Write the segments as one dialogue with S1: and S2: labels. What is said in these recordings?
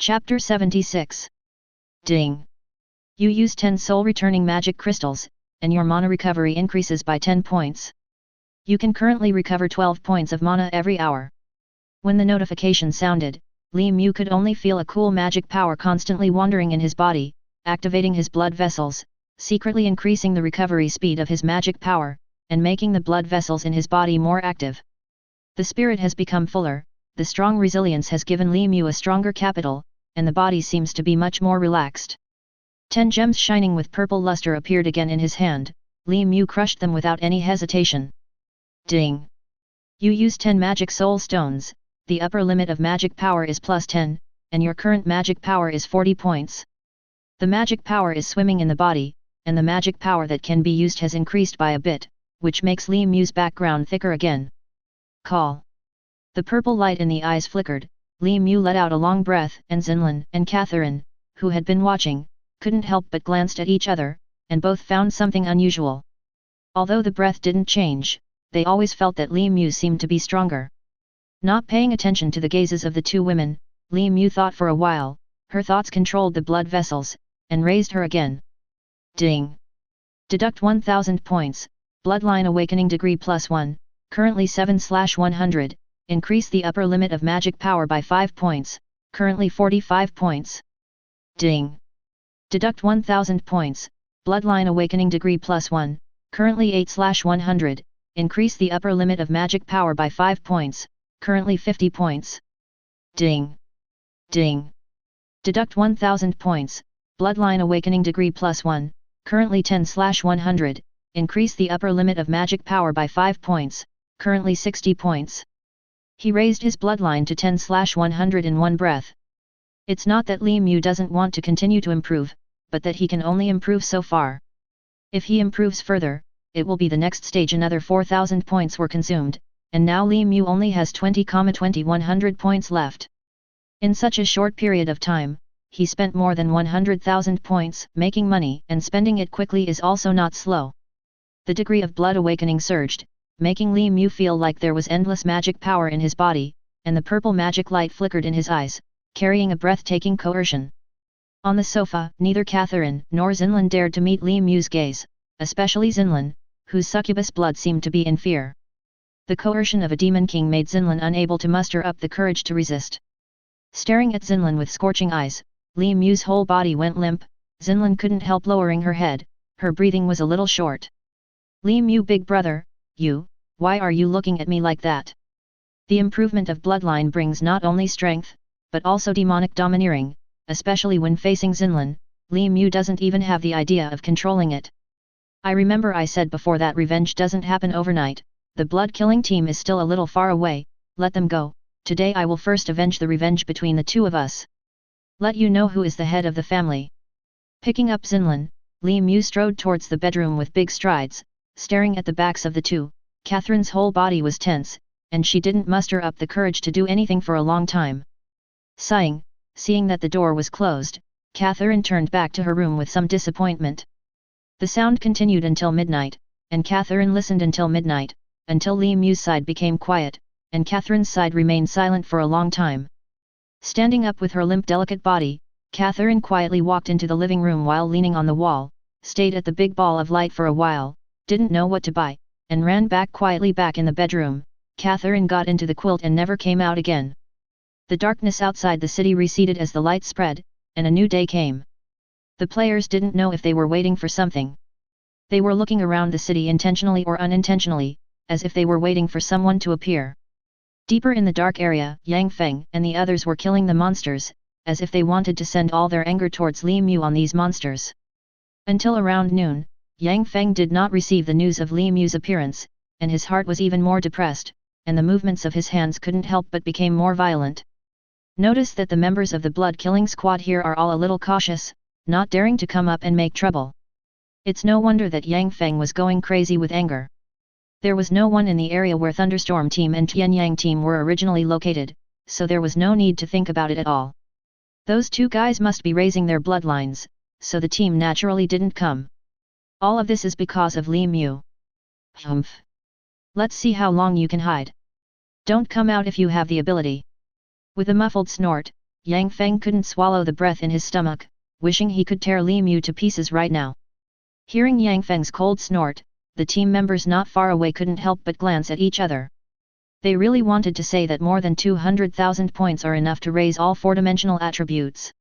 S1: Chapter 76. Ding. You use 10 soul returning magic crystals, and your mana recovery increases by 10 points. You can currently recover 12 points of mana every hour. When the notification sounded, Li Mu could only feel a cool magic power constantly wandering in his body, activating his blood vessels, secretly increasing the recovery speed of his magic power, and making the blood vessels in his body more active. The spirit has become fuller, the strong resilience has given Li Mu a stronger capital, and the body seems to be much more relaxed. 10 gems shining with purple luster appeared again in his hand. Li Mu crushed them without any hesitation. Ding. You use 10 magic soul stones, the upper limit of magic power is plus 10, and your current magic power is 40 points. The magic power is swimming in the body, and the magic power that can be used has increased by a bit, which makes Li Mu's background thicker again. Call. The purple light in the eyes flickered. Li Mu let out a long breath, and Xinlan and Catherine, who had been watching, couldn't help but glanced at each other, and both found something unusual. Although the breath didn't change, they always felt that Li Mu seemed to be stronger. Not paying attention to the gazes of the two women, Li Mu thought for a while. Her thoughts controlled the blood vessels, and raised her again. Ding. Deduct 1000 points, Bloodline Awakening Degree +1, currently 7/100, increase the upper limit of magic power by 5 points, currently 45 points. Ding. Deduct 1000 points, Bloodline Awakening Degree +1, currently 8/100, increase the upper limit of magic power by 5 points, currently 50 points. Ding. Ding. Deduct 1000 points, Bloodline Awakening Degree +1, currently 10/100, increase the upper limit of magic power by 5 points, currently 60 points. He raised his bloodline to 10/100 in one breath. It's not that Li Mu doesn't want to continue to improve, but that he can only improve so far. If he improves further, it will be the next stage. Another 4000 points were consumed, and now Li Mu only has 20,2100 points left. In such a short period of time, he spent more than 100,000 points. Making money and spending it quickly is also not slow. The degree of blood awakening surged, making Li Mu feel like there was endless magic power in his body, and the purple magic light flickered in his eyes, carrying a breathtaking coercion. On the sofa, neither Catherine nor Xinlan dared to meet Li Mu's gaze, especially Xinlan, whose succubus blood seemed to be in fear. The coercion of a demon king made Xinlan unable to muster up the courage to resist. Staring at Xinlan with scorching eyes, Li Mu's whole body went limp. Xinlan couldn't help lowering her head, her breathing was a little short. Li Mu, big brother, why are you looking at me like that? The improvement of bloodline brings not only strength, but also demonic domineering, especially when facing Xinlan. Li Mu doesn't even have the idea of controlling it. I remember I said before that revenge doesn't happen overnight. The blood-killing team is still a little far away, let them go. Today I will first avenge the revenge between the two of us. Let you know who is the head of the family. Picking up Xinlan, Li Mu strode towards the bedroom with big strides, staring at the backs of the two. Catherine's whole body was tense, and she didn't muster up the courage to do anything for a long time. Sighing, seeing that the door was closed, Catherine turned back to her room with some disappointment. The sound continued until midnight, and Catherine listened until midnight, until Li Mu's side became quiet, and Catherine's side remained silent for a long time. Standing up with her limp, delicate body, Catherine quietly walked into the living room while leaning on the wall, stayed at the big ball of light for a while, didn't know what to buy, and ran quietly back in the bedroom. Catherine got into the quilt and never came out again. The darkness outside the city receded as the light spread, and a new day came. The players didn't know if they were waiting for something. They were looking around the city intentionally or unintentionally, as if they were waiting for someone to appear. Deeper in the dark area, Yang Feng and the others were killing the monsters, as if they wanted to send all their anger towards Li Mu on these monsters. Until around noon, Yang Feng did not receive the news of Li Mu's appearance, and his heart was even more depressed, and the movements of his hands couldn't help but became more violent. Notice that the members of the blood-killing squad here are all a little cautious, not daring to come up and make trouble. It's no wonder that Yang Feng was going crazy with anger. There was no one in the area where Thunderstorm Team and Tianyang Team were originally located, so there was no need to think about it at all. Those two guys must be raising their bloodlines, so the team naturally didn't come. All of this is because of Li Mu. Humph. Let's see how long you can hide. Don't come out if you have the ability. With a muffled snort, Yang Feng couldn't swallow the breath in his stomach, wishing he could tear Li Mu to pieces right now. Hearing Yang Feng's cold snort, the team members not far away couldn't help but glance at each other. They really wanted to say that more than 200,000 points are enough to raise all four-dimensional attributes.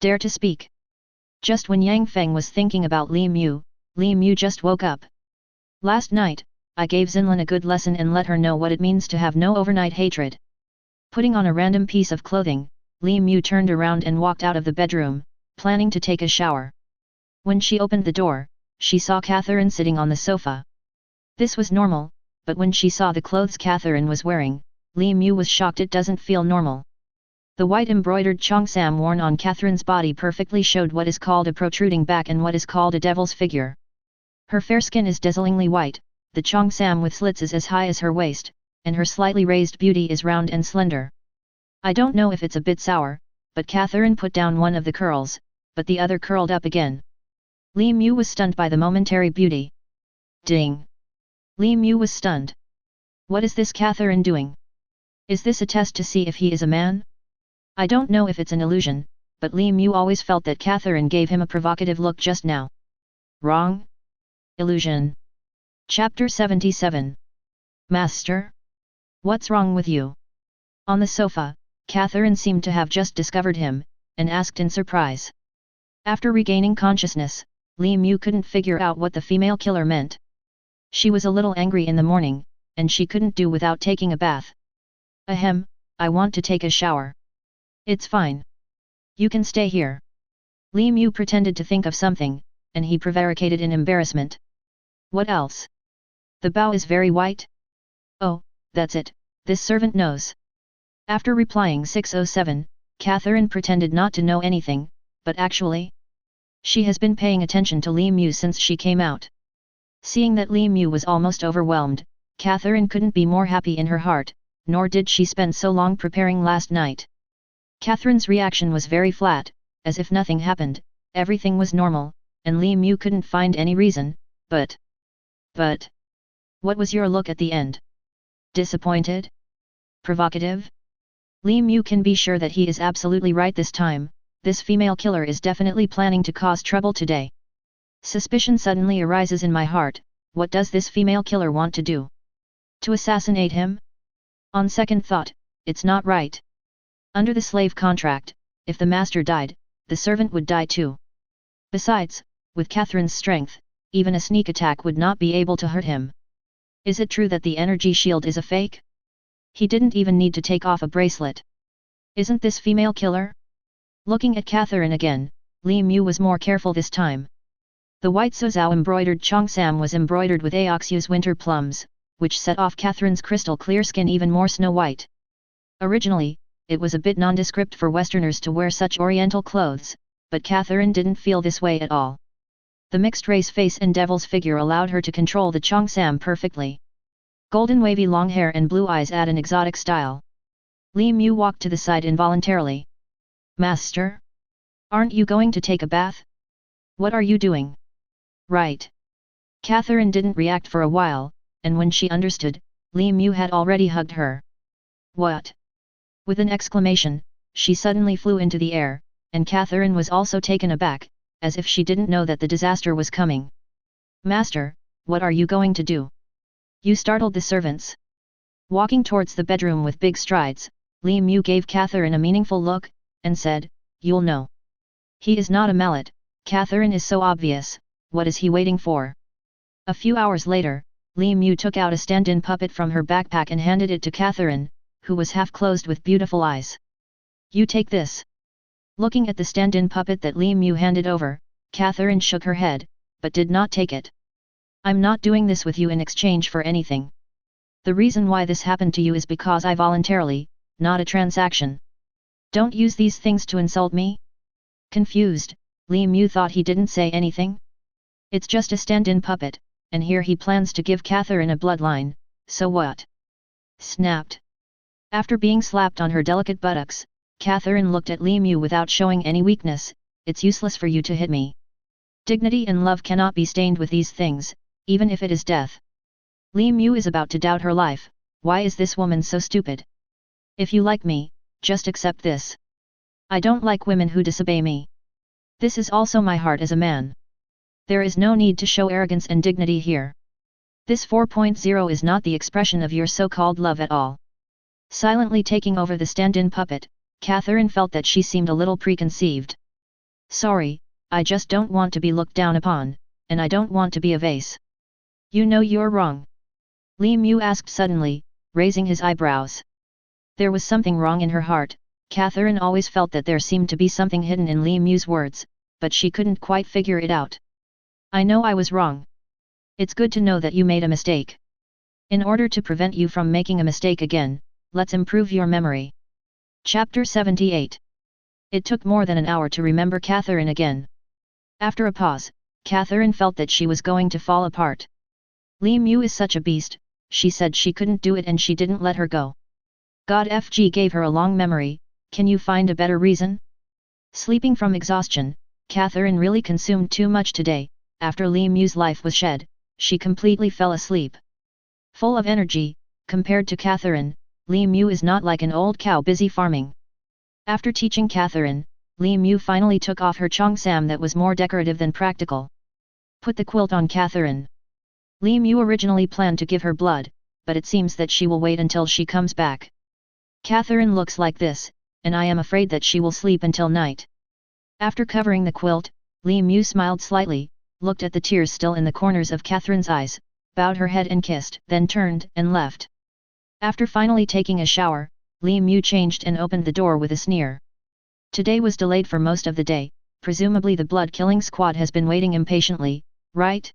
S1: Dare to speak. Just when Yang Feng was thinking about Li Mu just woke up. Last night, I gave Xinlin a good lesson and let her know what it means to have no overnight hatred. Putting on a random piece of clothing, Li Mu turned around and walked out of the bedroom, planning to take a shower. When she opened the door, she saw Catherine sitting on the sofa. This was normal, but when she saw the clothes Catherine was wearing, Li Mu was shocked. It doesn't feel normal. The white embroidered cheongsam worn on Catherine's body perfectly showed what is called a protruding back and what is called a devil's figure. Her fair skin is dazzlingly white, the cheongsam with slits is as high as her waist, and her slightly raised beauty is round and slender. I don't know if it's a bit sour, but Catherine put down one of the curls, but the other curled up again. Li Mu was stunned by the momentary beauty. Ding! Li Mu was stunned. What is this Catherine doing? Is this a test to see if he is a man? I don't know if it's an illusion, but Li Mu always felt that Catherine gave him a provocative look just now. Wrong? Illusion. Chapter 77. Master? What's wrong with you? On the sofa, Catherine seemed to have just discovered him, and asked in surprise. After regaining consciousness, Li Mu couldn't figure out what the female killer meant. She was a little angry in the morning, and she couldn't do without taking a bath. Ahem, I want to take a shower. It's fine. You can stay here. Li Mu pretended to think of something, and he prevaricated in embarrassment. What else? The bow is very white? Oh, that's it, this servant knows. After replying 607, Catherine pretended not to know anything, but actually, she has been paying attention to Li Mu since she came out. Seeing that Li Mu was almost overwhelmed, Catherine couldn't be more happy in her heart, nor did she spend so long preparing last night. Catherine's reaction was very flat, as if nothing happened, everything was normal, and Li Mu couldn't find any reason, but... What was your look at the end? Disappointed? Provocative? Li Mu can be sure that he is absolutely right this time, this female killer is definitely planning to cause trouble today. Suspicion suddenly arises in my heart, what does this female killer want to do? To assassinate him? On second thought, it's not right. Under the slave contract, if the master died, the servant would die too. Besides, with Catherine's strength, even a sneak attack would not be able to hurt him. Is it true that the energy shield is a fake? He didn't even need to take off a bracelet. Isn't this female killer? Looking at Catherine again, Li Mu was more careful this time. The white Suzhou embroidered cheongsam was embroidered with Aoxu's winter plums, which set off Catherine's crystal clear skin even more snow-white. Originally, it was a bit nondescript for Westerners to wear such oriental clothes, but Catherine didn't feel this way at all. The mixed-race face and devil's figure allowed her to control the cheongsam perfectly. Golden wavy long hair and blue eyes add an exotic style. Li Mu walked to the side involuntarily. Master? Aren't you going to take a bath? What are you doing? Right. Catherine didn't react for a while, and when she understood, Li Mu had already hugged her. What? With an exclamation, she suddenly flew into the air, and Catherine was also taken aback, as if she didn't know that the disaster was coming. Master, what are you going to do? You startled the servants. Walking towards the bedroom with big strides, Li Mu gave Catherine a meaningful look, and said, You'll know. He is not a mallet, Catherine is so obvious, what is he waiting for? A few hours later, Li Mu took out a stand-in puppet from her backpack and handed it to Catherine, who was half closed with beautiful eyes. You take this. Looking at the stand-in puppet that Li Mu handed over, Catherine shook her head, but did not take it. I'm not doing this with you in exchange for anything. The reason why this happened to you is because I voluntarily, not a transaction. Don't use these things to insult me? Confused, Li Mu thought he didn't say anything. It's just a stand-in puppet, and here he plans to give Catherine a bloodline, so what? Snapped. After being slapped on her delicate buttocks, Catherine looked at Li Mu without showing any weakness. It's useless for you to hit me. Dignity and love cannot be stained with these things, even if it is death. Li Mu is about to doubt her life. Why is this woman so stupid? If you like me, just accept this. I don't like women who disobey me. This is also my heart as a man. There is no need to show arrogance and dignity here. This 4.0 is not the expression of your so-called love at all. Silently taking over the stand-in puppet, Catherine felt that she seemed a little preconceived. Sorry, I just don't want to be looked down upon, and I don't want to be a vase. You know you're wrong. Li Mu asked suddenly, raising his eyebrows. There was something wrong in her heart. Catherine always felt that there seemed to be something hidden in Li Mu's words, but she couldn't quite figure it out. I know I was wrong. It's good to know that you made a mistake. In order to prevent you from making a mistake again, let's improve your memory. Chapter 78. It took more than an hour to remember Catherine again. After a pause, Catherine felt that she was going to fall apart. Li Mu is such a beast, she said she couldn't do it and she didn't let her go. God FG gave her a long memory, can you find a better reason? Sleeping from exhaustion, Catherine really consumed too much today. After Li Mu's life was shed, she completely fell asleep. Full of energy, compared to Catherine, Li Mu is not like an old cow busy farming. After teaching Catherine, Li Mu finally took off her cheongsam that was more decorative than practical. Put the quilt on Catherine. Li Mu originally planned to give her blood, but it seems that she will wait until she comes back. Catherine looks like this, and I am afraid that she will sleep until night. After covering the quilt, Li Mu smiled slightly, looked at the tears still in the corners of Catherine's eyes, bowed her head and kissed, then turned and left. After finally taking a shower, Li Mu changed and opened the door with a sneer. Today was delayed for most of the day, presumably the blood-killing squad has been waiting impatiently, right?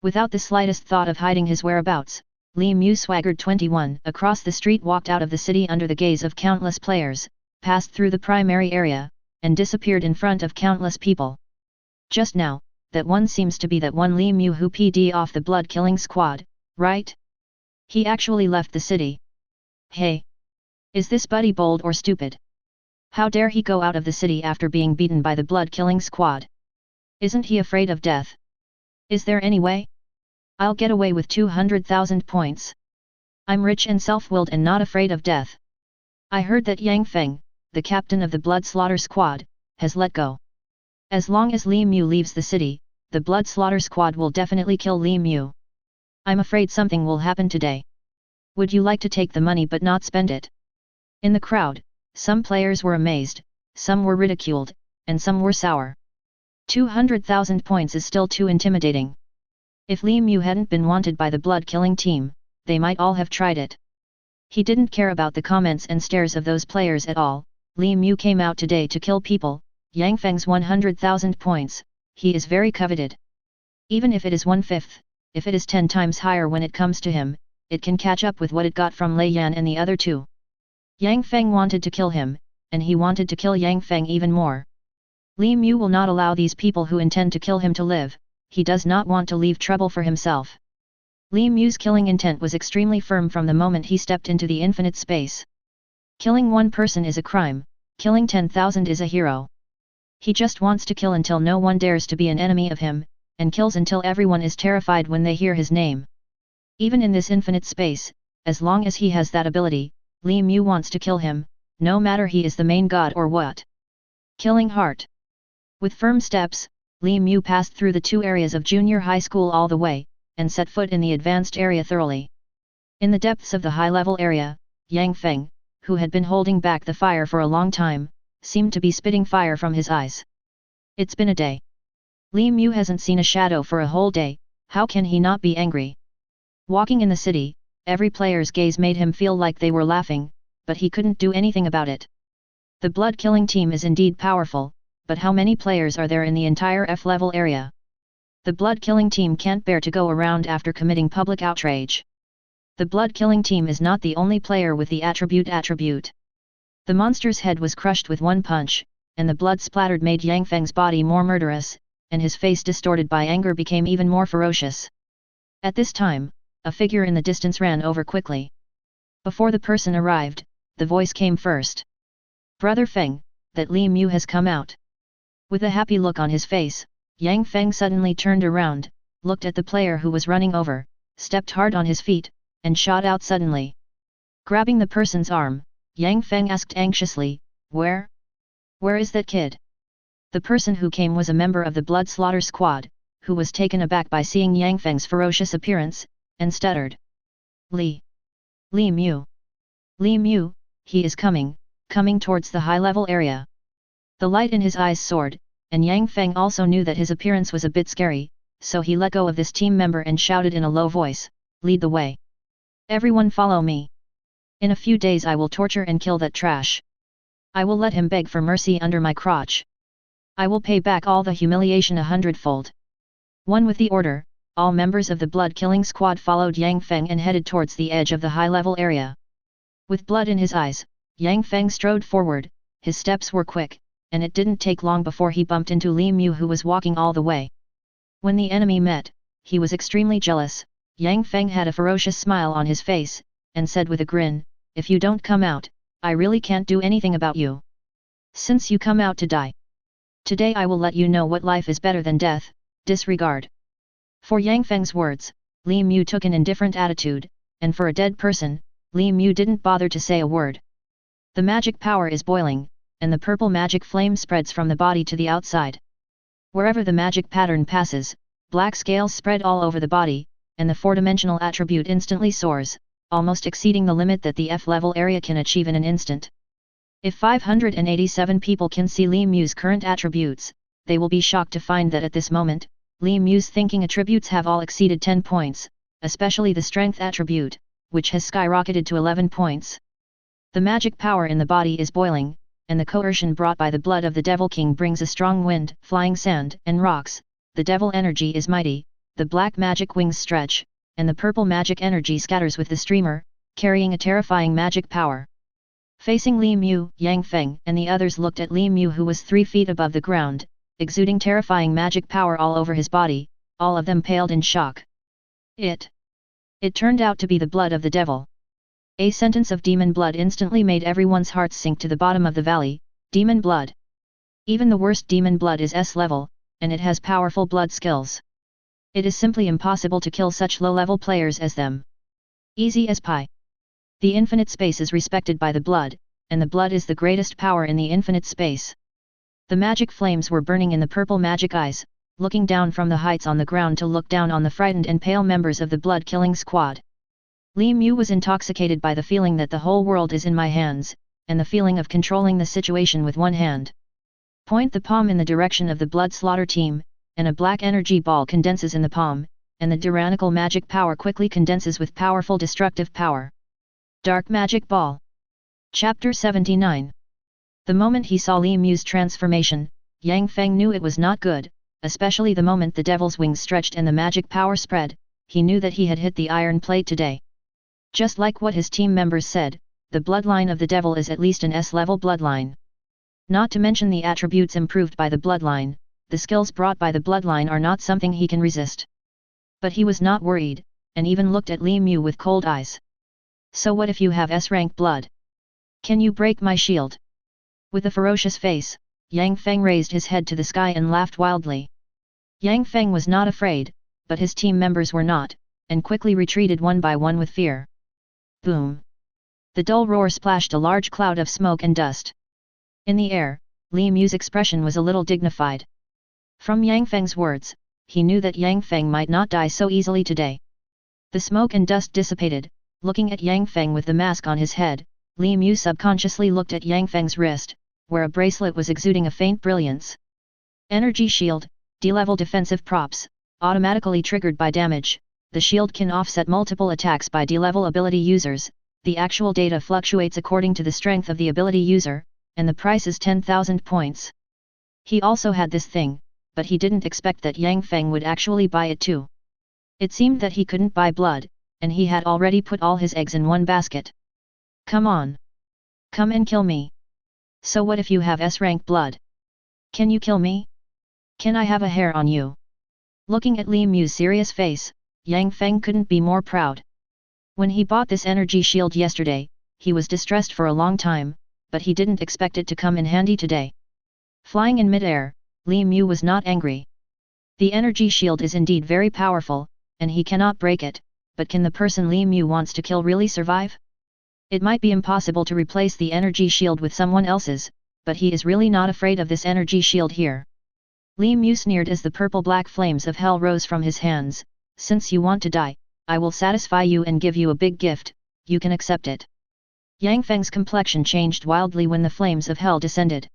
S1: Without the slightest thought of hiding his whereabouts, Li Mu swaggered 21 across the street, walked out of the city under the gaze of countless players, passed through the primary area, and disappeared in front of countless people. Just now, that one seems to be that one Li Mu who PD off the blood-killing squad, right? He actually left the city. Hey! Is this buddy bold or stupid? How dare he go out of the city after being beaten by the blood-killing squad? Isn't he afraid of death? Is there any way? I'll get away with 200,000 points. I'm rich and self-willed and not afraid of death. I heard that Yang Feng, the captain of the blood slaughter squad, has let go. As long as Li Mu leaves the city, the blood slaughter squad will definitely kill Li Mu. I'm afraid something will happen today. Would you like to take the money but not spend it? In the crowd, some players were amazed, some were ridiculed, and some were sour. 200,000 points is still too intimidating. If Li Mu hadn't been wanted by the blood-killing team, they might all have tried it. He didn't care about the comments and stares of those players at all. Li Mu came out today to kill people. Yang Feng's 100,000 points, he is very coveted. Even if it is 1/5, if it is 10 times higher when it comes to him, it can catch up with what it got from Lei Yan and the other two. Yang Feng wanted to kill him, and he wanted to kill Yang Feng even more. Li Mu will not allow these people who intend to kill him to live, he does not want to leave trouble for himself. Li Mu's killing intent was extremely firm from the moment he stepped into the infinite space. Killing one person is a crime, killing 10,000 is a hero. He just wants to kill until no one dares to be an enemy of him, and kills until everyone is terrified when they hear his name. Even in this infinite space, as long as he has that ability, Li Mu wants to kill him, no matter he is the main god or what. Killing heart. With firm steps, Li Mu passed through the two areas of junior high school all the way, and set foot in the advanced area thoroughly. In the depths of the high-level area, Yang Feng, who had been holding back the fire for a long time, seemed to be spitting fire from his eyes. It's been a day. Li Mu hasn't seen a shadow for a whole day, how can he not be angry? Walking in the city, every player's gaze made him feel like they were laughing, but he couldn't do anything about it. The blood-killing team is indeed powerful, but how many players are there in the entire F-level area? The blood-killing team can't bear to go around after committing public outrage. The blood-killing team is not the only player with the attribute. The monster's head was crushed with one punch, and the blood splattered made Yang Feng's body more murderous, and his face distorted by anger became even more ferocious. At this time, a figure in the distance ran over quickly. Before the person arrived, the voice came first. Brother Feng, that Li Mu has come out. With a happy look on his face, Yang Feng suddenly turned around, looked at the player who was running over, stepped hard on his feet, and shot out suddenly. Grabbing the person's arm, Yang Feng asked anxiously, "Where?" Where is that kid? The person who came was a member of the blood slaughter squad, who was taken aback by seeing Yang Feng's ferocious appearance, and stuttered. Li Mu. Li Mu, he is coming towards the high-level area. The light in his eyes soared, and Yang Feng also knew that his appearance was a bit scary, so he let go of this team member and shouted in a low voice, "Lead the way. Everyone follow me. In a few days I will torture and kill that trash. I will let him beg for mercy under my crotch. I will pay back all the humiliation 100-fold." One with the order, all members of the blood-killing squad followed Yang Feng and headed towards the edge of the high-level area. With blood in his eyes, Yang Feng strode forward, his steps were quick, and it didn't take long before he bumped into Li Mu, who was walking all the way. When the enemy met, he was extremely jealous. Yang Feng had a ferocious smile on his face, and said with a grin, "If you don't come out, I really can't do anything about you. Since you come out to die. Today I will let you know what life is better than death, disregard." For Yang Feng's words, Li Mu took an indifferent attitude, and for a dead person, Li Mu didn't bother to say a word. The magic power is boiling, and the purple magic flame spreads from the body to the outside. Wherever the magic pattern passes, black scales spread all over the body, and the four-dimensional attribute instantly soars, almost exceeding the limit that the F-level area can achieve in an instant. If 587 people can see Li Mu's current attributes, they will be shocked to find that at this moment, Li Mu's thinking attributes have all exceeded 10 points, especially the strength attribute, which has skyrocketed to 11 points. The magic power in the body is boiling, and the coercion brought by the blood of the Devil King brings a strong wind, flying sand and rocks. The devil energy is mighty, the black magic wings stretch, and the purple magic energy scatters with the streamer, carrying a terrifying magic power. Facing Li Mu, Yang Feng and the others looked at Li Mu, who was 3 feet above the ground, exuding terrifying magic power all over his body. All of them paled in shock. It turned out to be the blood of the devil. A sentence of demon blood instantly made everyone's hearts sink to the bottom of the valley. Demon blood. Even the worst demon blood is S-level, and it has powerful blood skills. It is simply impossible to kill such low-level players as them. Easy as pie. The infinite space is respected by the blood, and the blood is the greatest power in the infinite space. The magic flames were burning in the purple magic eyes, looking down from the heights on the ground to look down on the frightened and pale members of the blood-killing squad. Li Mu was intoxicated by the feeling that the whole world is in my hands, and the feeling of controlling the situation with one hand. Point the palm in the direction of the blood slaughter team, and a black energy ball condenses in the palm, and the tyrannical magic power quickly condenses with powerful destructive power. Dark Magic Ball. Chapter 79. The moment he saw Li Mu's transformation, Yang Feng knew it was not good, especially the moment the devil's wings stretched and the magic power spread. He knew that he had hit the iron plate today. Just like what his team members said, the bloodline of the devil is at least an S-level bloodline. Not to mention the attributes improved by the bloodline, the skills brought by the bloodline are not something he can resist. But he was not worried, and even looked at Li Mu with cold eyes. "So what if you have S-rank blood? Can you break my shield?" With a ferocious face, Yang Feng raised his head to the sky and laughed wildly. Yang Feng was not afraid, but his team members were not, and quickly retreated one by one with fear. Boom! The dull roar splashed a large cloud of smoke and dust. In the air, Li Mu's expression was a little dignified. From Yang Feng's words, he knew that Yang Feng might not die so easily today. The smoke and dust dissipated. Looking at Yang Feng with the mask on his head, Li Mu subconsciously looked at Yang Feng's wrist, where a bracelet was exuding a faint brilliance. Energy shield, D-level defensive props, automatically triggered by damage. The shield can offset multiple attacks by D-level ability users. The actual data fluctuates according to the strength of the ability user, and the price is 10,000 points. He also had this thing, but he didn't expect that Yang Feng would actually buy it too. It seemed that he couldn't buy blood, and he had already put all his eggs in one basket. "Come on. Come and kill me. So what if you have S-rank blood? Can you kill me? Can I have a hair on you?" Looking at Li Mu's serious face, Yang Feng couldn't be more proud. When he bought this energy shield yesterday, he was distressed for a long time, but he didn't expect it to come in handy today. Flying in mid-air, Li Mu was not angry. The energy shield is indeed very powerful, and he cannot break it, but can the person Li Mu wants to kill really survive? It might be impossible to replace the energy shield with someone else's, but he is really not afraid of this energy shield here. Li Mu sneered as the purple-black flames of hell rose from his hands. Since you want to die, I will satisfy you and give you a big gift, you can accept it. Yang Feng's complexion changed wildly when the flames of hell descended.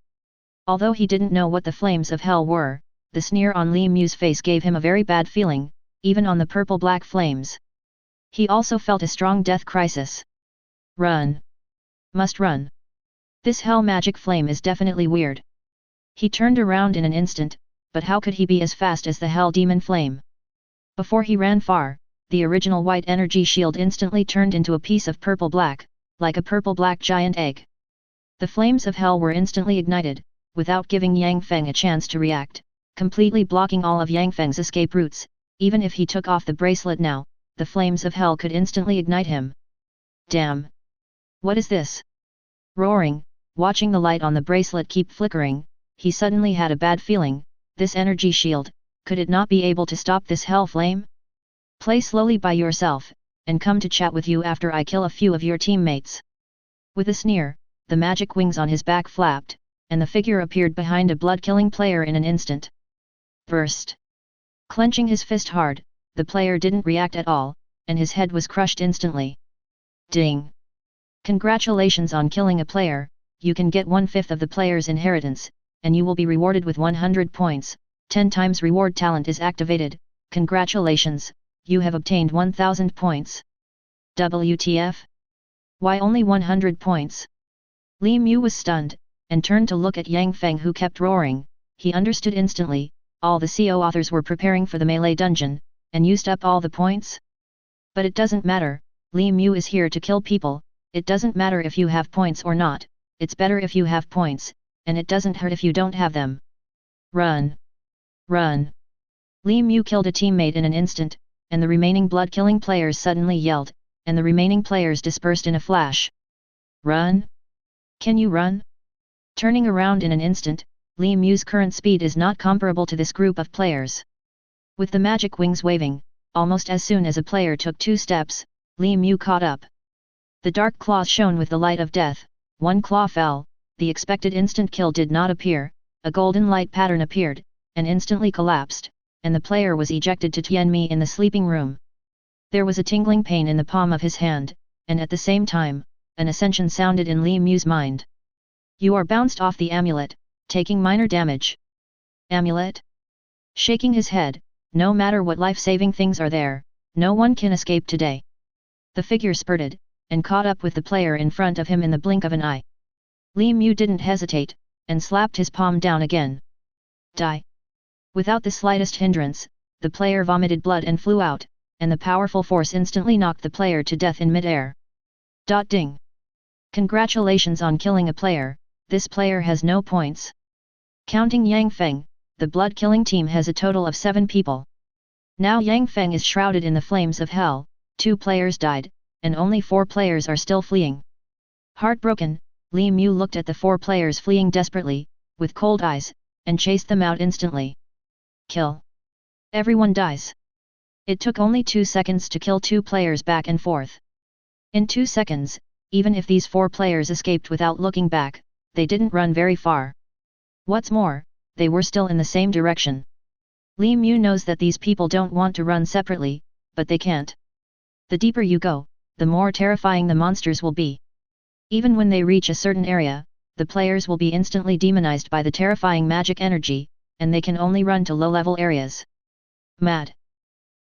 S1: Although he didn't know what the flames of hell were, the sneer on Li Mu's face gave him a very bad feeling, even on the purple-black flames. He also felt a strong death crisis. Run! Must run! This hell magic flame is definitely weird. He turned around in an instant, but how could he be as fast as the hell demon flame? Before he ran far, the original white energy shield instantly turned into a piece of purple-black, like a purple-black giant egg. The flames of hell were instantly ignited, without giving Yang Feng a chance to react, completely blocking all of Yang Feng's escape routes. Even if he took off the bracelet now, the flames of hell could instantly ignite him. Damn! What is this? Roaring, watching the light on the bracelet keep flickering, he suddenly had a bad feeling. This energy shield, could it not be able to stop this hell flame? Play slowly by yourself, and come to chat with you after I kill a few of your teammates. With a sneer, the magic wings on his back flapped, and the figure appeared behind a blood-killing player in an instant. Burst! Clenching his fist hard, the player didn't react at all, and his head was crushed instantly. Ding! Congratulations on killing a player, you can get 1/5 of the player's inheritance, and you will be rewarded with 100 points, 10 times reward talent is activated. Congratulations, you have obtained 1000 points. WTF? Why only 100 points? Li Mu was stunned, and turned to look at Yang Feng who kept roaring. He understood instantly, all the CO authors were preparing for the melee dungeon, and used up all the points? But it doesn't matter, Li Mu is here to kill people, it doesn't matter if you have points or not, it's better if you have points, and it doesn't hurt if you don't have them. Run! Run! Li Mu killed a teammate in an instant, and the remaining blood-killing players suddenly yelled, and the remaining players dispersed in a flash. Run? Can you run? Turning around in an instant, Li Mu's current speed is not comparable to this group of players. With the magic wings waving, almost as soon as a player took 2 steps, Li Mu caught up. The dark claws shone with the light of death, one claw fell, the expected instant kill did not appear, a golden light pattern appeared, and instantly collapsed, and the player was ejected to Tianmi in the sleeping room. There was a tingling pain in the palm of his hand, and at the same time, an ascension sounded in Li Mu's mind. You are bounced off the amulet, taking minor damage. Amulet? Shaking his head, no matter what life-saving things are there, no one can escape today. The figure spurted, and caught up with the player in front of him in the blink of an eye. Li Mu didn't hesitate, and slapped his palm down again. Die! Without the slightest hindrance, the player vomited blood and flew out, and the powerful force instantly knocked the player to death in mid-air. Ding! Congratulations on killing a player, this player has no points. Counting Yang Feng, the blood-killing team has a total of 7 people. Now Yang Feng is shrouded in the flames of hell, 2 players died, and only 4 players are still fleeing. Heartbroken, Li Mu looked at the 4 players fleeing desperately, with cold eyes, and chased them out instantly. Kill. Everyone dies. It took only 2 seconds to kill 2 players back and forth. In 2 seconds, even if these 4 players escaped without looking back, they didn't run very far. What's more, they were still in the same direction. Li Mu knows that these people don't want to run separately, but they can't. The deeper you go, the more terrifying the monsters will be. Even when they reach a certain area, the players will be instantly demonized by the terrifying magic energy, and they can only run to low-level areas. Mad.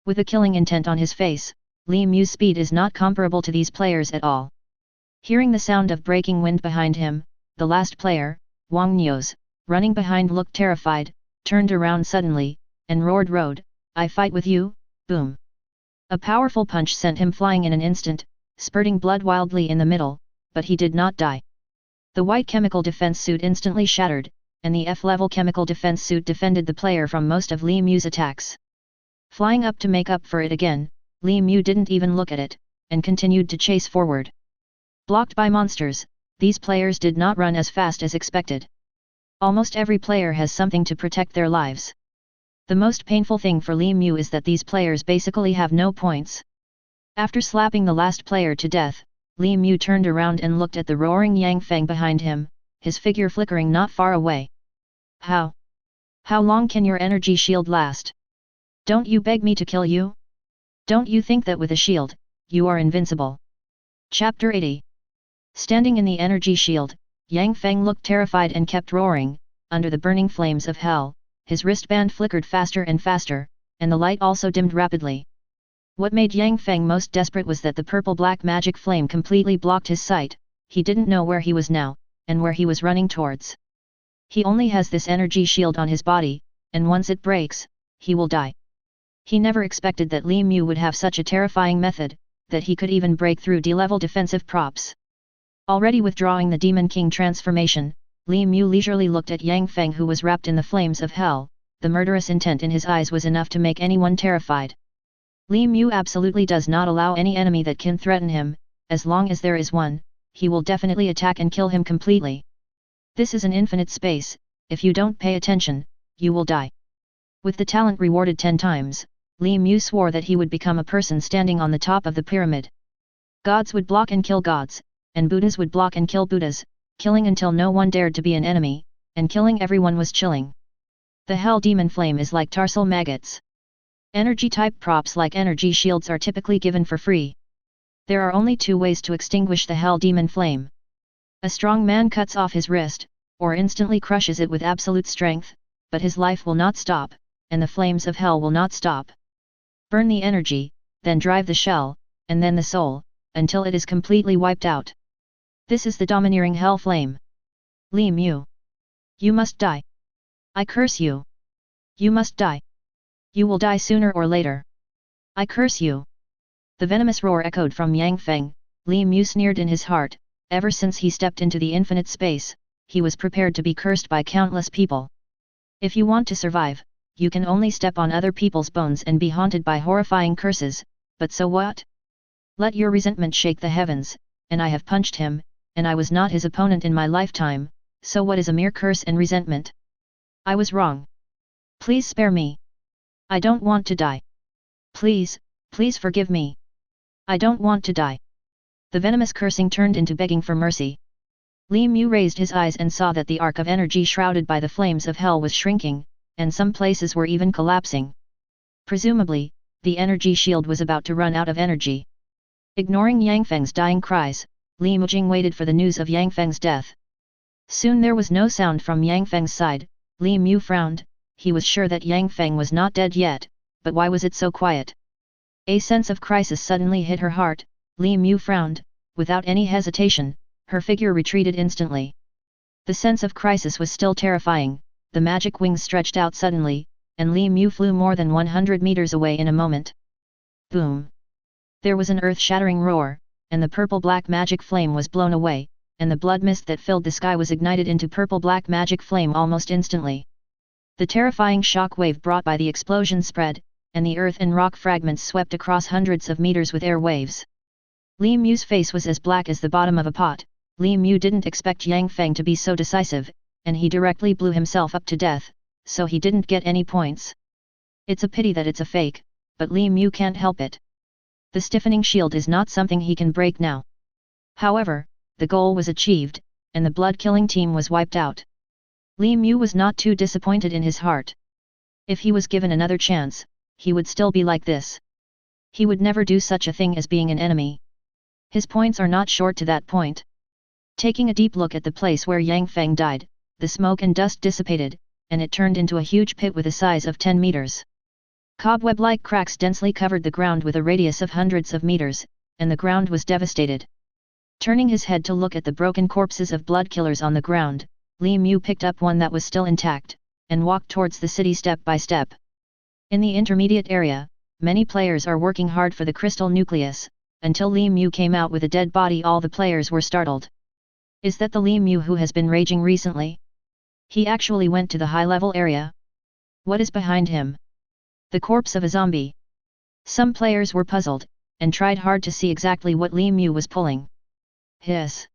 S1: With a killing intent on his face, Li Mu's speed is not comparable to these players at all. Hearing the sound of breaking wind behind him, the last player, Wang Niu's, running behind looked terrified, turned around suddenly, and roared, I fight with you, boom. A powerful punch sent him flying in an instant, spurting blood wildly in the middle, but he did not die. The white chemical defense suit instantly shattered, and the F-level chemical defense suit defended the player from most of Li Mu's attacks. Flying up to make up for it again, Li Mu didn't even look at it, and continued to chase forward. Blocked by monsters, these players did not run as fast as expected. Almost every player has something to protect their lives. The most painful thing for Li Mu is that these players basically have no points. After slapping the last player to death, Li Mu turned around and looked at the roaring Yang Feng behind him, his figure flickering not far away. How long can your energy shield last? Don't you beg me to kill you? Don't you think that with a shield, you are invincible? Chapter 80. Standing in the energy shield, Yang Feng looked terrified and kept roaring, under the burning flames of hell. His wristband flickered faster and faster, and the light also dimmed rapidly. What made Yang Feng most desperate was that the purple-black magic flame completely blocked his sight. He didn't know where he was now, and where he was running towards. He only has this energy shield on his body, and once it breaks, he will die. He never expected that Li Mu would have such a terrifying method, that he could even break through D-level defensive props. Already withdrawing the Demon King transformation, Li Mu leisurely looked at Yang Feng, who was wrapped in the flames of hell. The murderous intent in his eyes was enough to make anyone terrified. Li Mu absolutely does not allow any enemy that can threaten him. As long as there is one, he will definitely attack and kill him completely. This is an infinite space. If you don't pay attention, you will die. With the talent rewarded 10 times, Li Mu swore that he would become a person standing on the top of the pyramid. Gods would block and kill gods, and Buddhas would block and kill Buddhas, killing until no one dared to be an enemy, and killing everyone was chilling. The hell demon flame is like tarsal maggots. Energy-type props like energy shields are typically given for free. There are only 2 ways to extinguish the hell demon flame. A strong man cuts off his wrist, or instantly crushes it with absolute strength, but his life will not stop, and the flames of hell will not stop. Burn the energy, then drive the shell, and then the soul, until it is completely wiped out. This is the domineering hell flame. Li Mu. You must die. I curse you. You must die. You will die sooner or later. I curse you. The venomous roar echoed from Yang Feng. Li Mu sneered in his heart. Ever since he stepped into the infinite space, he was prepared to be cursed by countless people. If you want to survive, you can only step on other people's bones and be haunted by horrifying curses, but so what? Let your resentment shake the heavens, and I have punched him, and I was not his opponent in my lifetime, so what is a mere curse and resentment? I was wrong. Please spare me. I don't want to die. Please, please forgive me. I don't want to die. The venomous cursing turned into begging for mercy. Li Mu raised his eyes and saw that the arc of energy shrouded by the flames of hell was shrinking, and some places were even collapsing. Presumably, the energy shield was about to run out of energy. Ignoring Yang Feng's dying cries, Li Mujing waited for the news of Yang Feng's death. Soon there was no sound from Yang Feng's side. Li Mu frowned. He was sure that Yang Feng was not dead yet, but why was it so quiet? A sense of crisis suddenly hit her heart. Li Mu frowned. Without any hesitation, her figure retreated instantly. The sense of crisis was still terrifying. The magic wings stretched out suddenly, and Li Mu flew more than 100 meters away in a moment. Boom! There was an earth-shattering roar, and the purple-black magic flame was blown away, and the blood mist that filled the sky was ignited into purple-black magic flame almost instantly. The terrifying shock wave brought by the explosion spread, and the earth and rock fragments swept across hundreds of meters with air waves. Li Mu's face was as black as the bottom of a pot. Li Mu didn't expect Yang Feng to be so decisive, and he directly blew himself up to death, so he didn't get any points. It's a pity that it's a fake, but Li Mu can't help it. The stiffening shield is not something he can break now. However, the goal was achieved, and the blood-killing team was wiped out. Li Mu was not too disappointed in his heart. If he was given another chance, he would still be like this. He would never do such a thing as being an enemy. His points are not short to that point. Taking a deep look at the place where Yang Feng died, the smoke and dust dissipated, and it turned into a huge pit with a size of 10 meters. Cobweb-like cracks densely covered the ground with a radius of hundreds of meters, and the ground was devastated. Turning his head to look at the broken corpses of blood killers on the ground, Li Mu picked up one that was still intact, and walked towards the city step by step. In the intermediate area, many players are working hard for the crystal nucleus. Until Li Mu came out with a dead body, all the players were startled. Is that the Li Mu who has been raging recently? He actually went to the high-level area. What is behind him? The corpse of a zombie. Some players were puzzled, and tried hard to see exactly what Li Mu was pulling. Hiss.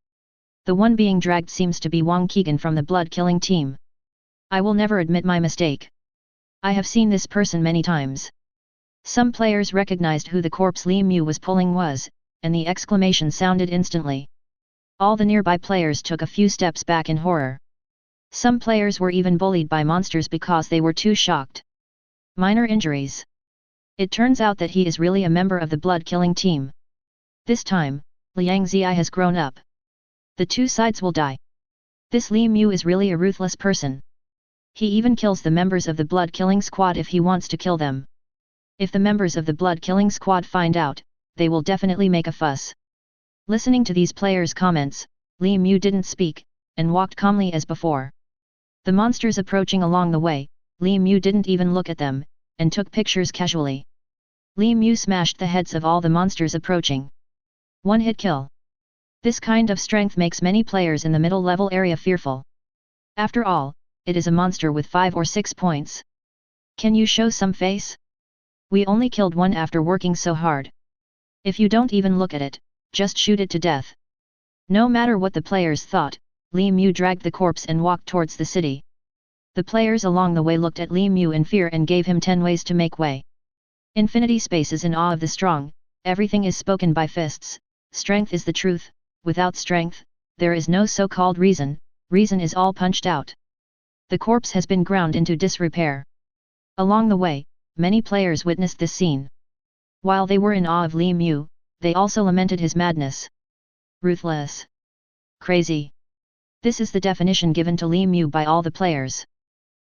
S1: The one being dragged seems to be Wang Keegan from the blood-killing team. I will never admit my mistake. I have seen this person many times. Some players recognized who the corpse Li Mu was pulling was, and the exclamation sounded instantly. All the nearby players took a few steps back in horror. Some players were even bullied by monsters because they were too shocked. Minor injuries. It turns out that he is really a member of the blood-killing team. This time, Liang Ziyi has grown up. The two sides will die. This Li Mu is really a ruthless person. He even kills the members of the blood-killing squad if he wants to kill them. If the members of the blood-killing squad find out, they will definitely make a fuss. Listening to these players' comments, Li Mu didn't speak, and walked calmly as before. The monsters approaching along the way, Li Mu didn't even look at them, and took pictures casually. Li Mu smashed the heads of all the monsters approaching. One-hit kill. This kind of strength makes many players in the middle level area fearful. After all, it is a monster with 5 or 6 points. Can you show some face? We only killed one after working so hard. If you don't even look at it, just shoot it to death. No matter what the players thought, Li Mu dragged the corpse and walked towards the city. The players along the way looked at Li Mu in fear and gave him 10 ways to make way. Infinity space is in awe of the strong, everything is spoken by fists, strength is the truth, without strength, there is no so-called reason, reason is all punched out. The corpse has been ground into disrepair. Along the way, many players witnessed this scene. While they were in awe of Li Mu, they also lamented his madness. Ruthless. Crazy. This is the definition given to Li Mu by all the players.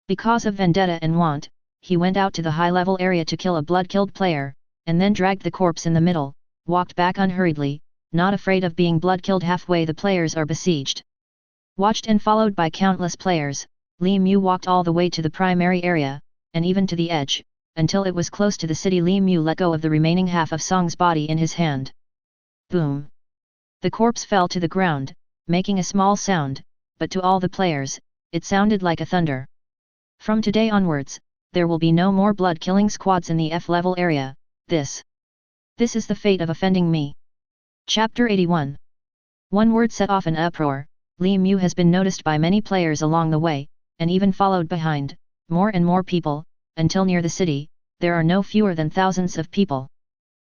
S1: Because of vendetta and want, he went out to the high-level area to kill a blood-killed player, and then dragged the corpse in the middle, walked back unhurriedly, not afraid of being blood-killed halfway the players are besieged. Watched and followed by countless players, Li Mu walked all the way to the primary area, and even to the edge, until it was close to the city. Li Mu let go of the remaining half of Song's body in his hand. Boom! The corpse fell to the ground, making a small sound, but to all the players, it sounded like a thunder. From today onwards, there will be no more blood-killing squads in the F-level area. This is the fate of offending me. Chapter 81. One word set off an uproar. Li Mu has been noticed by many players along the way, and even followed behind, more and more people, until near the city, there are no fewer than thousands of people.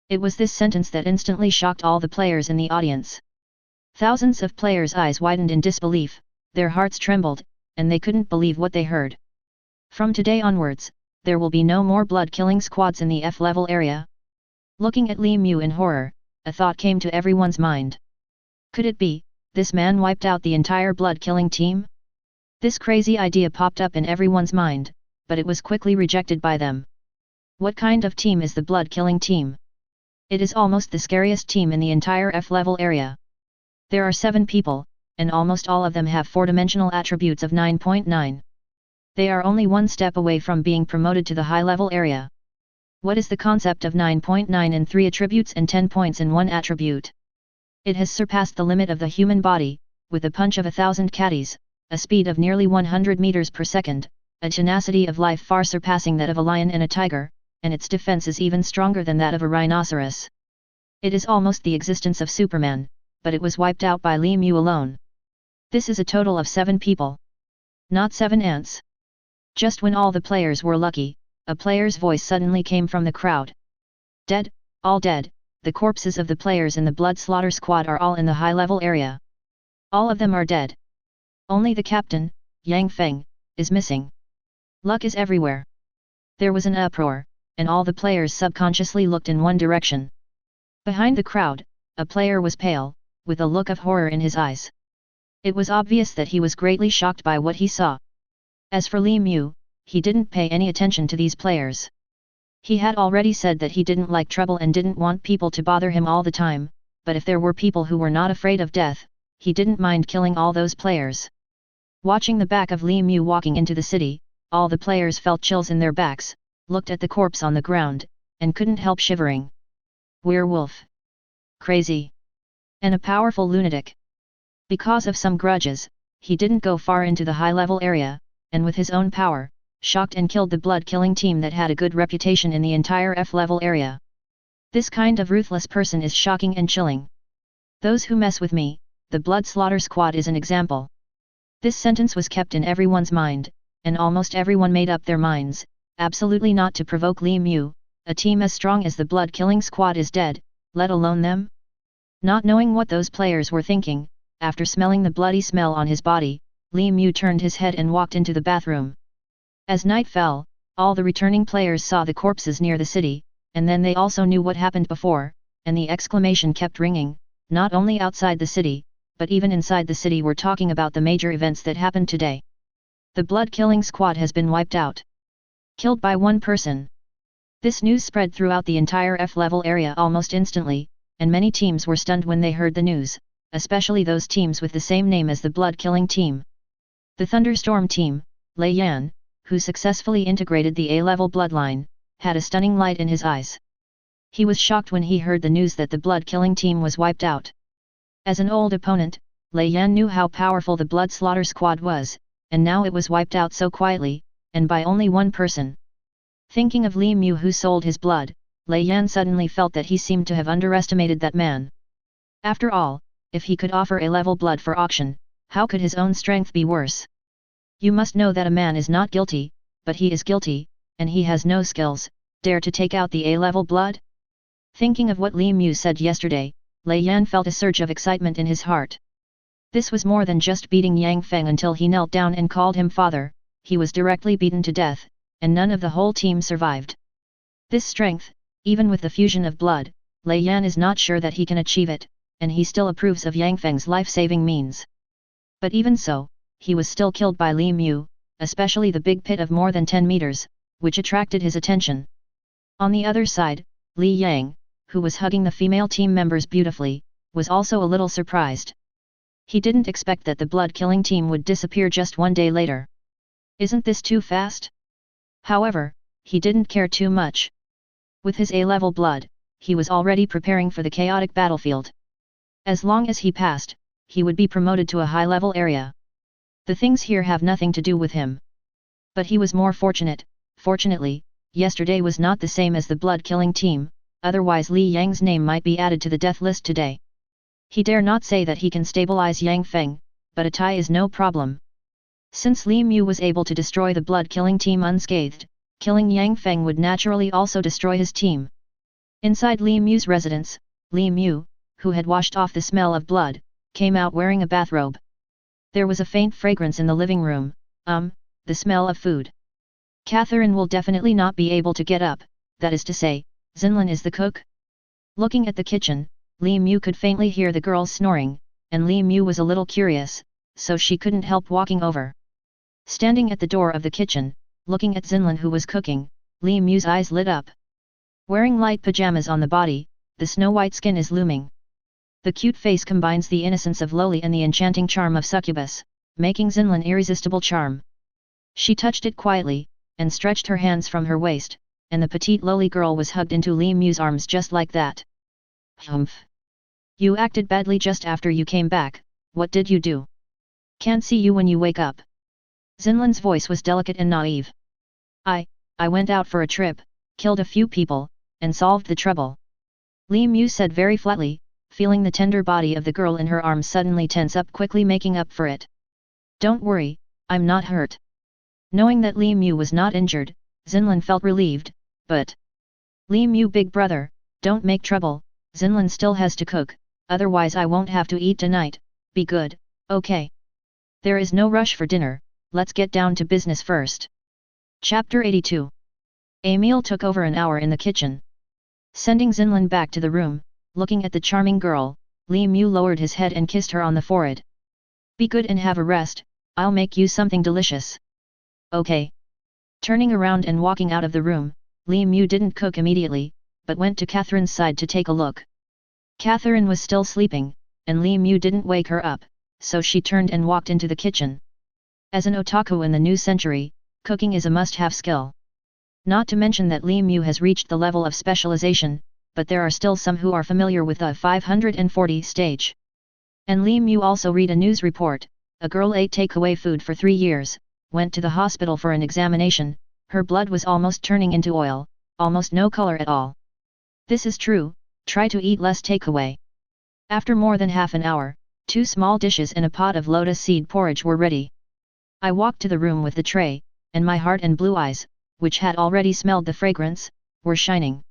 S1: It was this sentence that instantly shocked all the players in the audience. Thousands of players' eyes widened in disbelief, their hearts trembled, and they couldn't believe what they heard. From today onwards, there will be no more blood-killing squads in the F-level area. Looking at Li Mu in horror, a thought came to everyone's mind. Could it be, this man wiped out the entire blood-killing team? This crazy idea popped up in everyone's mind, but it was quickly rejected by them. What kind of team is the blood-killing team? It is almost the scariest team in the entire F-level area. There are 7 people, and almost all of them have 4-dimensional attributes of 9.9. They are only one step away from being promoted to the high-level area. What is the concept of 9.9 in 3 attributes and 10 points in 1 attribute? It has surpassed the limit of the human body, with a punch of 1,000 catties, a speed of nearly 100 meters per second, a tenacity of life far surpassing that of a lion and a tiger, and its defense is even stronger than that of a rhinoceros. It is almost the existence of Superman, but it was wiped out by Li Mu alone. This is a total of 7 people. Not 7 ants. Just when all the players were lucky, a player's voice suddenly came from the crowd. Dead, all dead, the corpses of the players in the blood slaughter squad are all in the high-level area. All of them are dead. Only the captain, Yang Feng, is missing. Luck is everywhere. There was an uproar, and all the players subconsciously looked in one direction. Behind the crowd, a player was pale, with a look of horror in his eyes. It was obvious that he was greatly shocked by what he saw. As for Li Mu, he didn't pay any attention to these players. He had already said that he didn't like trouble and didn't want people to bother him all the time, but if there were people who were not afraid of death, he didn't mind killing all those players. Watching the back of Li Mu walking into the city, all the players felt chills in their backs, looked at the corpse on the ground, and couldn't help shivering. Werewolf. Crazy. And a powerful lunatic. Because of some grudges, he didn't go far into the high-level area, and with his own power, shocked and killed the blood-killing team that had a good reputation in the entire F-level area. This kind of ruthless person is shocking and chilling. Those who mess with me, the blood slaughter squad is an example. This sentence was kept in everyone's mind, and almost everyone made up their minds, absolutely not to provoke Li Mu. A team as strong as the blood-killing squad is dead, let alone them? Not knowing what those players were thinking, After smelling the bloody smell on his body, Li Mu turned his head and walked into the bathroom. As night fell, all the returning players saw the corpses near the city, and then they also knew what happened before, and the exclamation kept ringing. Not only outside the city, but even inside the city were talking about the major events that happened today. The blood-killing squad has been wiped out. Killed by one person. This news spread throughout the entire F-level area almost instantly, and many teams were stunned when they heard the news, especially those teams with the same name as the blood-killing team. The Thunderstorm team, Lei Yan, who successfully integrated the A-level bloodline, had a stunning light in his eyes. He was shocked when he heard the news that the blood-killing team was wiped out. As an old opponent, Lei Yan knew how powerful the Blood Slaughter Squad was, and now it was wiped out so quietly, and by only one person. Thinking of Li Mu who sold his blood, Lei Yan suddenly felt that he seemed to have underestimated that man. After all, if he could offer A-level blood for auction, how could his own strength be worse? You must know that a man is not guilty, but he is guilty, and he has no skills, dare to take out the A-level blood? Thinking of what Li Mu said yesterday, Lei Yan felt a surge of excitement in his heart. This was more than just beating Yang Feng until he knelt down and called him father, he was directly beaten to death, and none of the whole team survived. This strength, even with the fusion of blood, Lei Yan is not sure that he can achieve it, and he still approves of Yang Feng's life-saving means. But even so, he was still killed by Li Mu, especially the big pit of more than 10 meters, which attracted his attention. On the other side, Li Yang, who was hugging the female team members beautifully, was also a little surprised. He didn't expect that the blood-killing team would disappear just one day later. Isn't this too fast? However, he didn't care too much. With his A-level blood, he was already preparing for the chaotic battlefield. As long as he passed, he would be promoted to a high-level area. The things here have nothing to do with him. But he was more fortunate. Fortunately, yesterday was not the same as the blood-killing team, otherwise Li Yang's name might be added to the death list today. He dare not say that he can stabilize Yang Feng, but a tie is no problem. Since Li Mu was able to destroy the blood-killing team unscathed, killing Yang Feng would naturally also destroy his team. Inside Li Mu's residence, Li Mu, who had washed off the smell of blood, came out wearing a bathrobe. There was a faint fragrance in the living room, the smell of food. Catherine will definitely not be able to get up, that is to say, Xinlin is the cook? Looking at the kitchen, Li Mu could faintly hear the girls snoring, and Li Mu was a little curious, so she couldn't help walking over. Standing at the door of the kitchen, looking at Xinlin who was cooking, Li Mu's eyes lit up. Wearing light pajamas on the body, the snow-white skin is looming. The cute face combines the innocence of Loli and the enchanting charm of succubus, making Xinlin irresistible charm. She touched it quietly, and stretched her hands from her waist, and the petite Loli girl was hugged into Li Mu's arms just like that. Humph! You acted badly just after you came back, what did you do? Can't see you when you wake up. Xinlin's voice was delicate and naive. I went out for a trip, killed a few people, and solved the trouble. Li Mu said very flatly, feeling the tender body of the girl in her arms suddenly tense up, quickly making up for it. Don't worry, I'm not hurt. Knowing that Li Mu was not injured, Xinlin felt relieved, but... Li Mu big brother, don't make trouble, Xinlin still has to cook, otherwise I won't have to eat tonight, be good, okay? There is no rush for dinner, let's get down to business first. Chapter 82. A meal took over an hour in the kitchen. Sending Xinlin back to the room, looking at the charming girl, Li Mu lowered his head and kissed her on the forehead. Be good and have a rest, I'll make you something delicious. Okay. Turning around and walking out of the room, Li Mu didn't cook immediately, but went to Catherine's side to take a look. Catherine was still sleeping, and Li Mu didn't wake her up, so she turned and walked into the kitchen. As an otaku in the new century, cooking is a must-have skill. Not to mention that Li Mu has reached the level of specialization, but there are still some who are familiar with the 540 stage. And Li Mu also read a news report, a girl ate takeaway food for 3 years, went to the hospital for an examination, her blood was almost turning into oil, almost no color at all. This is true, try to eat less takeaway. After more than half an hour, 2 small dishes and a pot of lotus seed porridge were ready. I walked to the room with the tray, and my heart and blue eyes, which had already smelled the fragrance, were shining.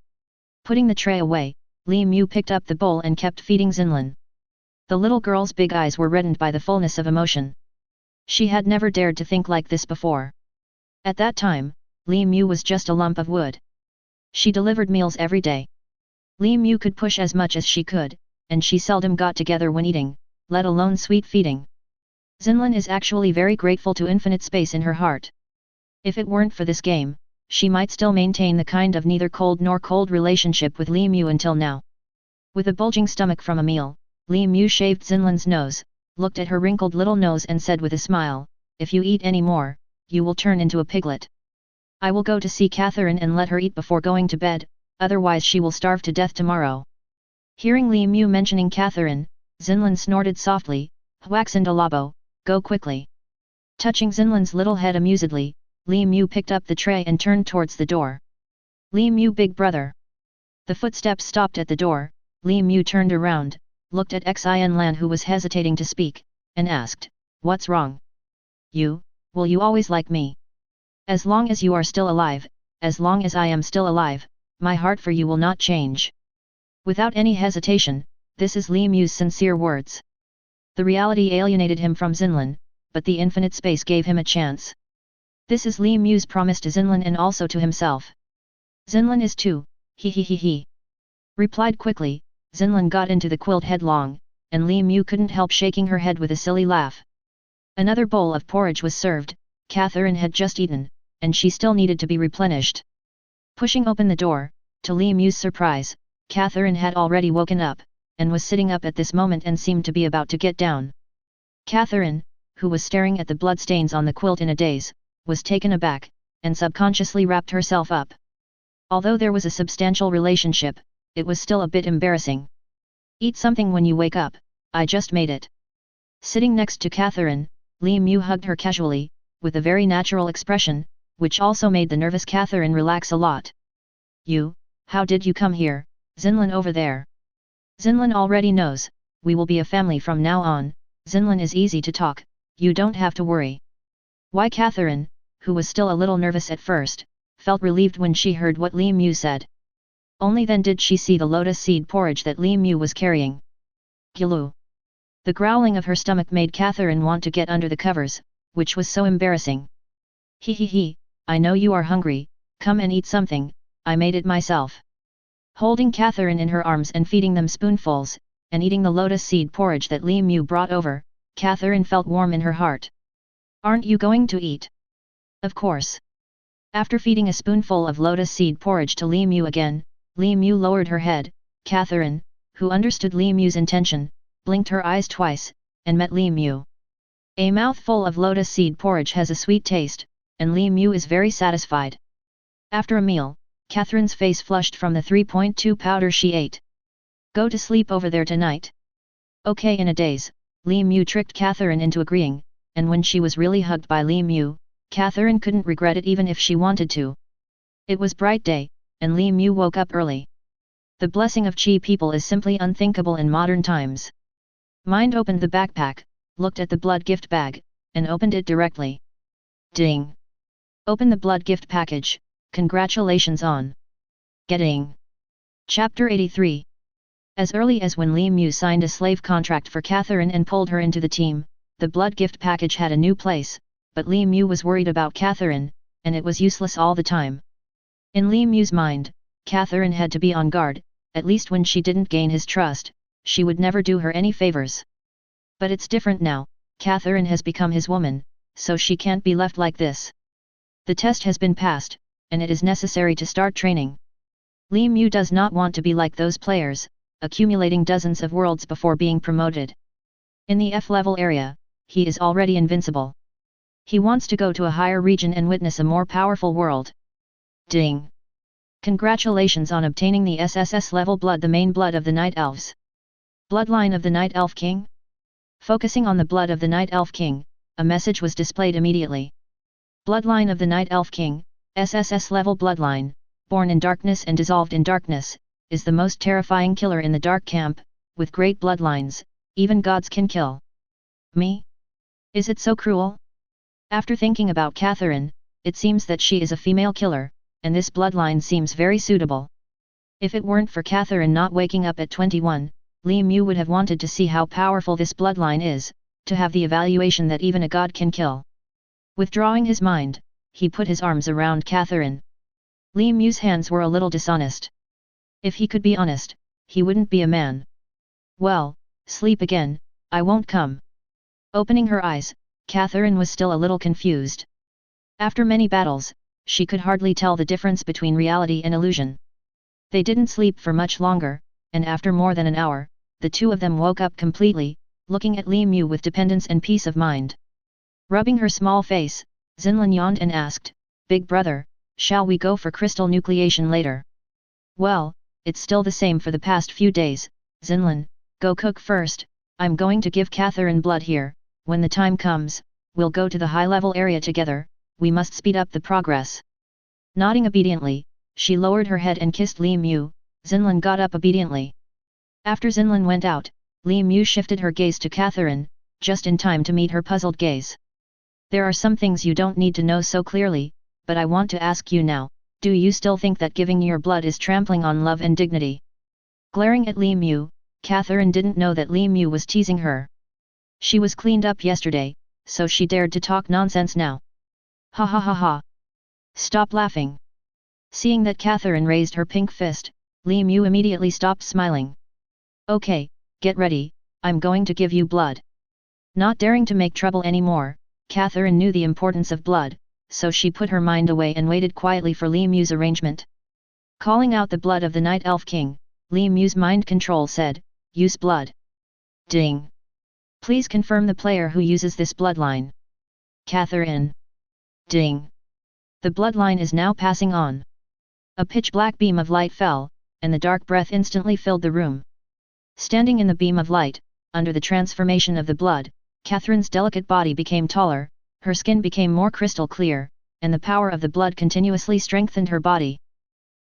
S1: Putting the tray away, Li Mu picked up the bowl and kept feeding Xinlin. The little girl's big eyes were reddened by the fullness of emotion. She had never dared to think like this before. At that time, Li Mu was just a lump of wood. She delivered meals every day. Li Mu could push as much as she could, and she seldom got together when eating, let alone sweet feeding. Xinlan is actually very grateful to infinite space in her heart. If it weren't for this game, she might still maintain the kind of neither cold nor cold relationship with Li Mu until now. With a bulging stomach from a meal, Li Mu shaved Xinlan's nose, looked at her wrinkled little nose and said with a smile, "If you eat any more, you will turn into a piglet. I will go to see Catherine and let her eat before going to bed, otherwise she will starve to death tomorrow." Hearing Li Mu mentioning Catherine, Xinlan snorted softly, "Huaxindalabo, go quickly." Touching Xinlan's little head amusedly, Li Mu picked up the tray and turned towards the door. "Li Mu, big brother." The footsteps stopped at the door. Li Mu turned around, looked at Xin Lan who was hesitating to speak, and asked, "What's wrong? Will you always like me? As long as you are still alive, as long as I am still alive, my heart for you will not change." Without any hesitation, this is Li Mu's sincere words. The reality alienated him from Xinlan, but the infinite space gave him a chance. This is Li Mu's promise to Xinlan and also to himself. "Xinlan is too, he. Replied quickly. Xinlan got into the quilt headlong, and Li Mu couldn't help shaking her head with a silly laugh. Another bowl of porridge was served. Catherine had just eaten, and she still needed to be replenished. Pushing open the door, to Li Mu's surprise, Catherine had already woken up, and was sitting up at this moment and seemed to be about to get down. Catherine, who was staring at the bloodstains on the quilt in a daze, was taken aback, and subconsciously wrapped herself up. Although there was a substantial relationship, it was still a bit embarrassing. "Eat something when you wake up, I just made it." Sitting next to Catherine, Li Mu hugged her casually, with a very natural expression, which also made the nervous Catherine relax a lot. How did you come here, Xinlan over there?" "Xinlan already knows, we will be a family from now on. Xinlan is easy to talk, you don't have to worry." Why Catherine, who was still a little nervous at first, felt relieved when she heard what Li Mu said. Only then did she see the lotus seed porridge that Li Mu was carrying. "Gilu." The growling of her stomach made Catherine want to get under the covers, which was so embarrassing. He, I know you are hungry, come and eat something, I made it myself." Holding Catherine in her arms and feeding them spoonfuls, and eating the lotus seed porridge that Li Mu brought over, Catherine felt warm in her heart. "Aren't you going to eat?" "Of course." After feeding a spoonful of lotus seed porridge to Li Mu again, Li Mu lowered her head. Catherine, who understood Li Mu's intention, blinked her eyes twice, and met Li Mu. A mouthful of lotus seed porridge has a sweet taste, and Li Mu is very satisfied. After a meal, Catherine's face flushed from the 3.2 powder she ate. "Go to sleep over there tonight." "Okay." In a daze, Li Mu tricked Catherine into agreeing, and when she was really hugged by Li Mu, Catherine couldn't regret it even if she wanted to. It was bright day, and Li Mu woke up early. The blessing of Qi people is simply unthinkable in modern times. Mind opened the backpack, looked at the blood gift bag, and opened it directly. Ding! Open the blood gift package, congratulations on getting. Chapter 83. As early as when Li Mu signed a slave contract for Catherine and pulled her into the team, the blood gift package had a new place, but Li Mu was worried about Catherine, and it was useless all the time. In Li Mu's mind, Catherine had to be on guard, at least when she didn't gain his trust, she would never do her any favors. But it's different now, Catherine has become his woman, so she can't be left like this. The test has been passed, and it is necessary to start training. Li Mu does not want to be like those players, accumulating dozens of worlds before being promoted. In the F-level area, he is already invincible. He wants to go to a higher region and witness a more powerful world. Ding! Congratulations on obtaining the SSS level blood, the main blood of the Night Elves. Bloodline of the Night Elf King? Focusing on the blood of the Night Elf King, a message was displayed immediately. Bloodline of the Night Elf King, SSS level bloodline, born in darkness and dissolved in darkness, is the most terrifying killer in the dark camp. With great bloodlines, even gods can kill. Me? Is it so cruel? After thinking about Catherine, it seems that she is a female killer, and this bloodline seems very suitable. If it weren't for Catherine not waking up at 21, Li Mu would have wanted to see how powerful this bloodline is, to have the evaluation that even a god can kill. Withdrawing his mind, he put his arms around Catherine. Li Mu's hands were a little dishonest. If he could be honest, he wouldn't be a man. Well, sleep again, I won't come. Opening her eyes, Catherine was still a little confused. After many battles, she could hardly tell the difference between reality and illusion. They didn't sleep for much longer, and after more than an hour, the two of them woke up completely, looking at Li Mu with dependence and peace of mind. Rubbing her small face, Xinlan yawned and asked, "Big brother, shall we go for crystal nucleation later?" "Well, it's still the same for the past few days, Xinlan, go cook first, I'm going to give Catherine blood here, when the time comes, we'll go to the high-level area together, we must speed up the progress." Nodding obediently, she lowered her head and kissed Li Mu. Xinlan got up obediently. After Xinlan went out, Li Mu shifted her gaze to Catherine, just in time to meet her puzzled gaze. "There are some things you don't need to know so clearly, but I want to ask you now, do you still think that giving your blood is trampling on love and dignity?" Glaring at Li Mu, Catherine didn't know that Li Mu was teasing her. She was cleaned up yesterday, so she dared to talk nonsense now. "Ha ha ha ha! Stop laughing!" Seeing that Catherine raised her pink fist, Li Mu immediately stopped smiling. "Okay, get ready, I'm going to give you blood." Not daring to make trouble anymore, Catherine knew the importance of blood, so she put her mind away and waited quietly for Li Mu's arrangement. Calling out the blood of the Night Elf King, Li Mu's mind control said, "Use blood." Ding! Please confirm the player who uses this bloodline. Catherine. Ding! The bloodline is now passing on. A pitch-black beam of light fell, and the dark breath instantly filled the room. Standing in the beam of light, under the transformation of the blood, Catherine's delicate body became taller, her skin became more crystal clear, and the power of the blood continuously strengthened her body.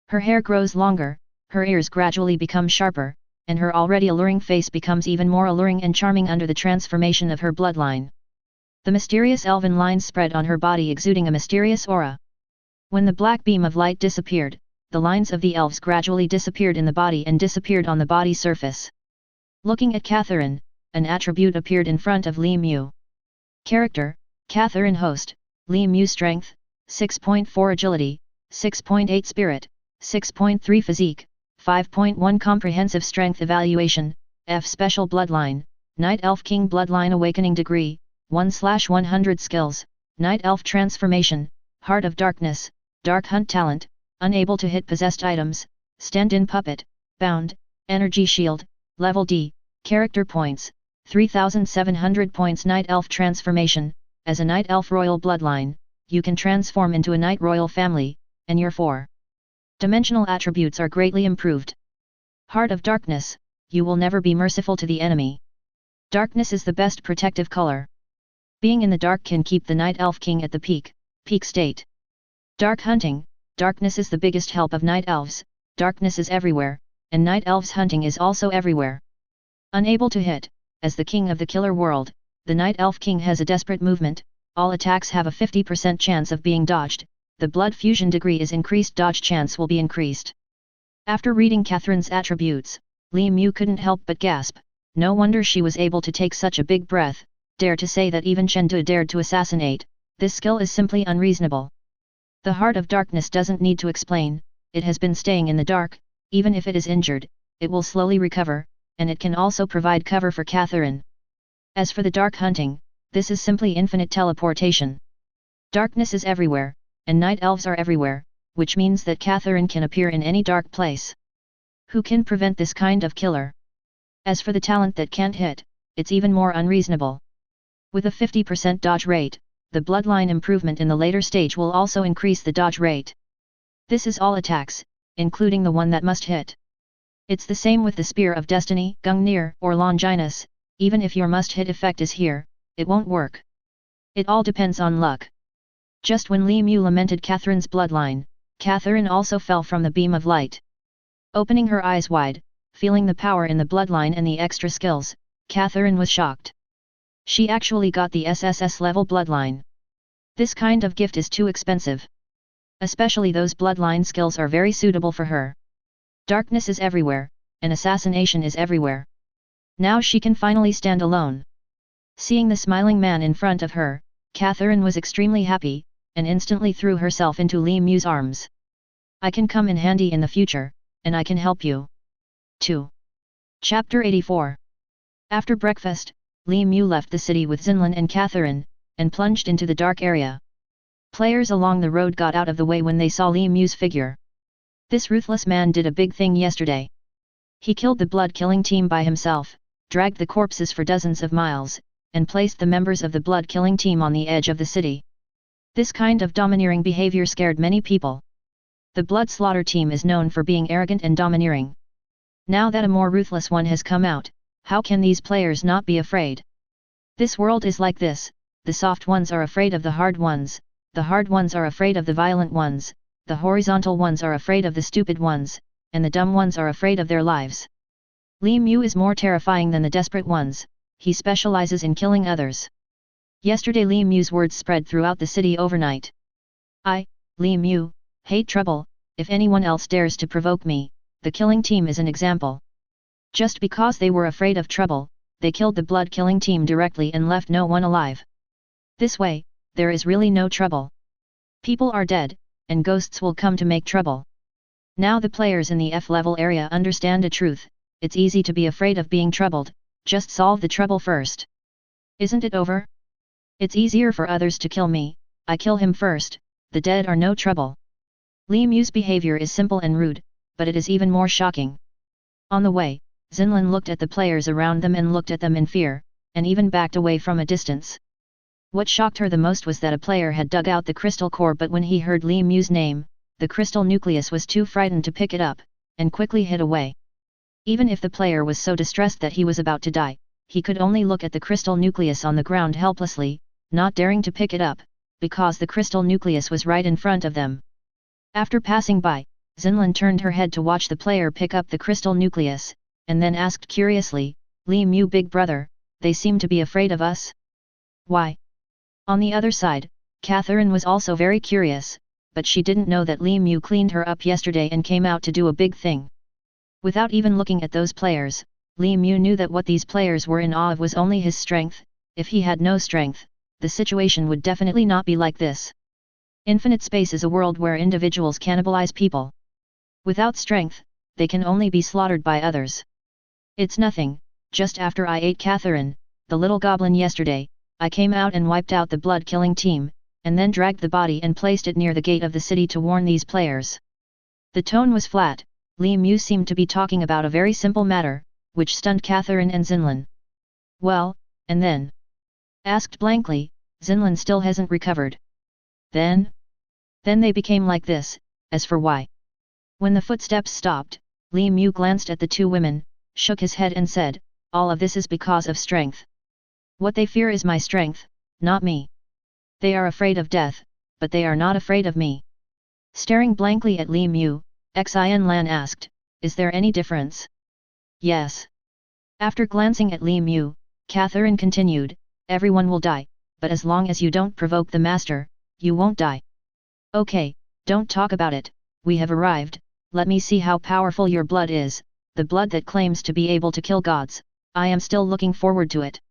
S1: Her hair grows longer, her ears gradually become sharper, and her already alluring face becomes even more alluring and charming under the transformation of her bloodline. The mysterious elven lines spread on her body exuding a mysterious aura. When the black beam of light disappeared, the lines of the elves gradually disappeared in the body and disappeared on the body surface. Looking at Catherine, an attribute appeared in front of Li Mu. Character, Catherine Host, Li Mu Strength, 6.4 Agility, 6.8 Spirit, 6.3 Physique, 5.1 Comprehensive Strength Evaluation, F Special Bloodline, Night Elf King Bloodline Awakening Degree, 1/100 Skills, Night Elf Transformation, Heart of Darkness, Dark Hunt Talent, Unable to hit possessed items, Stand-in Puppet, Bound, Energy Shield, Level D, Character Points, 3,700 points. Night Elf Transformation, as a Night Elf Royal Bloodline, you can transform into a Night Royal family, and your 4-dimensional attributes are greatly improved. Heart of Darkness, you will never be merciful to the enemy. Darkness is the best protective color. Being in the dark can keep the Night Elf King at the peak state. Dark Hunting, darkness is the biggest help of Night Elves, darkness is everywhere, and Night Elves hunting is also everywhere. Unable to hit, as the king of the killer world, the Night Elf King has a desperate movement, all attacks have a 50% chance of being dodged, the blood fusion degree is increased, dodge chance will be increased. After reading Catherine's attributes, Li Mu couldn't help but gasp, no wonder she was able to take such a big breath, dare to say that even Chengdu dared to assassinate, this skill is simply unreasonable. The Heart of Darkness doesn't need to explain, it has been staying in the dark, even if it is injured, it will slowly recover, and it can also provide cover for Catherine. As for the Dark Hunting, this is simply infinite teleportation. Darkness is everywhere, and Night Elves are everywhere, which means that Catherine can appear in any dark place. Who can prevent this kind of killer? As for the talent that can't hit, it's even more unreasonable. With a 50% dodge rate, the bloodline improvement in the later stage will also increase the dodge rate. This is all attacks, including the one that must hit. It's the same with the Spear of Destiny, Gungnir, or Longinus, even if your must-hit effect is here, it won't work. It all depends on luck. Just when Li Mu lamented Catherine's bloodline, Catherine also fell from the beam of light. Opening her eyes wide, feeling the power in the bloodline and the extra skills, Catherine was shocked. She actually got the SSS level bloodline. This kind of gift is too expensive. Especially those bloodline skills are very suitable for her. Darkness is everywhere, and assassination is everywhere. Now she can finally stand alone. Seeing the smiling man in front of her, Catherine was extremely happy, and instantly threw herself into Li Mu's arms. I can come in handy in the future, and I can help you. 2. Chapter 84. After breakfast, Li Mu left the city with Xinlan and Catherine, and plunged into the dark area. Players along the road got out of the way when they saw Li Mu's figure. This ruthless man did a big thing yesterday. He killed the blood-killing team by himself, dragged the corpses for dozens of miles, and placed the members of the blood-killing team on the edge of the city. This kind of domineering behavior scared many people. The blood slaughter team is known for being arrogant and domineering. Now that a more ruthless one has come out, how can these players not be afraid? This world is like this, the soft ones are afraid of the hard ones are afraid of the violent ones, the horizontal ones are afraid of the stupid ones, and the dumb ones are afraid of their lives. Li Mu is more terrifying than the desperate ones, he specializes in killing others. Yesterday Li Mu's words spread throughout the city overnight. I, Li Mu, hate trouble, if anyone else dares to provoke me, the killing team is an example. Just because they were afraid of trouble, they killed the blood-killing team directly and left no one alive. This way, there is really no trouble. People are dead, and ghosts will come to make trouble. Now the players in the F-level area understand a truth, it's easy to be afraid of being troubled, just solve the trouble first. Isn't it over? It's easier for others to kill me, I kill him first, the dead are no trouble. Li Mu's behavior is simple and rude, but it is even more shocking. On the way, Xinlan looked at the players around them and looked at them in fear, and even backed away from a distance. What shocked her the most was that a player had dug out the crystal core, but when he heard Li Mu's name, the crystal nucleus was too frightened to pick it up, and quickly hid away. Even if the player was so distressed that he was about to die, he could only look at the crystal nucleus on the ground helplessly, not daring to pick it up, because the crystal nucleus was right in front of them. After passing by, Xinlan turned her head to watch the player pick up the crystal nucleus, and then asked curiously, Li Mu big brother, they seem to be afraid of us? Why? On the other side, Catherine was also very curious, but she didn't know that Li Mu cleaned her up yesterday and came out to do a big thing. Without even looking at those players, Li Mu knew that what these players were in awe of was only his strength. If he had no strength, the situation would definitely not be like this. Infinite space is a world where individuals cannibalize people. Without strength, they can only be slaughtered by others. It's nothing, just after I ate Catherine, the little goblin yesterday, I came out and wiped out the blood-killing team, and then dragged the body and placed it near the gate of the city to warn these players. The tone was flat, Li Mu seemed to be talking about a very simple matter, which stunned Catherine and Xinlan. Well, and then? Asked blankly, Xinlan still hasn't recovered. Then they became like this, as for why. When the footsteps stopped, Li Mu glanced at the two women, shook his head and said, all of this is because of strength. What they fear is my strength, not me. They are afraid of death, but they are not afraid of me. Staring blankly at Li Mu, Xinlan asked, is there any difference? Yes. After glancing at Li Mu, Catherine continued, everyone will die, but as long as you don't provoke the master, you won't die. Okay, don't talk about it, we have arrived, let me see how powerful your blood is, the blood that claims to be able to kill gods, I am still looking forward to it.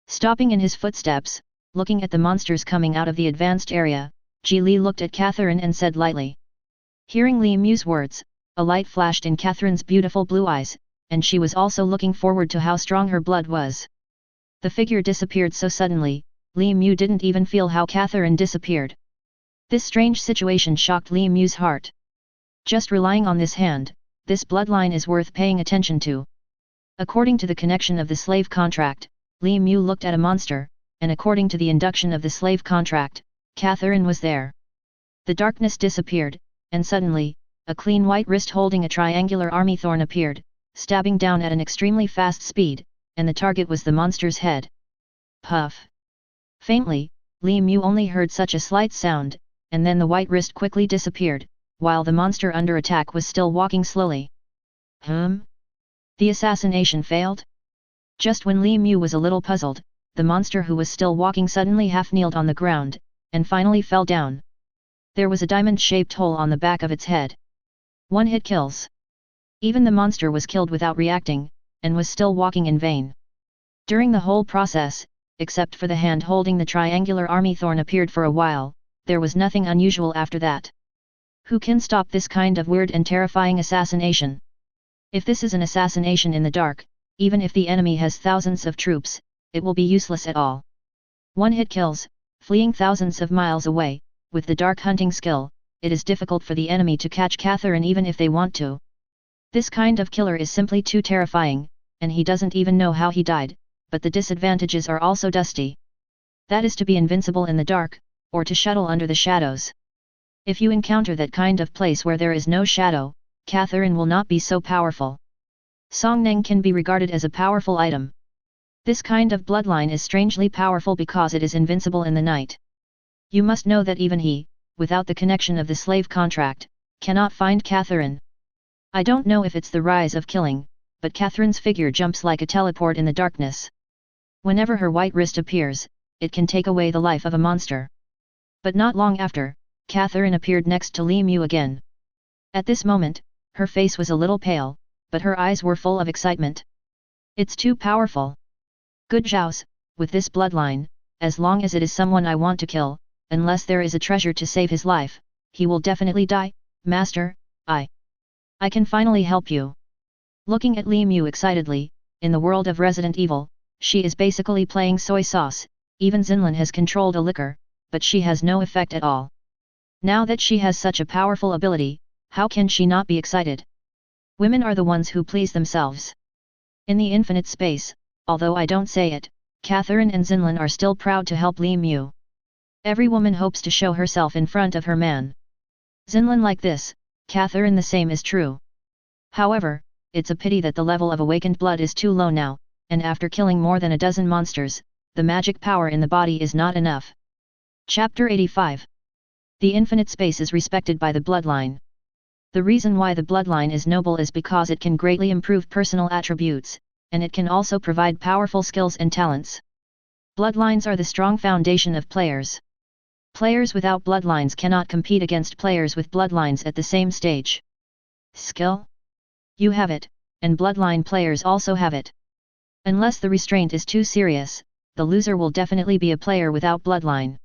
S1: Stopping in his footsteps, looking at the monsters coming out of the advanced area, Ji Li looked at Catherine and said lightly. Hearing Li Mu's words, a light flashed in Catherine's beautiful blue eyes, and she was also looking forward to how strong her blood was. The figure disappeared so suddenly, Li Mu didn't even feel how Catherine disappeared. This strange situation shocked Li Mu's heart. Just relying on this hand, this bloodline is worth paying attention to. According to the connection of the slave contract, Li Mu looked at a monster, and according to the induction of the slave contract, Catherine was there. The darkness disappeared, and suddenly, a clean white wrist holding a triangular army thorn appeared, stabbing down at an extremely fast speed, and the target was the monster's head. Puff! Faintly, Li Mu only heard such a slight sound, and then the white wrist quickly disappeared, while the monster under attack was still walking slowly. The assassination failed? Just when Li Mu was a little puzzled, the monster who was still walking suddenly half-kneeled on the ground, and finally fell down. There was a diamond-shaped hole on the back of its head. One hit kills. Even the monster was killed without reacting, and was still walking in vain. During the whole process, except for the hand holding the triangular army thorn appeared for a while, there was nothing unusual after that. Who can stop this kind of weird and terrifying assassination? If this is an assassination in the dark, even if the enemy has thousands of troops, it will be useless at all. One hit kills, fleeing thousands of miles away. With the dark hunting skill, it is difficult for the enemy to catch Catherine even if they want to. This kind of killer is simply too terrifying, and he doesn't even know how he died, but the disadvantages are also dusty. That is to be invincible in the dark, or to shuttle under the shadows. If you encounter that kind of place where there is no shadow, Catherine will not be so powerful. Songneng can be regarded as a powerful item. This kind of bloodline is strangely powerful because it is invincible in the night. You must know that even he, without the connection of the slave contract, cannot find Catherine. I don't know if it's the rise of killing, but Catherine's figure jumps like a teleport in the darkness. Whenever her white wrist appears, it can take away the life of a monster. But not long after, Catherine appeared next to Li Mu again. At this moment, her face was a little pale, but her eyes were full of excitement. It's too powerful. Good Zhaos, with this bloodline, as long as it is someone I want to kill, unless there is a treasure to save his life, he will definitely die, Master. I can finally help you. Looking at Li Mu excitedly, in the world of Resident Evil, she is basically playing soy sauce. Even Xinlan has controlled a liquor, but she has no effect at all. Now that she has such a powerful ability, how can she not be excited? Women are the ones who please themselves. In the infinite space, although I don't say it, Catherine and Xinlan are still proud to help Li Mu. Every woman hopes to show herself in front of her man. Xinlan like this, Catherine the same is true. However, it's a pity that the level of awakened blood is too low now, and after killing more than a dozen monsters, the magic power in the body is not enough. Chapter 85. The infinite space is respected by the bloodline. The reason why the bloodline is noble is because it can greatly improve personal attributes, and it can also provide powerful skills and talents. Bloodlines are the strong foundation of players. Players without bloodlines cannot compete against players with bloodlines at the same stage. Skill? You have it, and bloodline players also have it. Unless the restraint is too serious, the loser will definitely be a player without bloodline.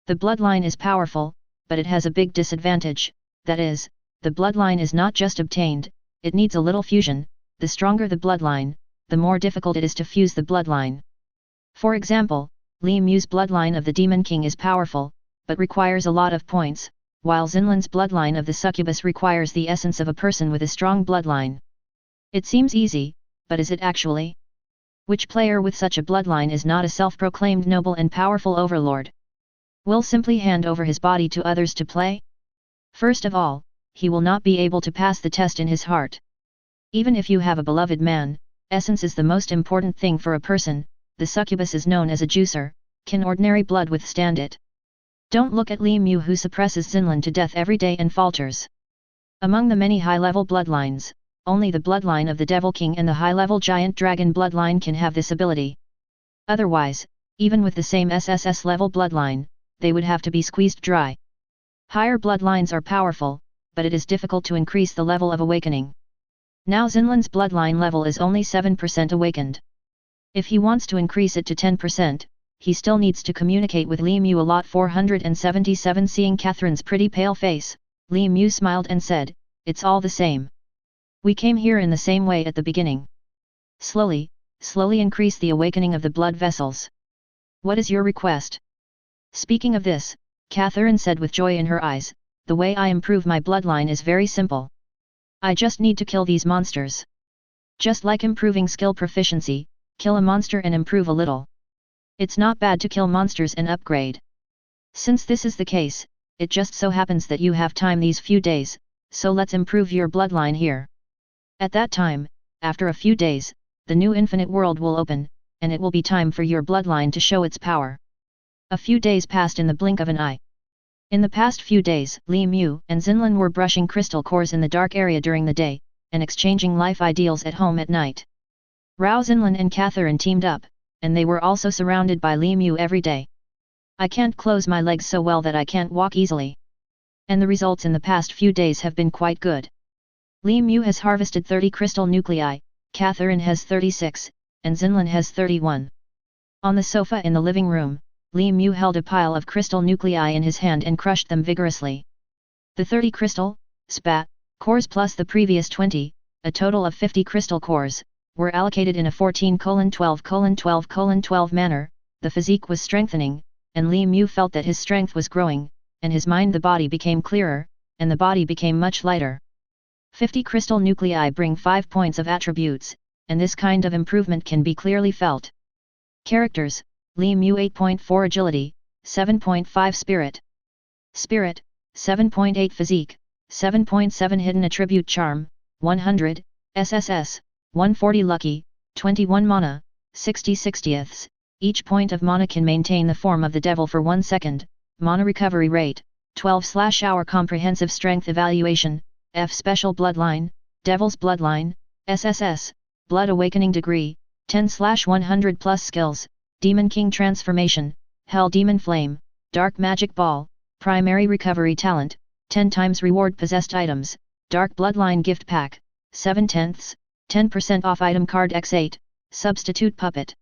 S1: The bloodline is powerful, but it has a big disadvantage, that is, the bloodline is not just obtained, it needs a little fusion. The stronger the bloodline, the more difficult it is to fuse the bloodline. For example, Li Mu's bloodline of the Demon King is powerful, but requires a lot of points, while Xinlan's bloodline of the Succubus requires the essence of a person with a strong bloodline. It seems easy, but is it actually? Which player with such a bloodline is not a self-proclaimed noble and powerful overlord? Will simply hand over his body to others to play? First of all, he will not be able to pass the test in his heart. Even if you have a beloved man, essence is the most important thing for a person. The succubus is known as a juicer. Can ordinary blood withstand it? Don't look at Li Mu who suppresses Xinlan to death every day and falters. Among the many high-level bloodlines, only the bloodline of the Devil King and the high-level Giant Dragon bloodline can have this ability. Otherwise, even with the same SSS level bloodline, they would have to be squeezed dry. Higher bloodlines are powerful, but it is difficult to increase the level of awakening. Now Xinlan's bloodline level is only 7% awakened. If he wants to increase it to 10%, he still needs to communicate with Li Mu a lot. 477. Seeing Catherine's pretty pale face, Li Mu smiled and said, "It's all the same. We came here in the same way at the beginning. Slowly increase the awakening of the blood vessels. What is your request?" Speaking of this, Catherine said with joy in her eyes, "The way I improve my bloodline is very simple. I just need to kill these monsters. Just like improving skill proficiency, kill a monster and improve a little. It's not bad to kill monsters and upgrade. Since this is the case, it just so happens that you have time these few days, so let's improve your bloodline here. At that time, after a few days, the new infinite world will open, and it will be time for your bloodline to show its power." A few days passed in the blink of an eye. In the past few days, Li Mu and Xinlan were brushing crystal cores in the dark area during the day, and exchanging life ideals at home at night. Rao Xinlan and Catherine teamed up, and they were also surrounded by Li Mu every day. "I can't close my legs so well that I can't walk easily. And the results in the past few days have been quite good. Li Mu has harvested 30 crystal nuclei, Catherine has 36, and Xinlan has 31. On the sofa in the living room, Li Mu held a pile of crystal nuclei in his hand and crushed them vigorously. The 30 crystal, spat, cores plus the previous 20, a total of 50 crystal cores, were allocated in a 14:12:12:12 manner. The physique was strengthening, and Li Mu felt that his strength was growing, and his mind the body became clearer, and the body became much lighter. 50 crystal nuclei bring 5 points of attributes, and this kind of improvement can be clearly felt. Characters: Li Mu 8.4 Agility, 7.5 Spirit. Spirit, 7.8 Physique, 7.7 Hidden Attribute Charm, 100, SSS, 140 Lucky, 21 Mana, 60 60ths. Each point of mana can maintain the form of the devil for 1 second. Mana recovery rate, 12/hour comprehensive strength evaluation, F special bloodline, devil's bloodline, SSS, blood awakening degree, 10/100 plus skills, demon king transformation, hell demon flame, dark magic ball, primary recovery talent, 10 times reward possessed items, dark bloodline gift pack, 7/10, 10% off item card x8, substitute puppet.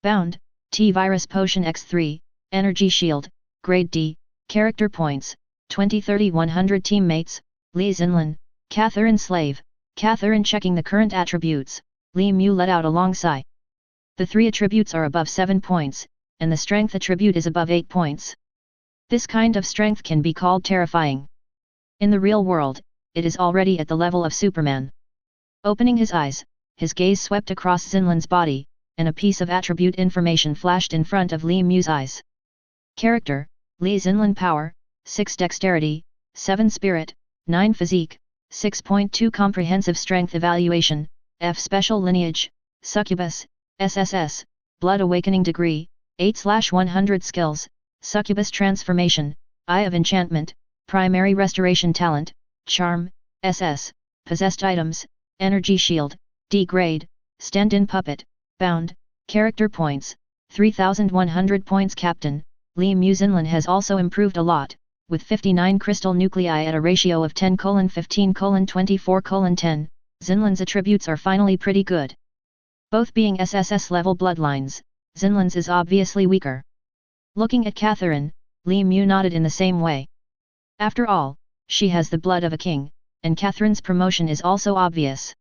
S1: Bound, T-Virus Potion x3, Energy Shield, Grade D, Character Points, 20-30-100 Teammates, Li Xinlan, Catherine Slave, Catherine checking the current attributes, Li Mu let out a long sigh. The 3 attributes are above 7 points, and the strength attribute is above 8 points. This kind of strength can be called terrifying. In the real world, it is already at the level of Superman. Opening his eyes, his gaze swept across Xinlan's body, and a piece of attribute information flashed in front of Li Mu's eyes. Character: Li Xinlan. Power, 6 Dexterity, 7 Spirit, 9 Physique, 6.2 Comprehensive Strength Evaluation, F Special Lineage, Succubus, SSS, Blood Awakening Degree, 8/100 Skills, Succubus Transformation, Eye of Enchantment, Primary Restoration Talent, Charm, SS, Possessed Items, Energy Shield, D Grade, Stand-in Puppet, Bound, Character Points, 3,100 points. Captain, Li Mu Xinlan has also improved a lot, with 59 crystal nuclei at a ratio of 10:15:24:10, Xinlan's attributes are finally pretty good. Both being SSS level bloodlines, Xinlan's is obviously weaker. Looking at Catherine, Li Mu nodded in the same way. After all, she has the blood of a king, and Catherine's promotion is also obvious.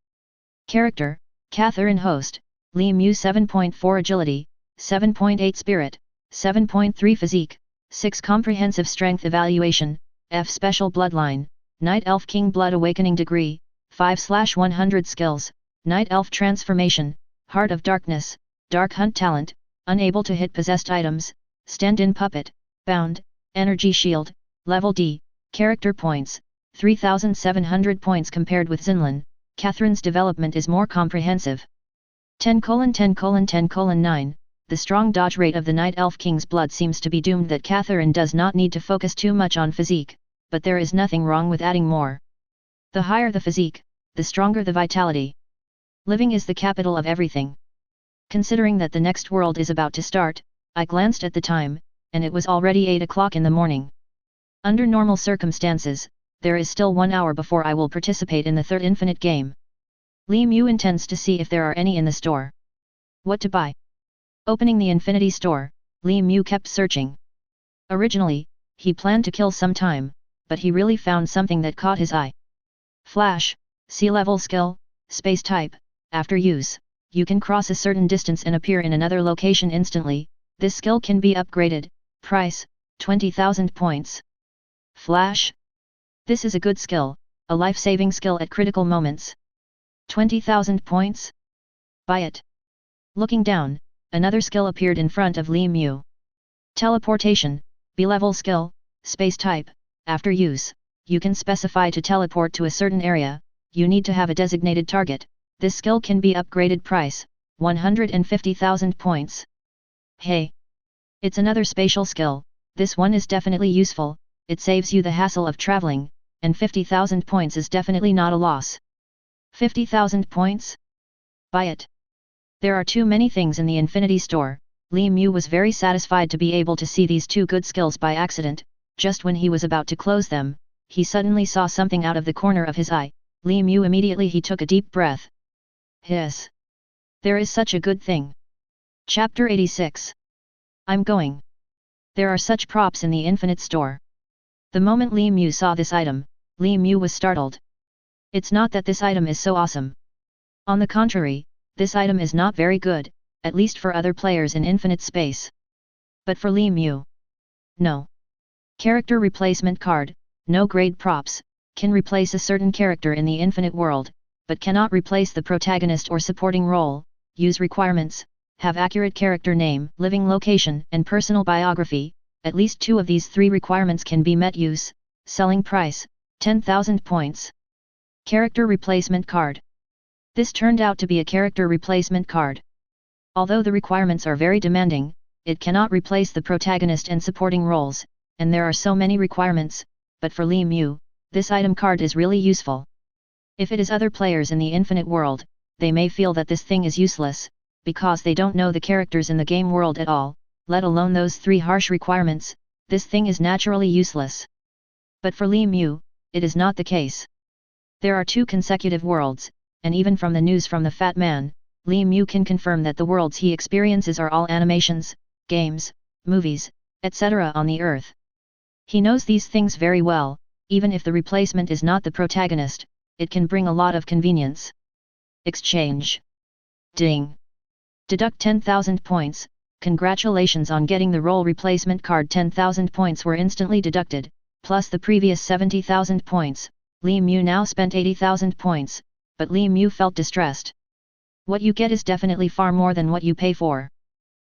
S1: Character: Catherine. Host, Li Mu 7.4 Agility, 7.8 Spirit, 7.3 Physique, 6 Comprehensive Strength Evaluation, F Special Bloodline, Night Elf King. Blood Awakening Degree, 5/100 Skills, Night Elf Transformation, Heart of Darkness, Dark Hunt Talent, Unable to hit possessed items, Stand-in Puppet, Bound, Energy Shield, Level D, Character Points, 3,700 points. Compared with Xinlan, Catherine's development is more comprehensive. 10:10:10:9, the strong dodge rate of the Night Elf King's blood seems to be doomed that Catherine does not need to focus too much on physique, but there is nothing wrong with adding more. The higher the physique, the stronger the vitality. Living is the capital of everything. Considering that the next world is about to start, I glanced at the time, and it was already 8 o'clock in the morning. Under normal circumstances, there is still 1 hour before I will participate in the third infinite game. Li Mu intends to see if there are any in the store. What to buy? Opening the Infinity Store, Li Mu kept searching. Originally, he planned to kill some time, but he really found something that caught his eye. Flash, sea-level skill, space type. After use, you can cross a certain distance and appear in another location instantly. This skill can be upgraded. Price, 20,000 points. Flash. This is a good skill, a life-saving skill at critical moments. 20,000 points? Buy it. Looking down, another skill appeared in front of Li Mu. Teleportation, B-level skill, space type. After use, you can specify to teleport to a certain area. You need to have a designated target. This skill can be upgraded. Price, 150,000 points. Hey! It's another spatial skill. This one is definitely useful. It saves you the hassle of traveling, and 50,000 points is definitely not a loss. 50,000 points? Buy it. There are too many things in the Infinity Store. Li Mu was very satisfied to be able to see these two good skills by accident. Just when he was about to close them, he suddenly saw something out of the corner of his eye. Li Mu immediately he took a deep breath. Hiss. There is such a good thing. Chapter 86. I'm going. There are such props in the Infinite Store. The moment Li Mu saw this item, Li Mu was startled. It's not that this item is so awesome. On the contrary, this item is not very good, at least for other players in infinite space. But for Li Mu, no. Character replacement card, no grade props, can replace a certain character in the infinite world, but cannot replace the protagonist or supporting role, use requirements, have accurate character name, living location and personal biography. At least 2 of these 3 requirements can be met. Use, selling price, 10,000 points. Character replacement card. This turned out to be a character replacement card. Although the requirements are very demanding, it cannot replace the protagonist and supporting roles, and there are so many requirements, but for Li Mu, this item card is really useful. If it is other players in the infinite world, they may feel that this thing is useless, because they don't know the characters in the game world at all, let alone those 3 harsh requirements. This thing is naturally useless. But for Li Mu, it is not the case. There are 2 consecutive worlds, and even from the news from the Fat Man, Li Mu can confirm that the worlds he experiences are all animations, games, movies, etc. on the Earth. He knows these things very well. Even if the replacement is not the protagonist, it can bring a lot of convenience. Exchange. Ding. Deduct 10,000 points. Congratulations on getting the role replacement card. 10,000 points were instantly deducted, plus the previous 70,000 points. Li Mu now spent 80,000 points, but Li Mu felt distressed. What you get is definitely far more than what you pay for.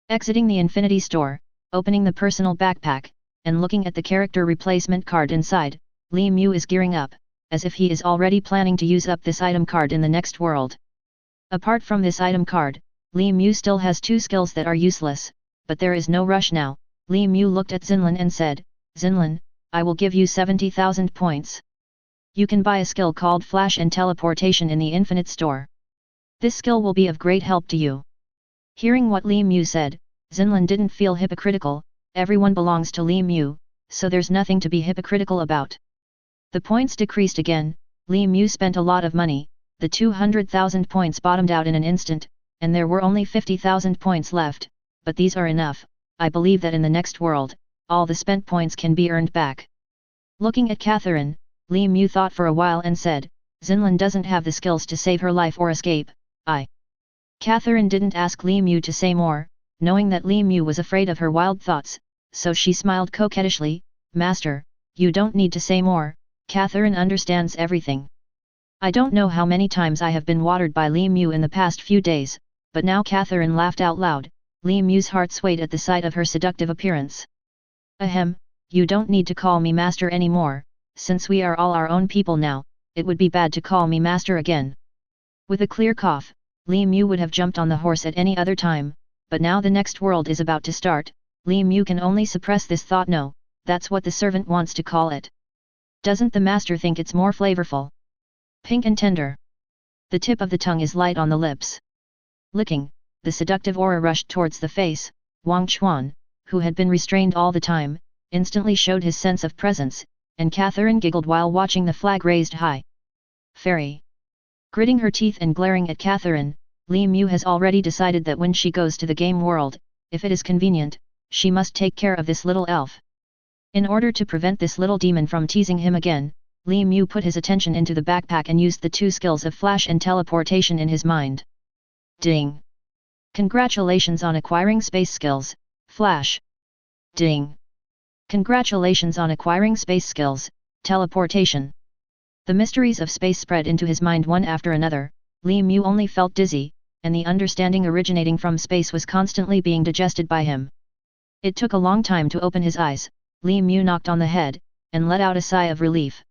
S1: Exiting the Infinity Store, opening the personal backpack, and looking at the character replacement card inside, Li Mu is gearing up, as if he is already planning to use up this item card in the next world. Apart from this item card, Li Mu still has 2 skills that are useless, but there is no rush now. Li Mu looked at Xinlan and said, Xinlan, I will give you 70,000 points. You can buy a skill called Flash and Teleportation in the Infinite Store. This skill will be of great help to you. Hearing what Li Mu said, Xinlan didn't feel hypocritical. Everyone belongs to Li Mu, so there's nothing to be hypocritical about. The points decreased again. Li Mu spent a lot of money. The 200,000 points bottomed out in an instant, and there were only 50,000 points left, but these are enough. I believe that in the next world, all the spent points can be earned back. Looking at Catherine, Li Mu thought for a while and said, Xinlan doesn't have the skills to save her life or escape. Catherine didn't ask Li Mu to say more, knowing that Li Mu was afraid of her wild thoughts, so she smiled coquettishly. Master, you don't need to say more, Catherine understands everything. I don't know how many times I have been watered by Li Mu in the past few days, but now Catherine laughed out loud. Li Mu's heart swayed at the sight of her seductive appearance. Ahem, you don't need to call me master anymore, since we are all our own people now, it would be bad to call me master again. With a clear cough, Li Mu would have jumped on the horse at any other time, but now the next world is about to start. Li Mu can only suppress this thought. No, that's what the servant wants to call it. Doesn't the master think it's more flavorful? Pink and tender. The tip of the tongue is light on the lips. Licking, the seductive aura rushed towards the face. Wang Chuan, who had been restrained all the time, instantly showed his sense of presence, and Catherine giggled while watching the flag raised high. Fairy. Gritting her teeth and glaring at Catherine, Li Mu has already decided that when she goes to the game world, if it is convenient, she must take care of this little elf. In order to prevent this little demon from teasing him again, Li Mu put his attention into the backpack and used the 2 skills of Flash and Teleportation in his mind. Ding! Congratulations on acquiring space skills, Flash! Ding! Congratulations on acquiring space skills, Teleportation! The mysteries of space spread into his mind one after another. Li Mu only felt dizzy, and the understanding originating from space was constantly being digested by him. It took a long time to open his eyes. Li Mu knocked on the head, and let out a sigh of relief.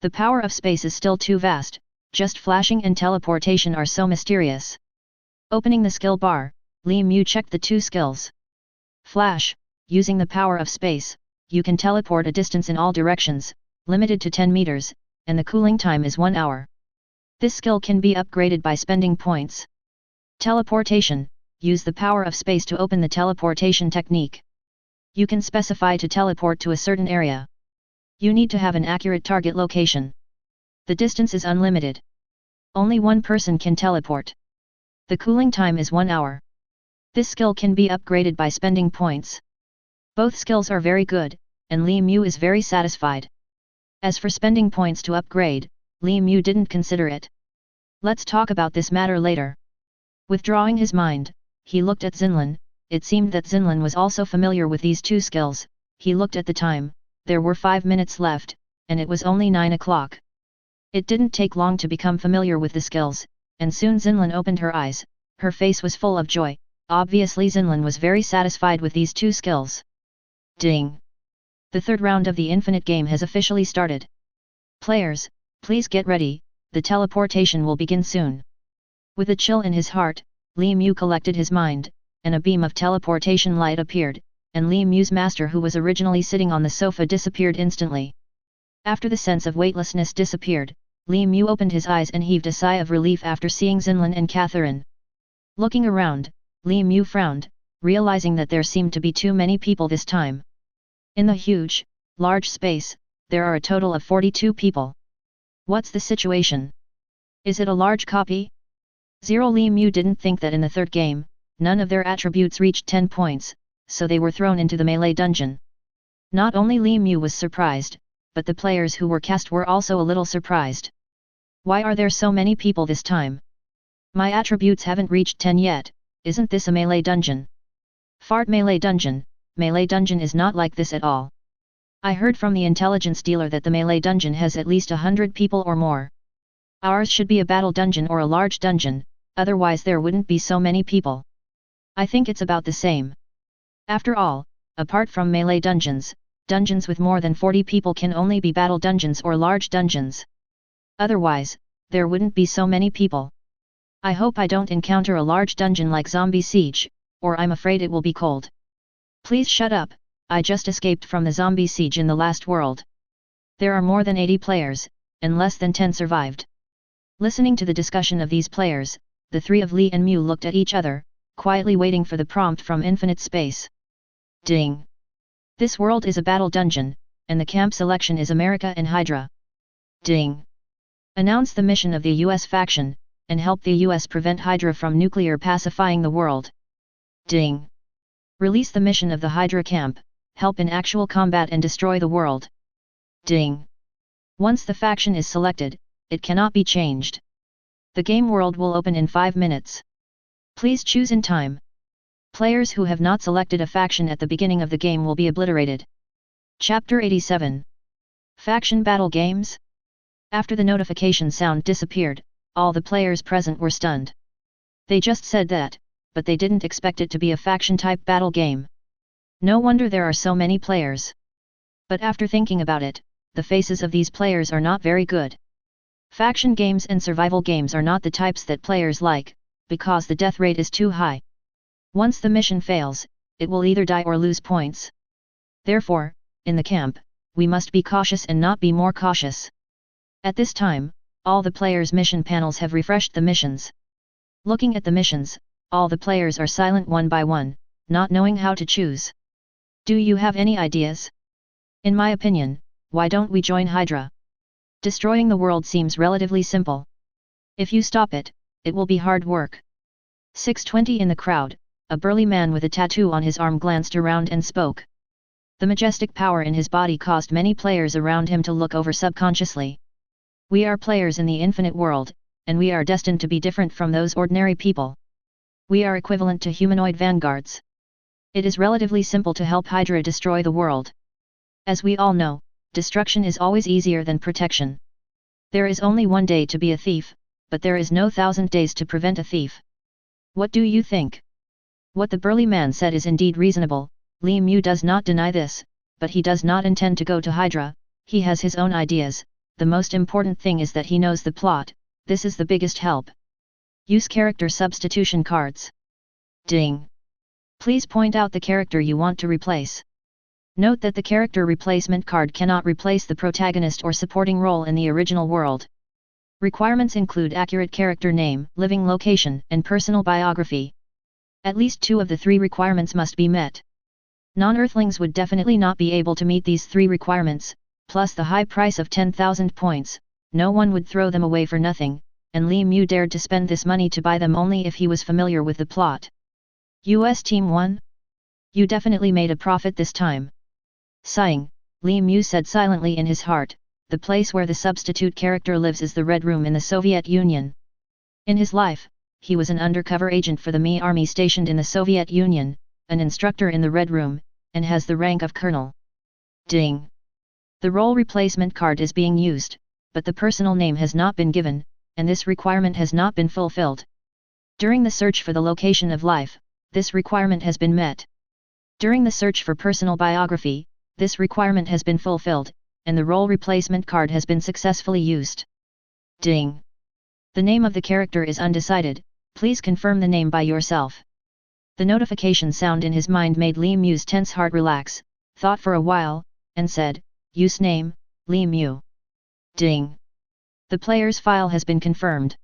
S1: The power of space is still too vast, just flashing and teleportation are so mysterious. Opening the skill bar, Li Mu checked the 2 skills. Flash, using the power of space, you can teleport a distance in all directions, limited to 10 meters, and the cooling time is 1 hour. This skill can be upgraded by spending points. Teleportation, use the power of space to open the teleportation technique. You can specify to teleport to a certain area. You need to have an accurate target location. The distance is unlimited. Only one person can teleport. The cooling time is 1 hour. This skill can be upgraded by spending points. Both skills are very good, and Li Mu is very satisfied. As for spending points to upgrade, Li Mu didn't consider it. Let's talk about this matter later. Withdrawing his mind, he looked at Xinlan. It seemed that Xinlan was also familiar with these two skills. He looked at the time, there were 5 minutes left, and it was only 9 o'clock. It didn't take long to become familiar with the skills, and soon Xinlan opened her eyes. Her face was full of joy. Obviously Xinlan was very satisfied with these two skills. Ding! The third round of the infinite game has officially started. Players, please get ready, the teleportation will begin soon. With a chill in his heart, Li Mu collected his mind, and a beam of teleportation light appeared, and Li Mu's master who was originally sitting on the sofa disappeared instantly. After the sense of weightlessness disappeared, Li Mu opened his eyes and heaved a sigh of relief after seeing Xinlan and Catherine. Looking around, Li Mu frowned, realizing that there seemed to be too many people this time. In the large space, there are a total of 42 people. What's the situation? Is it a large copy? Li Mu didn't think that in the third game, none of their attributes reached 10 points, so they were thrown into the melee dungeon. Not only Li Mu was surprised, but the players who were cast were also a little surprised. Why are there so many people this time? My attributes haven't reached 10 yet, isn't this a melee dungeon? Fart melee dungeon is not like this at all. I heard from the intelligence dealer that the melee dungeon has at least 100 people or more. Ours should be a battle dungeon or a large dungeon, otherwise there wouldn't be so many people. I think it's about the same. After all, apart from melee dungeons, dungeons with more than 40 people can only be battle dungeons or large dungeons. Otherwise, there wouldn't be so many people. I hope I don't encounter a large dungeon like Zombie Siege, or I'm afraid it will be cold. Please shut up, I just escaped from the zombie siege in the last world. There are more than 80 players, and less than 10 survived. Listening to the discussion of these players, the three of Li and Mu looked at each other, quietly waiting for the prompt from infinite space. Ding! This world is a battle dungeon, and the camp selection is America and Hydra. Ding! Announce the mission of the US faction, and help the US prevent Hydra from nuclear pacifying the world. Ding! Release the mission of the Hydra camp, help in actual combat and destroy the world. Ding! Once the faction is selected, it cannot be changed. The game world will open in 5 minutes. Please choose in time. Players who have not selected a faction at the beginning of the game will be obliterated. Chapter 87. Faction Battle Games? After the notification sound disappeared, all the players present were stunned. They just said that, but they didn't expect it to be a faction-type battle game. No wonder there are so many players. But after thinking about it, the faces of these players are not very good. Faction games and survival games are not the types that players like, because the death rate is too high. Once the mission fails, it will either die or lose points. Therefore, in the camp, we must be cautious and not be more cautious. At this time, all the players' mission panels have refreshed the missions. Looking at the missions, all the players are silent one by one, not knowing how to choose. Do you have any ideas? In my opinion, why don't we join Hydra? Destroying the world seems relatively simple. If you stop it, it will be hard work. 620 in the crowd, a burly man with a tattoo on his arm glanced around and spoke. The majestic power in his body caused many players around him to look over subconsciously. We are players in the infinite world, and we are destined to be different from those ordinary people. We are equivalent to humanoid vanguards. It is relatively simple to help Hydra destroy the world. As we all know, destruction is always easier than protection. There is only one day to be a thief, but there is no 1,000 days to prevent a thief. What do you think? What the burly man said is indeed reasonable. Li Mu does not deny this, but he does not intend to go to Hydra. He has his own ideas. The most important thing is that he knows the plot. This is the biggest help. Use character substitution cards. Ding! Please point out the character you want to replace. Note that the character replacement card cannot replace the protagonist or supporting role in the original world. Requirements include accurate character name, living location, and personal biography. At least 2 of the 3 requirements must be met. Non-Earthlings would definitely not be able to meet these 3 requirements, plus the high price of 10,000 points, no one would throw them away for nothing, and Li Mu dared to spend this money to buy them only if he was familiar with the plot. US Team 1? You definitely made a profit this time. Sighing, Li Mu said silently in his heart, the place where the substitute character lives is the Red Room in the Soviet Union. In his life, he was an undercover agent for the Mi army stationed in the Soviet Union, an instructor in the Red Room, and has the rank of colonel. Ding! The role replacement card is being used, but the personal name has not been given, and this requirement has not been fulfilled. During the search for the location of life, this requirement has been met. During the search for personal biography, this requirement has been fulfilled, and the role replacement card has been successfully used. Ding! The name of the character is undecided, please confirm the name by yourself. The notification sound in his mind made Li Mu's tense heart relax, thought for a while, and said, use name, Li Mu. Ding! The player's file has been confirmed.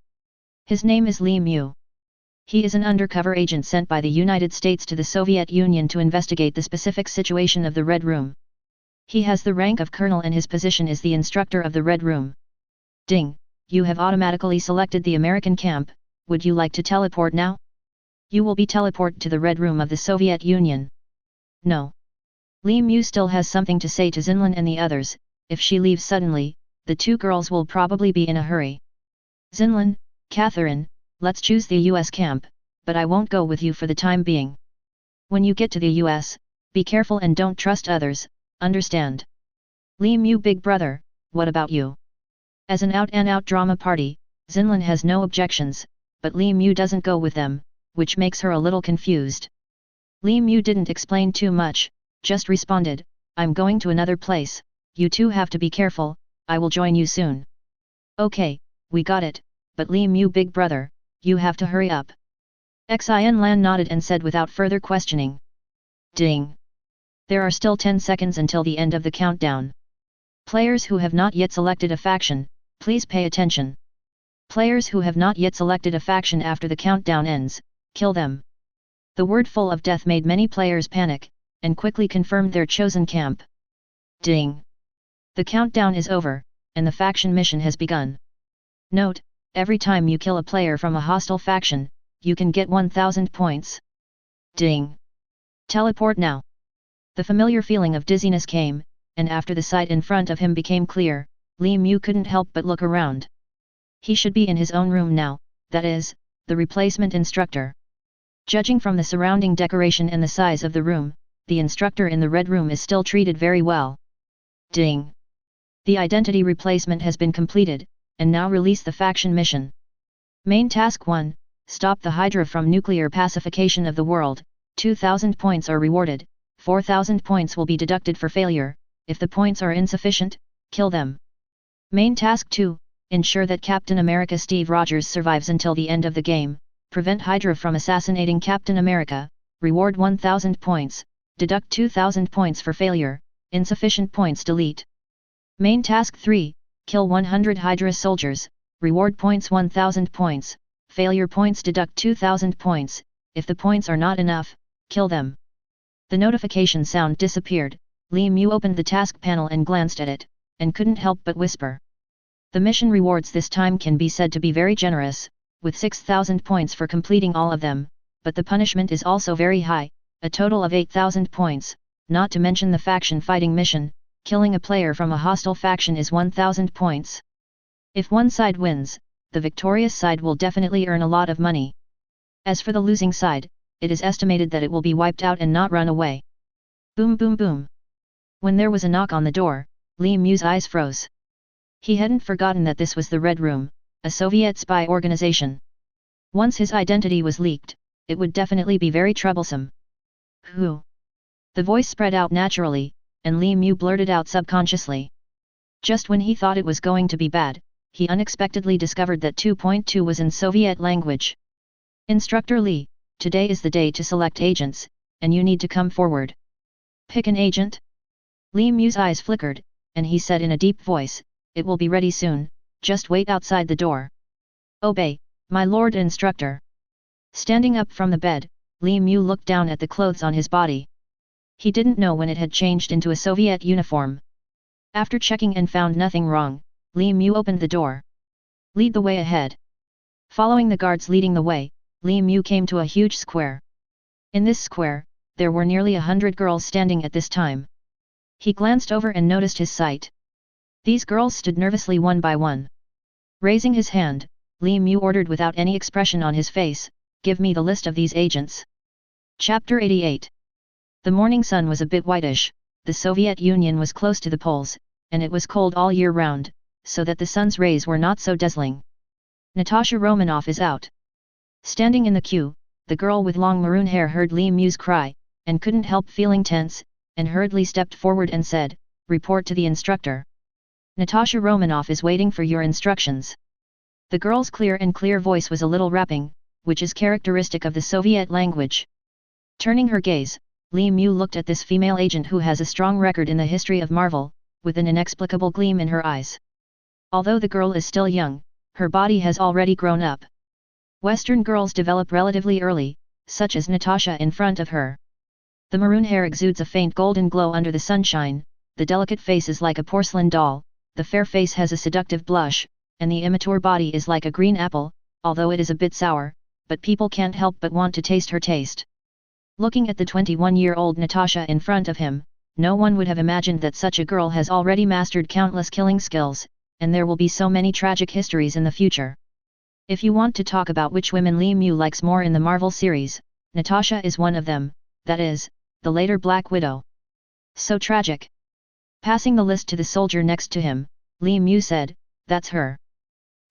S1: His name is Li Mu. He is an undercover agent sent by the United States to the Soviet Union to investigate the specific situation of the Red Room. He has the rank of colonel and his position is the instructor of the Red Room. Ding! You have automatically selected the American camp, would you like to teleport now? You will be teleported to the Red Room of the Soviet Union. No. Li Mu still has something to say to Zinlin and the others, if she leaves suddenly, the two girls will probably be in a hurry. Zinlin, Catherine, let's choose the US camp, but I won't go with you for the time being. When you get to the US, be careful and don't trust others, understand? Li Mu big brother, what about you? As an out-and-out drama party, Zinlin has no objections, but Li Mu doesn't go with them, which makes her a little confused. Li Mu didn't explain too much, just responded, I'm going to another place, you two have to be careful, I will join you soon. Okay, we got it, but Li Mu big brother, you have to hurry up. Xin Lan nodded and said without further questioning. Ding! There are still 10 seconds until the end of the countdown. Players who have not yet selected a faction, please pay attention. Players who have not yet selected a faction after the countdown ends, kill them. The word full of death made many players panic, and quickly confirmed their chosen camp. Ding! The countdown is over, and the faction mission has begun. Note, every time you kill a player from a hostile faction, you can get 1000 points. Ding! Teleport now. The familiar feeling of dizziness came, and after the sight in front of him became clear, Li Mu couldn't help but look around. He should be in his own room now, that is, the replacement instructor. Judging from the surrounding decoration and the size of the room, the instructor in the Red Room is still treated very well. Ding! The identity replacement has been completed, and now release the faction mission. Main Task 1, Stop the Hydra from nuclear pacification of the world, 2000 points are rewarded, 4000 points will be deducted for failure, if the points are insufficient, kill them. Main Task 2, Ensure that Captain America Steve Rogers survives until the end of the game, prevent Hydra from assassinating Captain America, reward 1000 points, deduct 2000 points for failure, insufficient points delete. Main Task 3, Kill 100 Hydra soldiers, reward points 1000 points, failure points deduct 2000 points, if the points are not enough, kill them. The notification sound disappeared, Li Mu opened the task panel and glanced at it, and couldn't help but whisper. The mission rewards this time can be said to be very generous, with 6000 points for completing all of them, but the punishment is also very high, a total of 8000 points, not to mention the faction fighting mission, killing a player from a hostile faction is 1000 points. If one side wins, the victorious side will definitely earn a lot of money. As for the losing side, it is estimated that it will be wiped out and not run away. Boom boom boom. When there was a knock on the door, Li Mu's eyes froze. He hadn't forgotten that this was the Red Room, a Soviet spy organization. Once his identity was leaked, it would definitely be very troublesome. Who? The voice spread out naturally, and Li Mu blurted out subconsciously. Just when he thought it was going to be bad, he unexpectedly discovered that 2.2 was in Soviet language. Instructor Li, today is the day to select agents, and you need to come forward. Pick an agent? Li Mu's eyes flickered, and he said in a deep voice, it will be ready soon, just wait outside the door. Obey, my lord instructor. Standing up from the bed, Li Mu looked down at the clothes on his body. He didn't know when it had changed into a Soviet uniform. After checking and found nothing wrong, Li Mu opened the door. Lead the way ahead. Following the guards leading the way, Li Mu came to a huge square. In this square, there were nearly 100 girls standing at this time. He glanced over and noticed his sight. These girls stood nervously one by one. Raising his hand, Li Mu ordered without any expression on his face, "Give me the list of these agents." Chapter 88. The morning sun was a bit whitish, the Soviet Union was close to the poles, and it was cold all year round, so that the sun's rays were not so dazzling. Natasha Romanoff is out. Standing in the queue, the girl with long maroon hair heard Li Mu's cry, and couldn't help feeling tense, and hurriedly stepped forward and said, "Report to the instructor. Natasha Romanoff is waiting for your instructions." The girl's clear voice was a little rapping, which is characteristic of the Soviet language. Turning her gaze, Li Mu looked at this female agent who has a strong record in the history of Marvel, with an inexplicable gleam in her eyes. Although the girl is still young, her body has already grown up. Western girls develop relatively early, such as Natasha in front of her. The maroon hair exudes a faint golden glow under the sunshine, the delicate face is like a porcelain doll, the fair face has a seductive blush, and the immature body is like a green apple, although it is a bit sour, but people can't help but want to taste her taste. Looking at the 21-year-old Natasha in front of him, no one would have imagined that such a girl has already mastered countless killing skills, and there will be so many tragic histories in the future. If you want to talk about which women Li Mu likes more in the Marvel series, Natasha is one of them, that is, the later Black Widow. So tragic. Passing the list to the soldier next to him, Li Mu said, "That's her."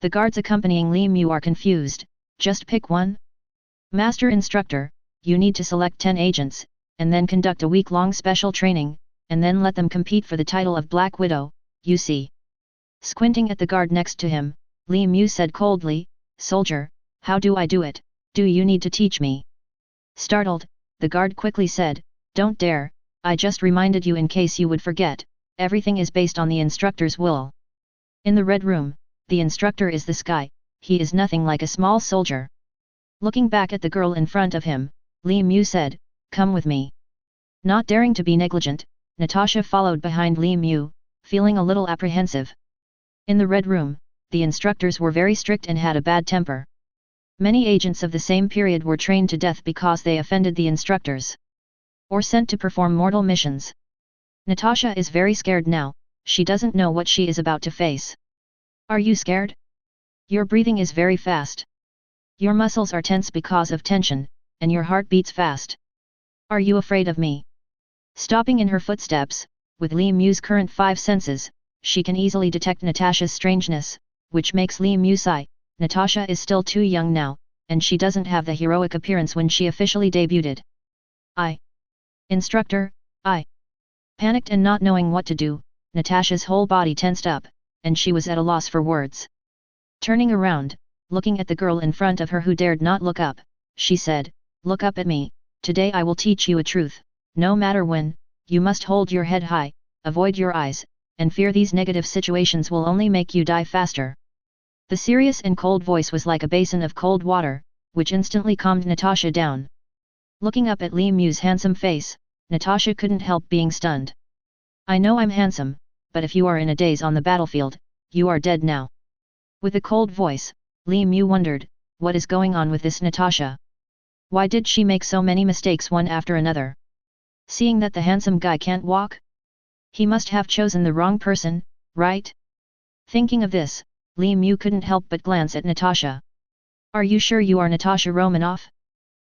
S1: The guards accompanying Li Mu are confused, "Just pick one?" "Master Instructor, you need to select 10 agents, and then conduct a week-long special training, and then let them compete for the title of Black Widow, you see." Squinting at the guard next to him, Li Mu said coldly, "Soldier, how do I do it? Do you need to teach me?" Startled, the guard quickly said, "Don't dare, I just reminded you in case you would forget, everything is based on the instructor's will." In the red room, the instructor is this guy, he is nothing like a small soldier. Looking back at the girl in front of him, Li Mu said, "Come with me." Not daring to be negligent, Natasha followed behind Li Mu, feeling a little apprehensive. In the red room, the instructors were very strict and had a bad temper. Many agents of the same period were trained to death because they offended the instructors, or sent to perform mortal missions. Natasha is very scared now, she doesn't know what she is about to face. "Are you scared? Your breathing is very fast. Your muscles are tense because of tension, and your heart beats fast. Are you afraid of me?" Stopping in her footsteps, with Li Mu's current 5 senses, she can easily detect Natasha's strangeness, which makes Li Mu sigh. Natasha is still too young now, and she doesn't have the heroic appearance when she officially debuted. Instructor, I. Panicked and not knowing what to do, Natasha's whole body tensed up, and she was at a loss for words. Turning around, looking at the girl in front of her who dared not look up, she said, "Look up at me, today I will teach you a truth, no matter when, you must hold your head high, avoid your eyes, and fear these negative situations will only make you die faster." The serious and cold voice was like a basin of cold water, which instantly calmed Natasha down. Looking up at Li Mu's handsome face, Natasha couldn't help being stunned. "I know I'm handsome, but if you are in a daze on the battlefield, you are dead now." With a cold voice, Li Mu wondered, what is going on with this Natasha? Why did she make so many mistakes one after another? Seeing that the handsome guy can't walk? He must have chosen the wrong person, right? Thinking of this, Li Mu couldn't help but glance at Natasha. "Are you sure you are Natasha Romanoff?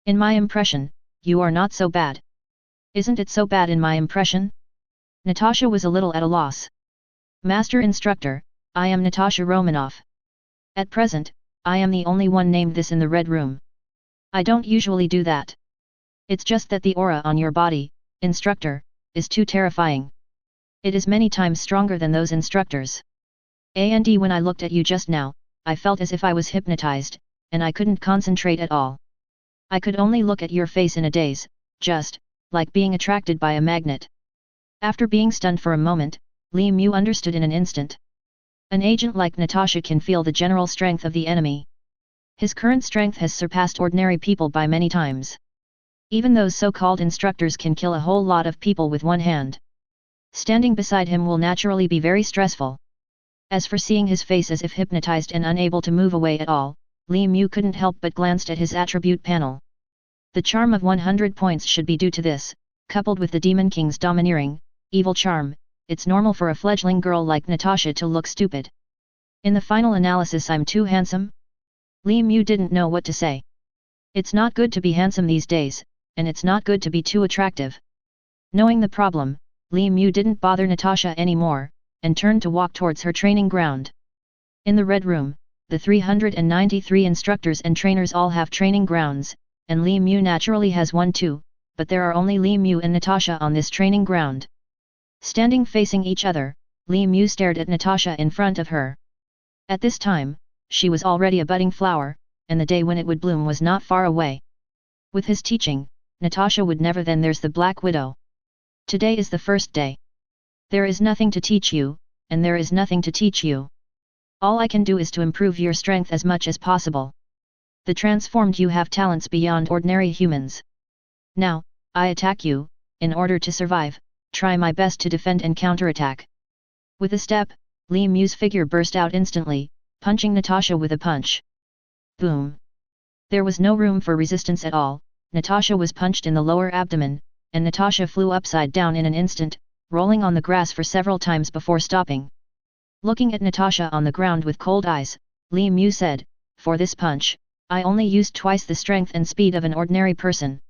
S1: In my impression, you are not so bad." "Isn't it so bad in my impression?" Natasha was a little at a loss. "Master Instructor, I am Natasha Romanoff. At present, I am the only one named this in the red room. I don't usually do that. It's just that the aura on your body, Instructor, is too terrifying. It is many times stronger than those instructors. And when I looked at you just now, I felt as if I was hypnotized, and I couldn't concentrate at all. I could only look at your face in a daze, just, like being attracted by a magnet." After being stunned for a moment, Li Mu understood in an instant. An agent like Natasha can feel the general strength of the enemy. His current strength has surpassed ordinary people by many times. Even those so-called instructors can kill a whole lot of people with one hand. Standing beside him will naturally be very stressful. As for seeing his face as if hypnotized and unable to move away at all, Li Mu couldn't help but glanced at his attribute panel. The charm of 100 points should be due to this, coupled with the Demon King's domineering, evil charm. It's normal for a fledgling girl like Natasha to look stupid. In the final analysis, I'm too handsome? Li Mu didn't know what to say. It's not good to be handsome these days, and it's not good to be too attractive. Knowing the problem, Li Mu didn't bother Natasha anymore, and turned to walk towards her training ground. In the Red Room, the 393 instructors and trainers all have training grounds, and Li Mu naturally has one too, but there are only Li Mu and Natasha on this training ground. Standing facing each other, Li Mu stared at Natasha in front of her. At this time, she was already a budding flower, and the day when it would bloom was not far away. With his teaching, Natasha would never. Then there's the Black Widow. Today is the first day. There is nothing to teach you, and there is nothing to teach you. All I can do is to improve your strength as much as possible. The transformed you have talents beyond ordinary humans. Now, I attack you, in order to survive, try my best to defend and counterattack. With a step, Li Mu's figure burst out instantly, punching Natasha with a punch. Boom! There was no room for resistance at all. Natasha was punched in the lower abdomen, and Natasha flew upside down in an instant, rolling on the grass for several times before stopping. Looking at Natasha on the ground with cold eyes, Li Mu said, "For this punch, I only used twice the strength and speed of an ordinary person.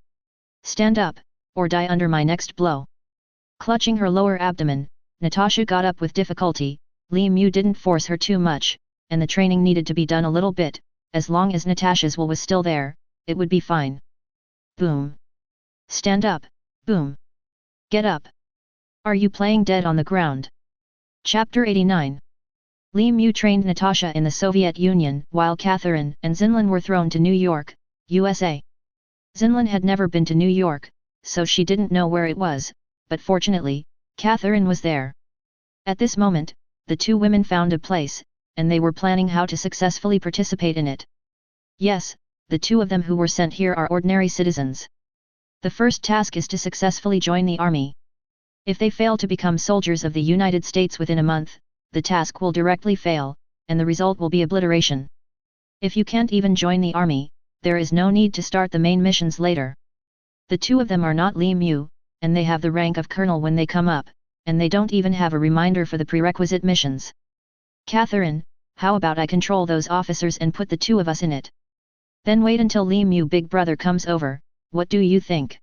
S1: Stand up, or die under my next blow." Clutching her lower abdomen, Natasha got up with difficulty. Li Mu didn't force her too much, and the training needed to be done a little bit. As long as Natasha's will was still there, it would be fine. Boom! Stand up, boom! Get up! Are you playing dead on the ground? Chapter 89. Li Mu trained Natasha in the Soviet Union, while Catherine and Zinlin were thrown to New York, USA. Zinlin had never been to New York, so she didn't know where it was, but fortunately, Catherine was there. At this moment, the two women found a place, and they were planning how to successfully participate in it. Yes, the two of them who were sent here are ordinary citizens. The first task is to successfully join the army. If they fail to become soldiers of the United States within a month, the task will directly fail, and the result will be obliteration. If you can't even join the army, there is no need to start the main missions later. The two of them are not Li Mu, and they have the rank of colonel when they come up, and they don't even have a reminder for the prerequisite missions. Catherine, how about I control those officers and put the two of us in it? Then wait until Li Mu big brother comes over, what do you think?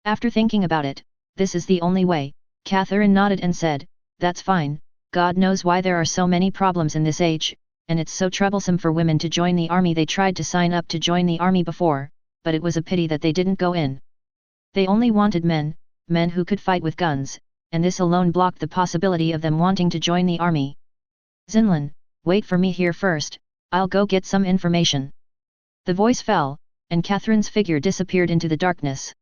S1: After thinking about it, this is the only way. Catherine nodded and said, "That's fine. God knows why there are so many problems in this age, and it's so troublesome for women to join the army. They tried to sign up to join the army before, but it was a pity that they didn't go in. They only wanted men who could fight with guns, and this alone blocked the possibility of them wanting to join the army. Zinlin, wait for me here first, I'll go get some information." The voice fell, and Catherine's figure disappeared into the darkness.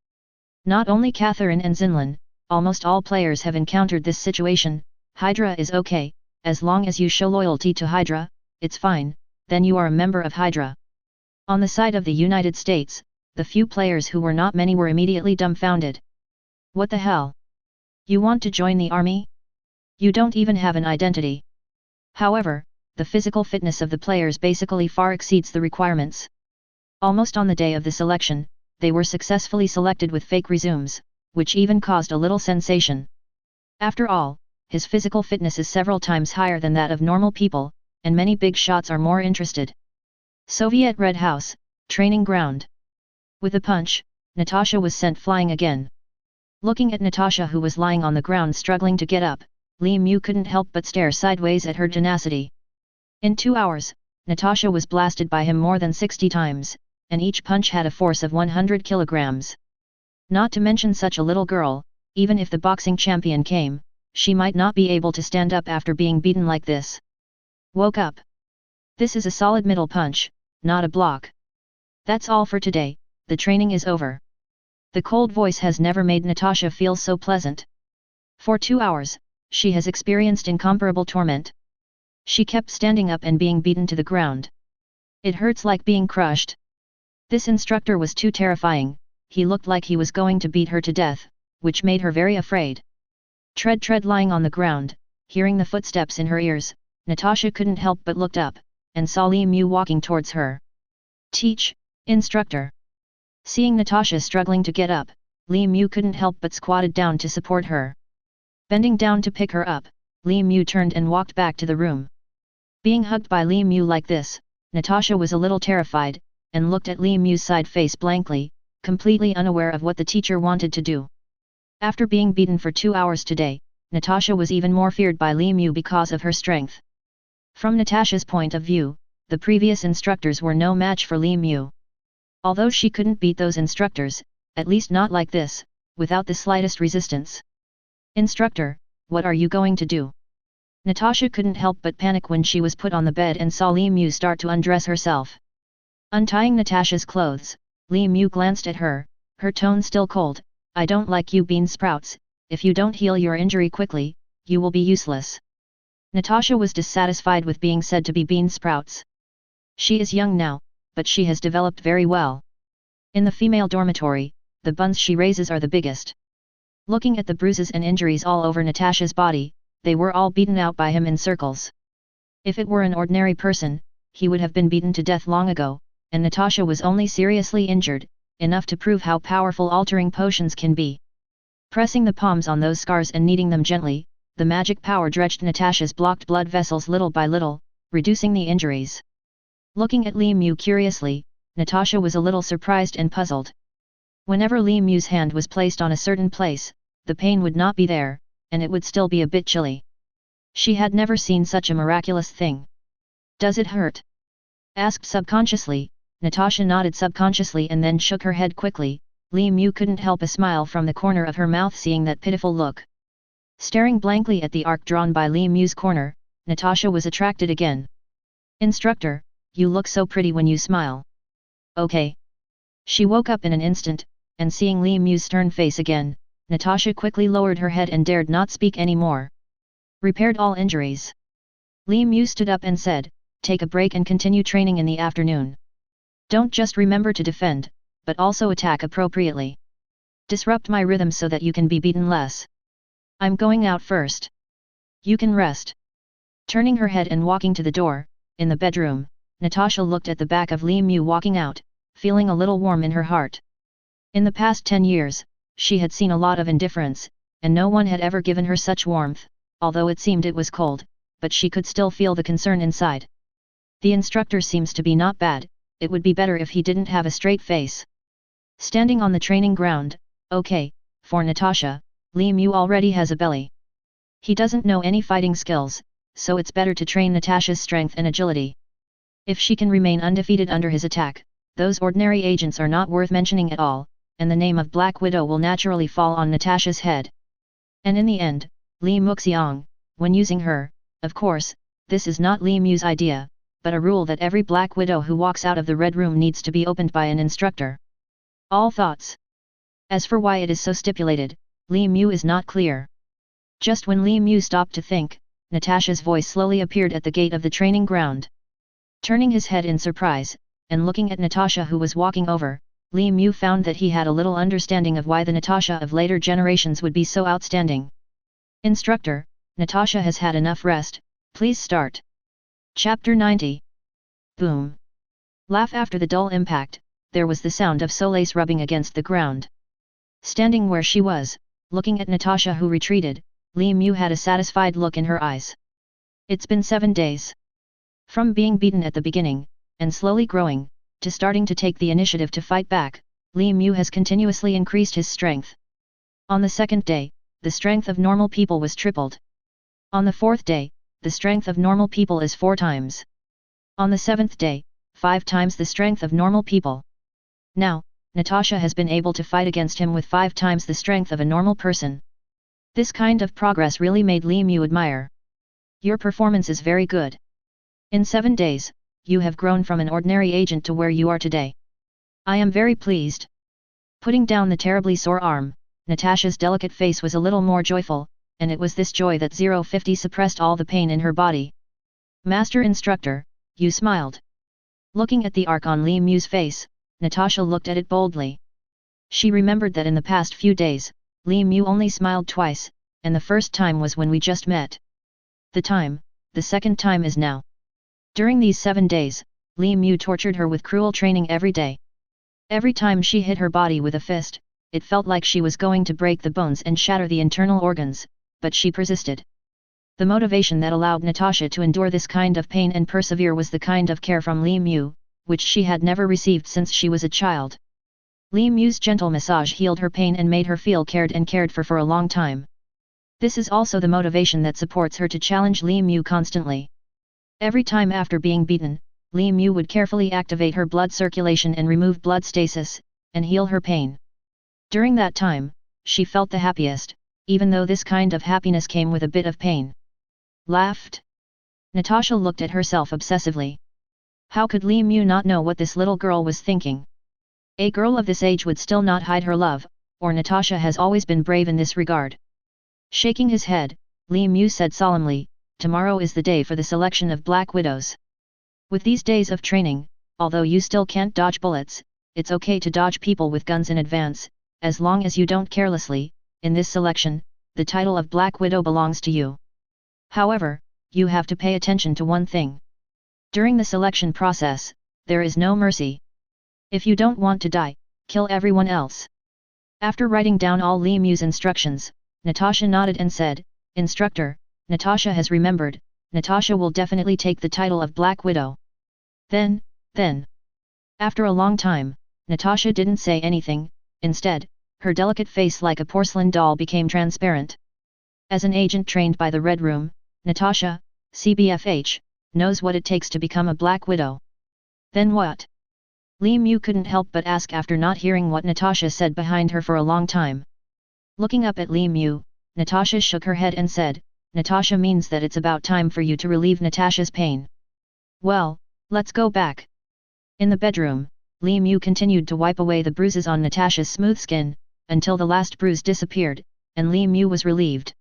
S1: Not only Catherine and Zinlin, almost all players have encountered this situation. Hydra is okay, as long as you show loyalty to Hydra, it's fine, then you are a member of Hydra. On the side of the United States, the few players who were not many were immediately dumbfounded. What the hell? You want to join the army? You don't even have an identity. However, the physical fitness of the players basically far exceeds the requirements. Almost on the day of the selection, they were successfully selected with fake resumes, which even caused a little sensation. After all, his physical fitness is several times higher than that of normal people, and many big shots are more interested. Soviet Red House, training ground. With a punch, Natasha was sent flying again. Looking at Natasha, who was lying on the ground struggling to get up, Li Mu couldn't help but stare sideways at her tenacity. In 2 hours, Natasha was blasted by him more than 60 times, and each punch had a force of 100 kilograms. Not to mention such a little girl, even if the boxing champion came, she might not be able to stand up after being beaten like this. Woke up. This is a solid middle punch, not a block. That's all for today, the training is over. The cold voice has never made Natasha feel so pleasant. For 2 hours, she has experienced incomparable torment. She kept standing up and being beaten to the ground. It hurts like being crushed. This instructor was too terrifying. He looked like he was going to beat her to death, which made her very afraid. Tread lying on the ground, hearing the footsteps in her ears, Natasha couldn't help but looked up, and saw Li Mu walking towards her. Teach, instructor. Seeing Natasha struggling to get up, Li Mu couldn't help but squatted down to support her. Bending down to pick her up, Li Mu turned and walked back to the room. Being hugged by Li Mu like this, Natasha was a little terrified, and looked at Li Mu's side face blankly, completely unaware of what the teacher wanted to do. After being beaten for 2 hours today, Natasha was even more feared by Li Mu because of her strength. From Natasha's point of view, the previous instructors were no match for Li Mu. Although she couldn't beat those instructors, at least not like this, without the slightest resistance. Instructor, what are you going to do? Natasha couldn't help but panic when she was put on the bed and saw Li Mu start to undress herself. Untying Natasha's clothes, Li Mu glanced at her, her tone still cold. I don't like you bean sprouts, if you don't heal your injury quickly, you will be useless. Natasha was dissatisfied with being said to be bean sprouts. She is young now, but she has developed very well. In the female dormitory, the buns she raises are the biggest. Looking at the bruises and injuries all over Natasha's body, they were all beaten out by him in circles. If it were an ordinary person, he would have been beaten to death long ago, and Natasha was only seriously injured, enough to prove how powerful altering potions can be. Pressing the palms on those scars and kneading them gently, the magic power dredged Natasha's blocked blood vessels little by little, reducing the injuries. Looking at Li Mu curiously, Natasha was a little surprised and puzzled. Whenever Li Mu's hand was placed on a certain place, the pain would not be there, and it would still be a bit chilly. She had never seen such a miraculous thing. Does it hurt? Asked subconsciously. Natasha nodded subconsciously and then shook her head quickly. Li Mu couldn't help a smile from the corner of her mouth seeing that pitiful look. Staring blankly at the arc drawn by Li Mu's corner, Natasha was attracted again. Instructor, you look so pretty when you smile. Okay. She woke up in an instant, and seeing Li Mu's stern face again, Natasha quickly lowered her head and dared not speak any more. Repaired all injuries. Li Mu stood up and said, take a break and continue training in the afternoon. Don't just remember to defend, but also attack appropriately. Disrupt my rhythm so that you can be beaten less. I'm going out first. You can rest. Turning her head and walking to the door, in the bedroom, Natasha looked at the back of Li Mu walking out, feeling a little warm in her heart. In the past 10 years, she had seen a lot of indifference, and no one had ever given her such warmth, although it seemed it was cold, but she could still feel the concern inside. The instructor seems to be not bad, it would be better if he didn't have a straight face. Standing on the training ground, okay, for Natasha, Li Mu already has a belly. He doesn't know any fighting skills, so it's better to train Natasha's strength and agility. If she can remain undefeated under his attack, those ordinary agents are not worth mentioning at all, and the name of Black Widow will naturally fall on Natasha's head. And in the end, Li Muxiang, when using her, of course, this is not Li Mu's idea, but a rule that every Black Widow who walks out of the Red Room needs to be opened by an instructor. All thoughts. As for why it is so stipulated, Li Mu is not clear. Just when Li Mu stopped to think, Natasha's voice slowly appeared at the gate of the training ground. Turning his head in surprise, and looking at Natasha who was walking over, Li Mu found that he had a little understanding of why the Natasha of later generations would be so outstanding. Instructor, Natasha has had enough rest, please start. Chapter 90. Boom. Laugh. After the dull impact, there was the sound of Soleil's rubbing against the ground. Standing where she was, looking at Natasha who retreated, Li Mu had a satisfied look in her eyes. It's been 7 days. From being beaten at the beginning, and slowly growing, to starting to take the initiative to fight back, Li Mu has continuously increased his strength. On the 2nd day, the strength of normal people was tripled. On the 4th day, the strength of normal people is 4 times. On the 7th day, 5 times the strength of normal people. Now, Natasha has been able to fight against him with 5 times the strength of a normal person. This kind of progress really made Li Mu admire. Your performance is very good. In 7 days, you have grown from an ordinary agent to where you are today. I am very pleased. Putting down the terribly sore arm, Natasha's delicate face was a little more joyful, and it was this joy that 050 suppressed all the pain in her body. Master Instructor, you smiled. Looking at the arc on Li Mu's face, Natasha looked at it boldly. She remembered that in the past few days, Li Mu only smiled twice, and the first time was when we just met. The 2nd time is now. During these 7 days, Li Mu tortured her with cruel training every day. Every time she hit her body with a fist, it felt like she was going to break the bones and shatter the internal organs, but she persisted. The motivation that allowed Natasha to endure this kind of pain and persevere was the kind of care from Li Mu, which she had never received since she was a child. Li Mu's gentle massage healed her pain and made her feel cared and cared for a long time. This is also the motivation that supports her to challenge Li Mu constantly. Every time after being beaten, Li Mu would carefully activate her blood circulation and remove blood stasis, and heal her pain. During that time, she felt the happiest, even though this kind of happiness came with a bit of pain. Laughed. Natasha looked at herself obsessively. How could Li Mu not know what this little girl was thinking? A girl of this age would still not hide her love, or Natasha has always been brave in this regard. Shaking his head, Li Mu said solemnly, "Tomorrow is the day for the selection of Black Widows. With these days of training, although you still can't dodge bullets, it's okay to dodge people with guns in advance, as long as you don't carelessly. In this selection, the title of Black Widow belongs to you. However, you have to pay attention to one thing. During the selection process, there is no mercy. If you don't want to die, kill everyone else." After writing down all Li Mu's instructions, Natasha nodded and said, "Instructor, Natasha has remembered. Natasha will definitely take the title of Black Widow." Then. After a long time, Natasha didn't say anything. Instead, her delicate face like a porcelain doll became transparent. As an agent trained by the Red Room, Natasha, CBFH, knows what it takes to become a Black Widow. Then what? Li Mu couldn't help but ask after not hearing what Natasha said behind her for a long time. Looking up at Li Mu, Natasha shook her head and said, "Natasha means that it's about time for you to relieve Natasha's pain. Well, let's go back." In the bedroom, Li Mu continued to wipe away the bruises on Natasha's smooth skin, until the last bruise disappeared, and Li Mu was relieved.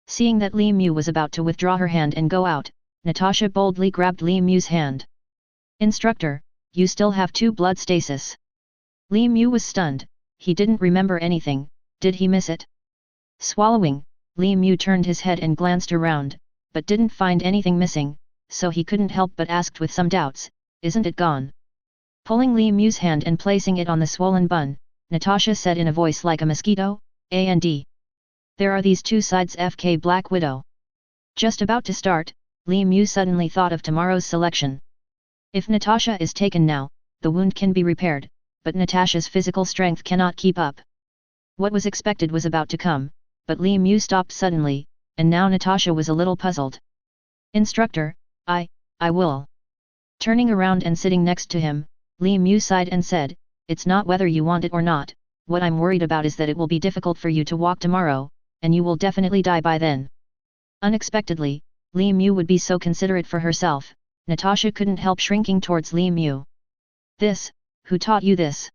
S1: Seeing that Li Mu was about to withdraw her hand and go out, Natasha boldly grabbed Li Mu's hand. "Instructor, you still have 2 blood stasis." Li Mu was stunned. He didn't remember anything. Did he miss it? Swallowing, Li Mu turned his head and glanced around, but didn't find anything missing, so he couldn't help but asked with some doubts, "Isn't it gone?" Pulling Li Mu's hand and placing it on the swollen bun, Natasha said in a voice like a mosquito, "And there are these 2 sides FK Black Widow." Just about to start, Li Mu suddenly thought of tomorrow's selection. If Natasha is taken now, the wound can be repaired, but Natasha's physical strength cannot keep up. What was expected was about to come, but Li Mu stopped suddenly, and now Natasha was a little puzzled. "Instructor, I will." Turning around and sitting next to him, Li Mu sighed and said, "It's not whether you want it or not, what I'm worried about is that it will be difficult for you to walk tomorrow, and you will definitely die by then." Unexpectedly, Li Mu would be so considerate for herself. Natasha couldn't help shrinking towards Li Mu. Who taught you this?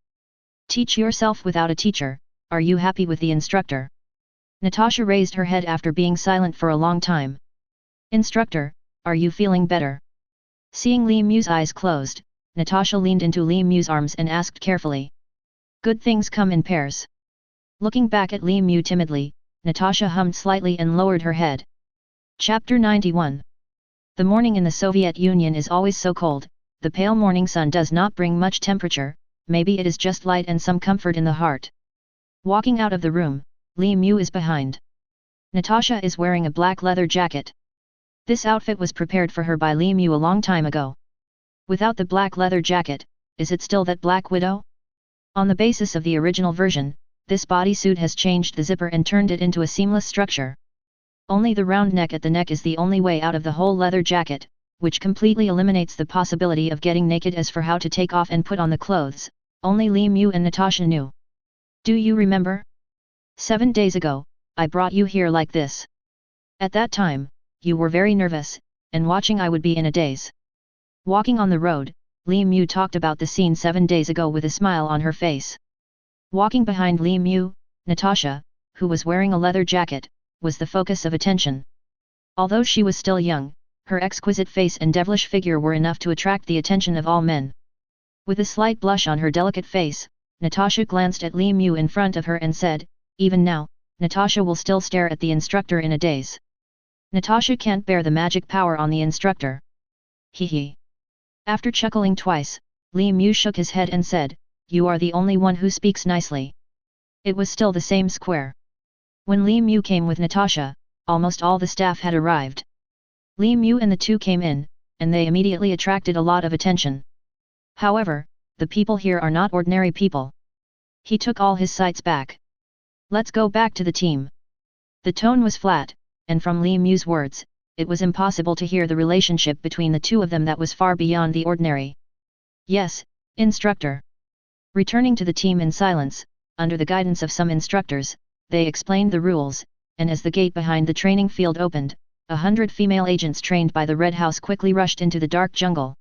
S1: Teach yourself without a teacher. Are you happy with the instructor?" Natasha raised her head after being silent for a long time. "Instructor, are you feeling better?" Seeing Li Mu's eyes closed, Natasha leaned into Li Mu's arms and asked carefully. "Good things come in pairs." Looking back at Li Mu timidly, Natasha hummed slightly and lowered her head. Chapter 91. The morning in the Soviet Union is always so cold. The pale morning sun does not bring much temperature, maybe it is just light and some comfort in the heart. Walking out of the room, Li Mu is behind. Natasha is wearing a black leather jacket. This outfit was prepared for her by Li Mu a long time ago. Without the black leather jacket, is it still that Black Widow? On the basis of the original version, this bodysuit has changed the zipper and turned it into a seamless structure. Only the round neck at the neck is the only way out of the whole leather jacket, which completely eliminates the possibility of getting naked. As for how to take off and put on the clothes, only Li Mu and Natasha knew. "Do you remember? 7 days ago, I brought you here like this. At that time, you were very nervous, and watching I would be in a daze." Walking on the road, Li Mu talked about the scene 7 days ago with a smile on her face. Walking behind Li Mu, Natasha, who was wearing a leather jacket, was the focus of attention. Although she was still young, her exquisite face and devilish figure were enough to attract the attention of all men. With a slight blush on her delicate face, Natasha glanced at Li Mu in front of her and said, "Even now, Natasha will still stare at the instructor in a daze. Natasha can't bear the magic power on the instructor." Hee hee. After chuckling twice, Li Mu shook his head and said, "You are the only one who speaks nicely." It was still the same square. When Li Mu came with Natasha, almost all the staff had arrived. Li Mu and the two came in, and they immediately attracted a lot of attention. However, the people here are not ordinary people. He took all his sights back. "Let's go back to the team." The tone was flat, and from Li Mu's words, it was impossible to hear the relationship between the two of them that was far beyond the ordinary. "Yes, instructor." Returning to the team in silence, under the guidance of some instructors, they explained the rules, and as the gate behind the training field opened, 100 female agents trained by the Red House quickly rushed into the dark jungle.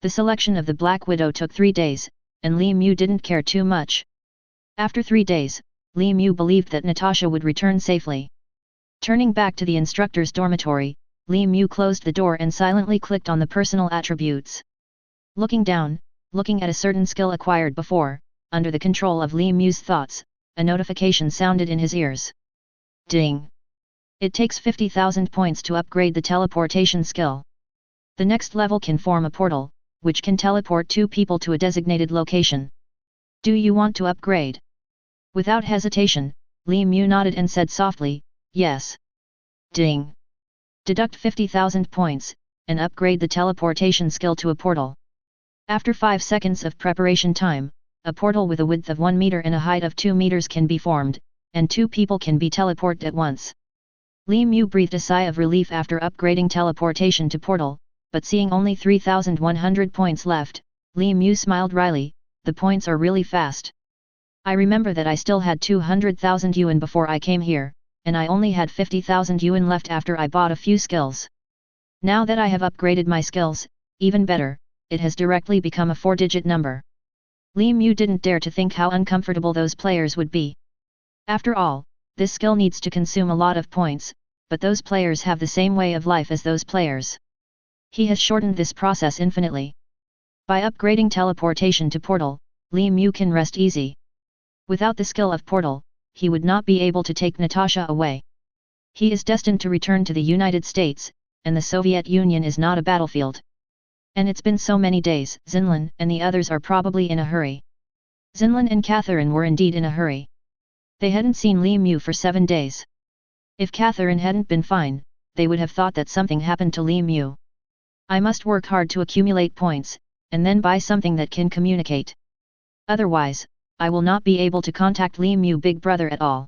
S1: The selection of the Black Widow took 3 days, and Li Mu didn't care too much. After 3 days, Li Mu believed that Natasha would return safely. Turning back to the instructor's dormitory, Li Mu closed the door and silently clicked on the personal attributes. Looking down, looking at a certain skill acquired before, under the control of Li Mu's thoughts, a notification sounded in his ears. Ding! It takes 50,000 points to upgrade the teleportation skill. The next level can form a portal, which can teleport 2 people to a designated location. Do you want to upgrade? Without hesitation, Li Mu nodded and said softly, "Yes." Ding! Deduct 50,000 points, and upgrade the teleportation skill to a portal. After 5 seconds of preparation time, a portal with a width of 1 meter and a height of 2 meters can be formed, and 2 people can be teleported at once. Li Mu breathed a sigh of relief after upgrading teleportation to portal, but seeing only 3,100 points left, Li Mu smiled wryly, "The points are really fast. I remember that I still had 200,000 yuan before I came here, and I only had 50,000 yuan left after I bought a few skills. Now that I have upgraded my skills, even better, it has directly become a 4-digit number." Li Mu didn't dare to think how uncomfortable those players would be. After all, this skill needs to consume a lot of points, but those players have the same way of life as those players. He has shortened this process infinitely. By upgrading teleportation to portal, Li Mu can rest easy. Without the skill of portal, he would not be able to take Natasha away. He is destined to return to the United States, and the Soviet Union is not a battlefield. And it's been so many days. Xinlan and the others are probably in a hurry. Xinlan and Catherine were indeed in a hurry. They hadn't seen Li Mu for 7 days. If Catherine hadn't been fine, they would have thought that something happened to Li Mu. "I must work hard to accumulate points, and then buy something that can communicate. Otherwise, I will not be able to contact Li Mu big brother at all."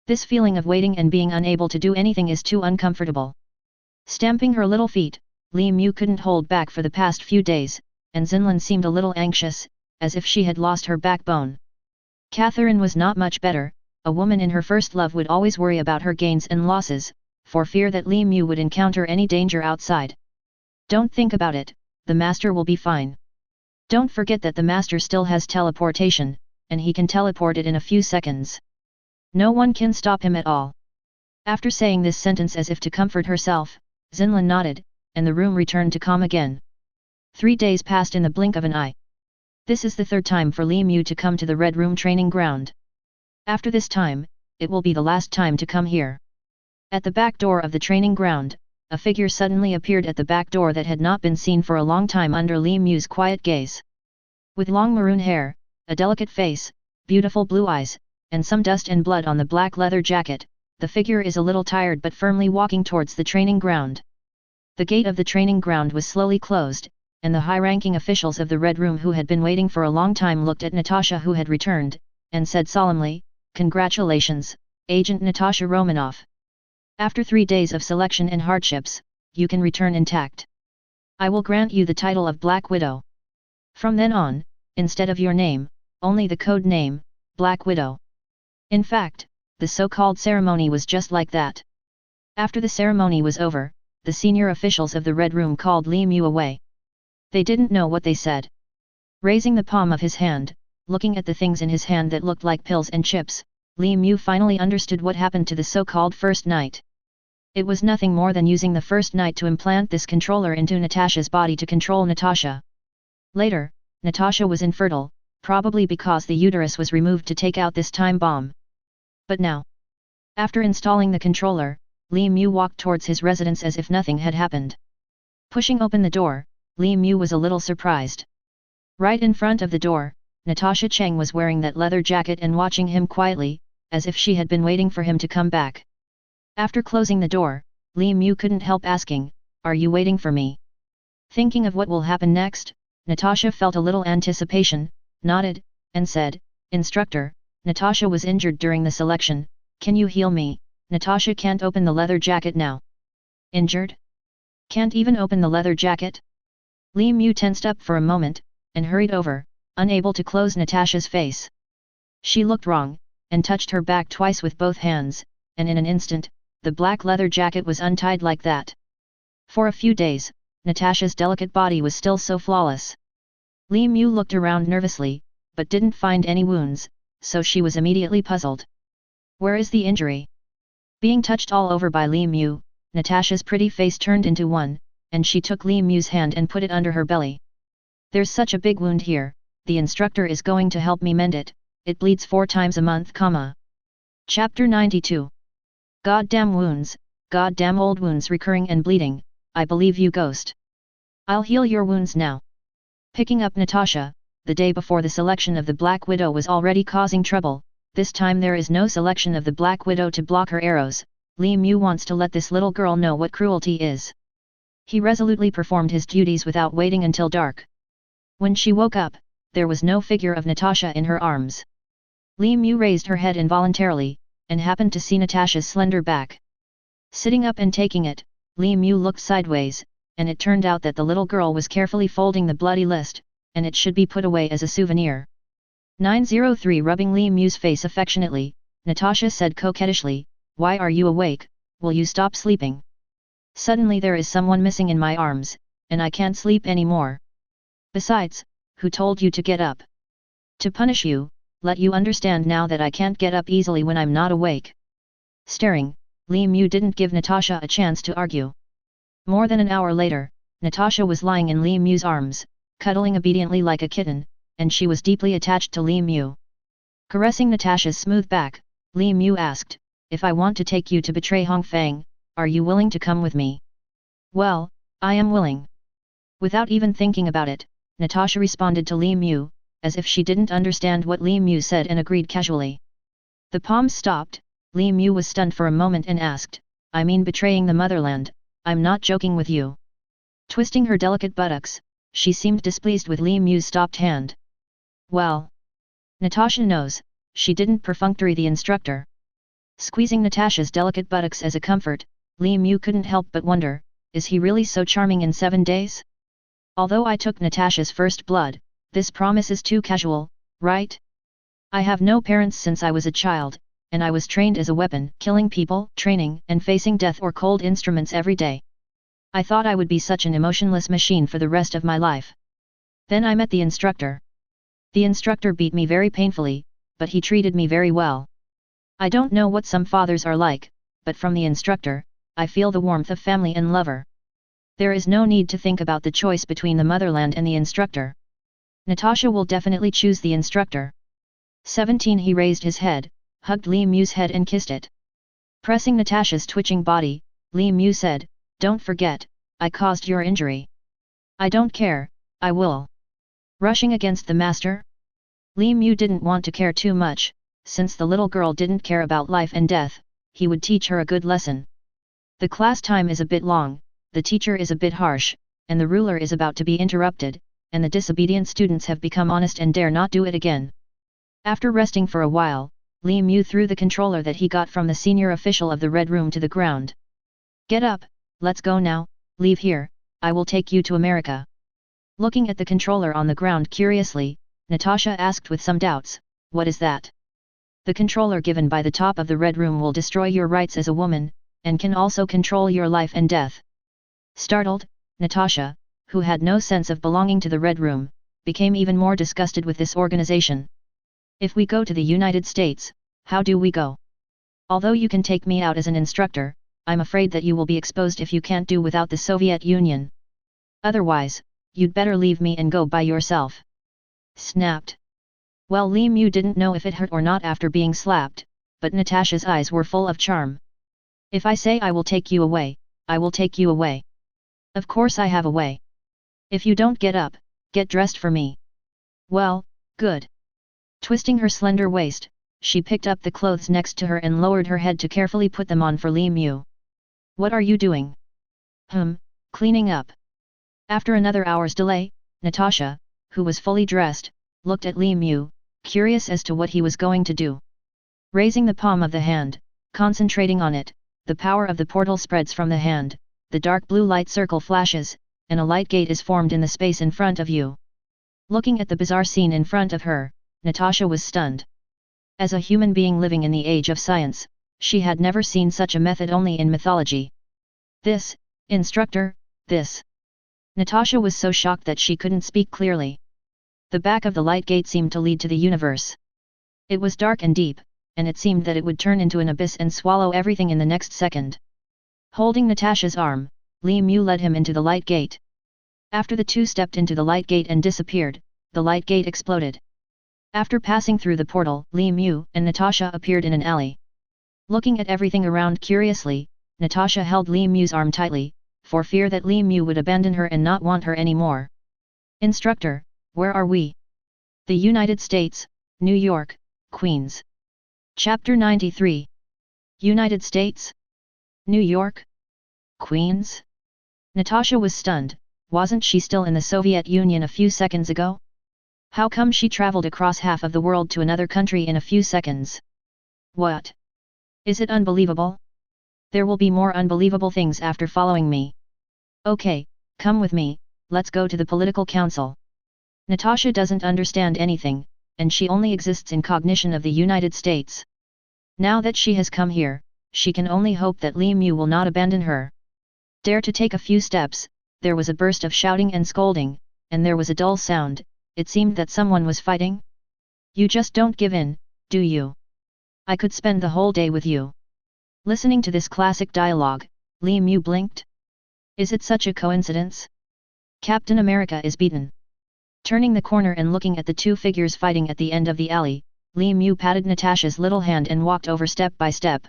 S1: This feeling of waiting and being unable to do anything is too uncomfortable. Stamping her little feet, Li Mu couldn't hold back for the past few days, and Xinlan seemed a little anxious, as if she had lost her backbone. Catherine was not much better. A woman in her first love would always worry about her gains and losses, for fear that Li Mu would encounter any danger outside. "Don't think about it, the master will be fine. Don't forget that the master still has teleportation, and he can teleport it in a few seconds. No one can stop him at all." After saying this sentence as if to comfort herself, Xinlan nodded, and the room returned to calm again. 3 days passed in the blink of an eye. This is the 3rd time for Li Mu to come to the Red Room training ground. After this time, it will be the last time to come here. At the back door of the training ground, a figure suddenly appeared at the back door that had not been seen for a long time under Li Mu's quiet gaze. With long maroon hair, a delicate face, beautiful blue eyes, and some dust and blood on the black leather jacket, the figure is a little tired but firmly walking towards the training ground. The gate of the training ground was slowly closed, and the high-ranking officials of the Red Room who had been waiting for a long time looked at Natasha who had returned, and said solemnly, "Congratulations, Agent Natasha Romanov. After 3 days of selection and hardships, you can return intact. I will grant you the title of Black Widow. From then on, instead of your name, only the code name, Black Widow." In fact, the so-called ceremony was just like that. After the ceremony was over, the senior officials of the Red Room called Li Mu away. They didn't know what they said. Raising the palm of his hand, looking at the things in his hand that looked like pills and chips, Li Mu finally understood what happened to the so-called first knight. It was nothing more than using the first knight to implant this controller into Natasha's body to control Natasha. Later, Natasha was infertile, probably because the uterus was removed to take out this time bomb. But now, after installing the controller, Li Mu walked towards his residence as if nothing had happened. Pushing open the door, Li Mu was a little surprised. Right in front of the door, Natasha Cheng was wearing that leather jacket and watching him quietly, as if she had been waiting for him to come back. After closing the door, Li Mu couldn't help asking, "Are you waiting for me?" Thinking of what will happen next, Natasha felt a little anticipation, nodded, and said, "Instructor, Natasha was injured during the selection, can you heal me? Natasha can't open the leather jacket now." Injured? Can't even open the leather jacket? Li Mu tensed up for a moment, and hurried over, unable to close Natasha's face. She looked wrong, and touched her back twice with both hands, and in an instant, the black leather jacket was untied like that. For a few days, Natasha's delicate body was still so flawless. Li Mu looked around nervously, but didn't find any wounds, so she was immediately puzzled. Where is the injury? Being touched all over by Li Mu, Natasha's pretty face turned into one, and she took Li Mu's hand and put it under her belly. "There's such a big wound here, the instructor is going to help me mend it, it bleeds 4 times a month, Chapter 92. Goddamn wounds, goddamn old wounds recurring and bleeding, I believe you ghost. I'll heal your wounds now." Picking up Natasha, the day before the selection of the Black Widow was already causing trouble, this time there is no selection of the Black Widow to block her arrows, Li Mu wants to let this little girl know what cruelty is. He resolutely performed his duties without waiting until dark. When she woke up, there was no figure of Natasha in her arms. Li Mu raised her head involuntarily, and happened to see Natasha's slender back. Sitting up and taking it, Li Mu looked sideways, and it turned out that the little girl was carefully folding the bloody list, and it should be put away as a souvenir. 903 Rubbing Li Mu's face affectionately, Natasha said coquettishly, "Why are you awake, will you stop sleeping? Suddenly there is someone missing in my arms, and I can't sleep anymore. Besides, who told you to get up? To punish you, let you understand now that I can't get up easily when I'm not awake." Staring, Li Mu didn't give Natasha a chance to argue. More than an hour later, Natasha was lying in Li Mu's arms, cuddling obediently like a kitten, and she was deeply attached to Li Mu. Caressing Natasha's smooth back, Li Mu asked, "If I want to take you to betray Hong Fang, are you willing to come with me?" "Well, I am willing." Without even thinking about it, Natasha responded to Li Mu, as if she didn't understand what Li Mu said and agreed casually. The palms stopped, Li Mu was stunned for a moment and asked, "I mean betraying the motherland, I'm not joking with you." Twisting her delicate buttocks, she seemed displeased with Li Mu's stopped hand. Well, Natasha knows, she didn't perfunctory the instructor. Squeezing Natasha's delicate buttocks as a comfort, Li Mu couldn't help but wonder, is he really so charming in 7 days? Although I took Natasha's first blood, this promise is too casual, right? I have no parents since I was a child, and I was trained as a weapon, killing people, training, and facing death or cold instruments every day. I thought I would be such an emotionless machine for the rest of my life. Then I met the instructor. The instructor beat me very painfully, but he treated me very well. I don't know what some fathers are like, but from the instructor, I feel the warmth of family and lover. There is no need to think about the choice between the motherland and the instructor. Natasha will definitely choose the instructor. 17 He raised his head, hugged Li Mu's head and kissed it. Pressing Natasha's twitching body, Li Mu said, "Don't forget, I caused your injury." "I don't care, I will." Rushing against the master? Li Mu didn't want to care too much, since the little girl didn't care about life and death, he would teach her a good lesson. The class time is a bit long, the teacher is a bit harsh, and the ruler is about to be interrupted, and the disobedient students have become honest and dare not do it again. After resting for a while, Li Mu threw the controller that he got from the senior official of the Red Room to the ground. "Get up, let's go now, leave here, I will take you to America." Looking at the controller on the ground curiously, Natasha asked with some doubts, "What is that?" "The controller given by the top of the Red Room will destroy your rights as a woman, and can also control your life and death." Startled, Natasha, who had no sense of belonging to the Red Room, became even more disgusted with this organization. "If we go to the United States, how do we go? Although you can take me out as an instructor, I'm afraid that you will be exposed if you can't do without the Soviet Union. Otherwise, you'd better leave me and go by yourself." Snapped. Well, Li Mu didn't know if it hurt or not after being slapped, but Natasha's eyes were full of charm. "If I say I will take you away, I will take you away. Of course I have a way. If you don't get up, get dressed for me. Well, good. Twisting her slender waist, she picked up the clothes next to her and lowered her head to carefully put them on for Li Mu. What are you doing? Cleaning up. After another hour's delay, Natasha, who was fully dressed, looked at Li Mu, curious as to what he was going to do. Raising the palm of the hand, concentrating on it, the power of the portal spreads from the hand, the dark blue light circle flashes, and a light gate is formed in the space in front of you. Looking at the bizarre scene in front of her, Natasha was stunned. As a human being living in the age of science, she had never seen such a method only in mythology. This, instructor, this. Natasha was so shocked that she couldn't speak clearly. The back of the light gate seemed to lead to the universe. It was dark and deep, and it seemed that it would turn into an abyss and swallow everything in the next second. Holding Natasha's arm, Li Mu led him into the light gate. After the two stepped into the light gate and disappeared, the light gate exploded. After passing through the portal, Li Mu and Natasha appeared in an alley. Looking at everything around curiously, Natasha held Li Mu's arm tightly, for fear that Li Mu would abandon her and not want her anymore. Instructor, where are we? The United States, New York, Queens. Chapter 93. United States? New York? Queens? Natasha was stunned. Wasn't she still in the Soviet Union a few seconds ago? How come she traveled across half of the world to another country in a few seconds? What? Is it unbelievable? There will be more unbelievable things after following me. Okay, come with me, let's go to the political council. Natasha doesn't understand anything, and she only exists in cognition of the United States. Now that she has come here, she can only hope that Li Mu will not abandon her. Dare to take a few steps. There was a burst of shouting and scolding, and there was a dull sound. It seemed that someone was fighting. You just don't give in, do you? I could spend the whole day with you. Listening to this classic dialogue, Li Mu blinked. Is it such a coincidence? Captain America is beaten. Turning the corner and looking at the two figures fighting at the end of the alley, Li Mu patted Natasha's little hand and walked over step by step.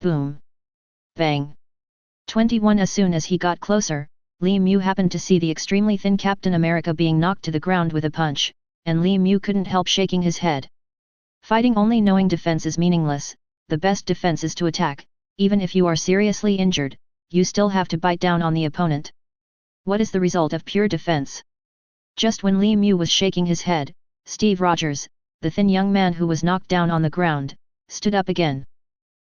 S1: Boom! Bang! 21. As soon as he got closer, Li Mu happened to see the extremely thin Captain America being knocked to the ground with a punch, and Li Mu couldn't help shaking his head. Fighting only knowing defense is meaningless. The best defense is to attack. Even if you are seriously injured, you still have to bite down on the opponent. What is the result of pure defense? Just when Li Mu was shaking his head, Steve Rogers, the thin young man who was knocked down on the ground, stood up again.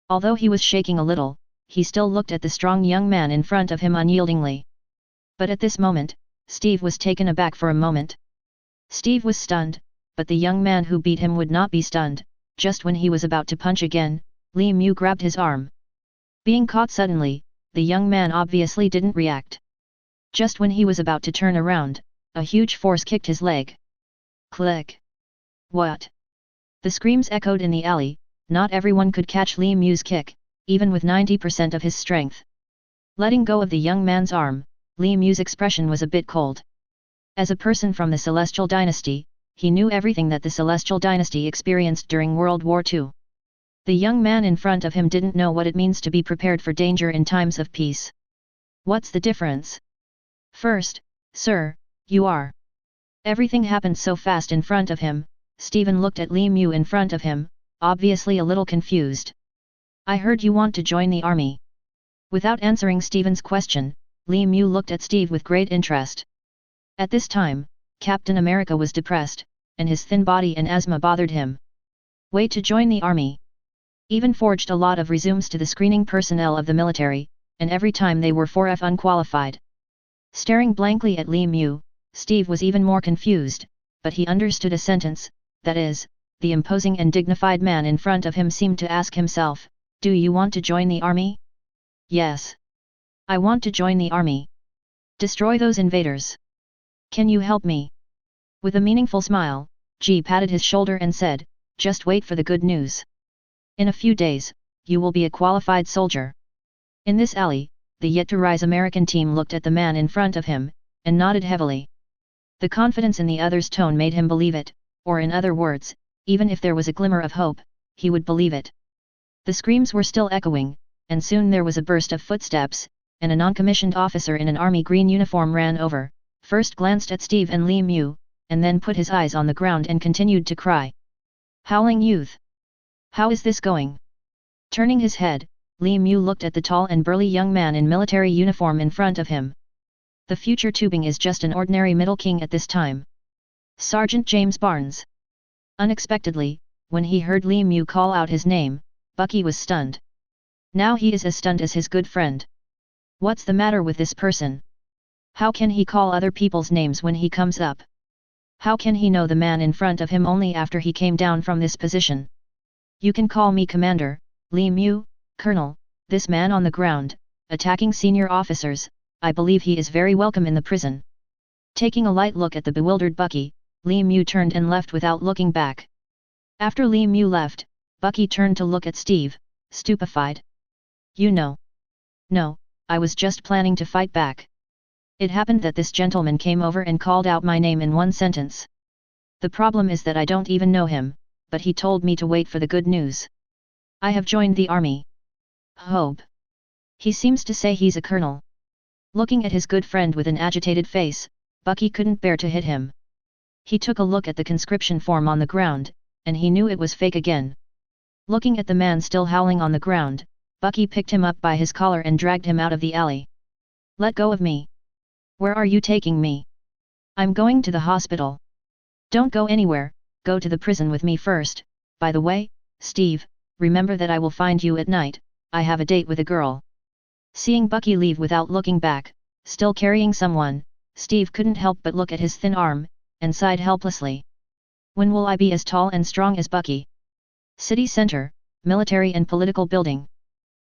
S1: Although he was shaking a little, he still looked at the strong young man in front of him unyieldingly. But at this moment, Steve was taken aback for a moment. Steve was stunned, but the young man who beat him would not be stunned. Just when he was about to punch again, Li Mu grabbed his arm. Being caught suddenly, the young man obviously didn't react. Just when he was about to turn around, a huge force kicked his leg. Click! What? The screams echoed in the alley. Not everyone could catch Li Mu's kick, even with 90% of his strength. Letting go of the young man's arm, Li Mu's expression was a bit cold. As a person from the Celestial Dynasty, he knew everything that the Celestial Dynasty experienced during World War II. The young man in front of him didn't know what it means to be prepared for danger in times of peace. What's the difference? First, sir, you are. Everything happened so fast in front of him. Stephen looked at Li Mu in front of him, obviously a little confused. I heard you want to join the army. Without answering Stephen's question, Li Mu looked at Steve with great interest. At this time, Captain America was depressed, and his thin body and asthma bothered him. Way to join the army. Even forged a lot of resumes to the screening personnel of the military, and every time they were 4F unqualified. Staring blankly at Li Mu, Steve was even more confused, but he understood a sentence, that is, the imposing and dignified man in front of him seemed to ask himself, do you want to join the army? Yes. I want to join the army. Destroy those invaders. Can you help me? With a meaningful smile, G patted his shoulder and said, just wait for the good news. In a few days, you will be a qualified soldier. In this alley, the yet-to-rise American team looked at the man in front of him, and nodded heavily. The confidence in the other's tone made him believe it, or in other words, even if there was a glimmer of hope, he would believe it. The screams were still echoing, and soon there was a burst of footsteps, and a non-commissioned officer in an army green uniform ran over, first glanced at Steve and Li Mu, and then put his eyes on the ground and continued to cry. Howling youth! How is this going? Turning his head, Li Mu looked at the tall and burly young man in military uniform in front of him. The future tubing is just an ordinary middle king at this time. Sergeant James Barnes. Unexpectedly, when he heard Li Mu call out his name, Bucky was stunned. Now he is as stunned as his good friend. What's the matter with this person? How can he call other people's names when he comes up? How can he know the man in front of him only after he came down from this position? You can call me Commander, Li Mu, Colonel. This man on the ground, attacking senior officers, I believe he is very welcome in the prison. Taking a light look at the bewildered Bucky, Li Mu turned and left without looking back. After Li Mu left, Bucky turned to look at Steve, stupefied. You know. No, I was just planning to fight back. It happened that this gentleman came over and called out my name in one sentence. The problem is that I don't even know him, but he told me to wait for the good news. I have joined the army. Hope. He seems to say he's a colonel. Looking at his good friend with an agitated face, Bucky couldn't bear to hit him. He took a look at the conscription form on the ground, and he knew it was fake again. Looking at the man still howling on the ground, Bucky picked him up by his collar and dragged him out of the alley. Let go of me. Where are you taking me? I'm going to the hospital. Don't go anywhere, go to the prison with me first. By the way, Steve, remember that I will find you at night, I have a date with a girl. Seeing Bucky leave without looking back, still carrying someone, Steve couldn't help but look at his thin arm, and sighed helplessly. When will I be as tall and strong as Bucky? City Center, Military and Political Building.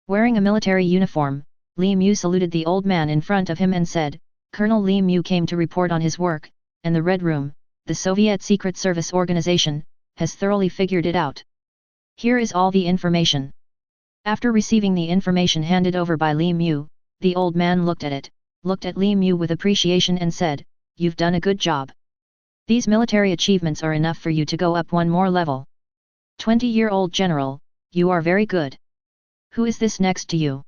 S1: Wearing a military uniform, Li Mu saluted the old man in front of him and said, Colonel Li Mu came to report on his work, and the Red Room, the Soviet Secret Service organization, has thoroughly figured it out. Here is all the information. After receiving the information handed over by Li Mu, the old man looked at it, looked at Li Mu with appreciation and said, You've done a good job. These military achievements are enough for you to go up one more level. 20-year-old general, you are very good. Who is this next to you?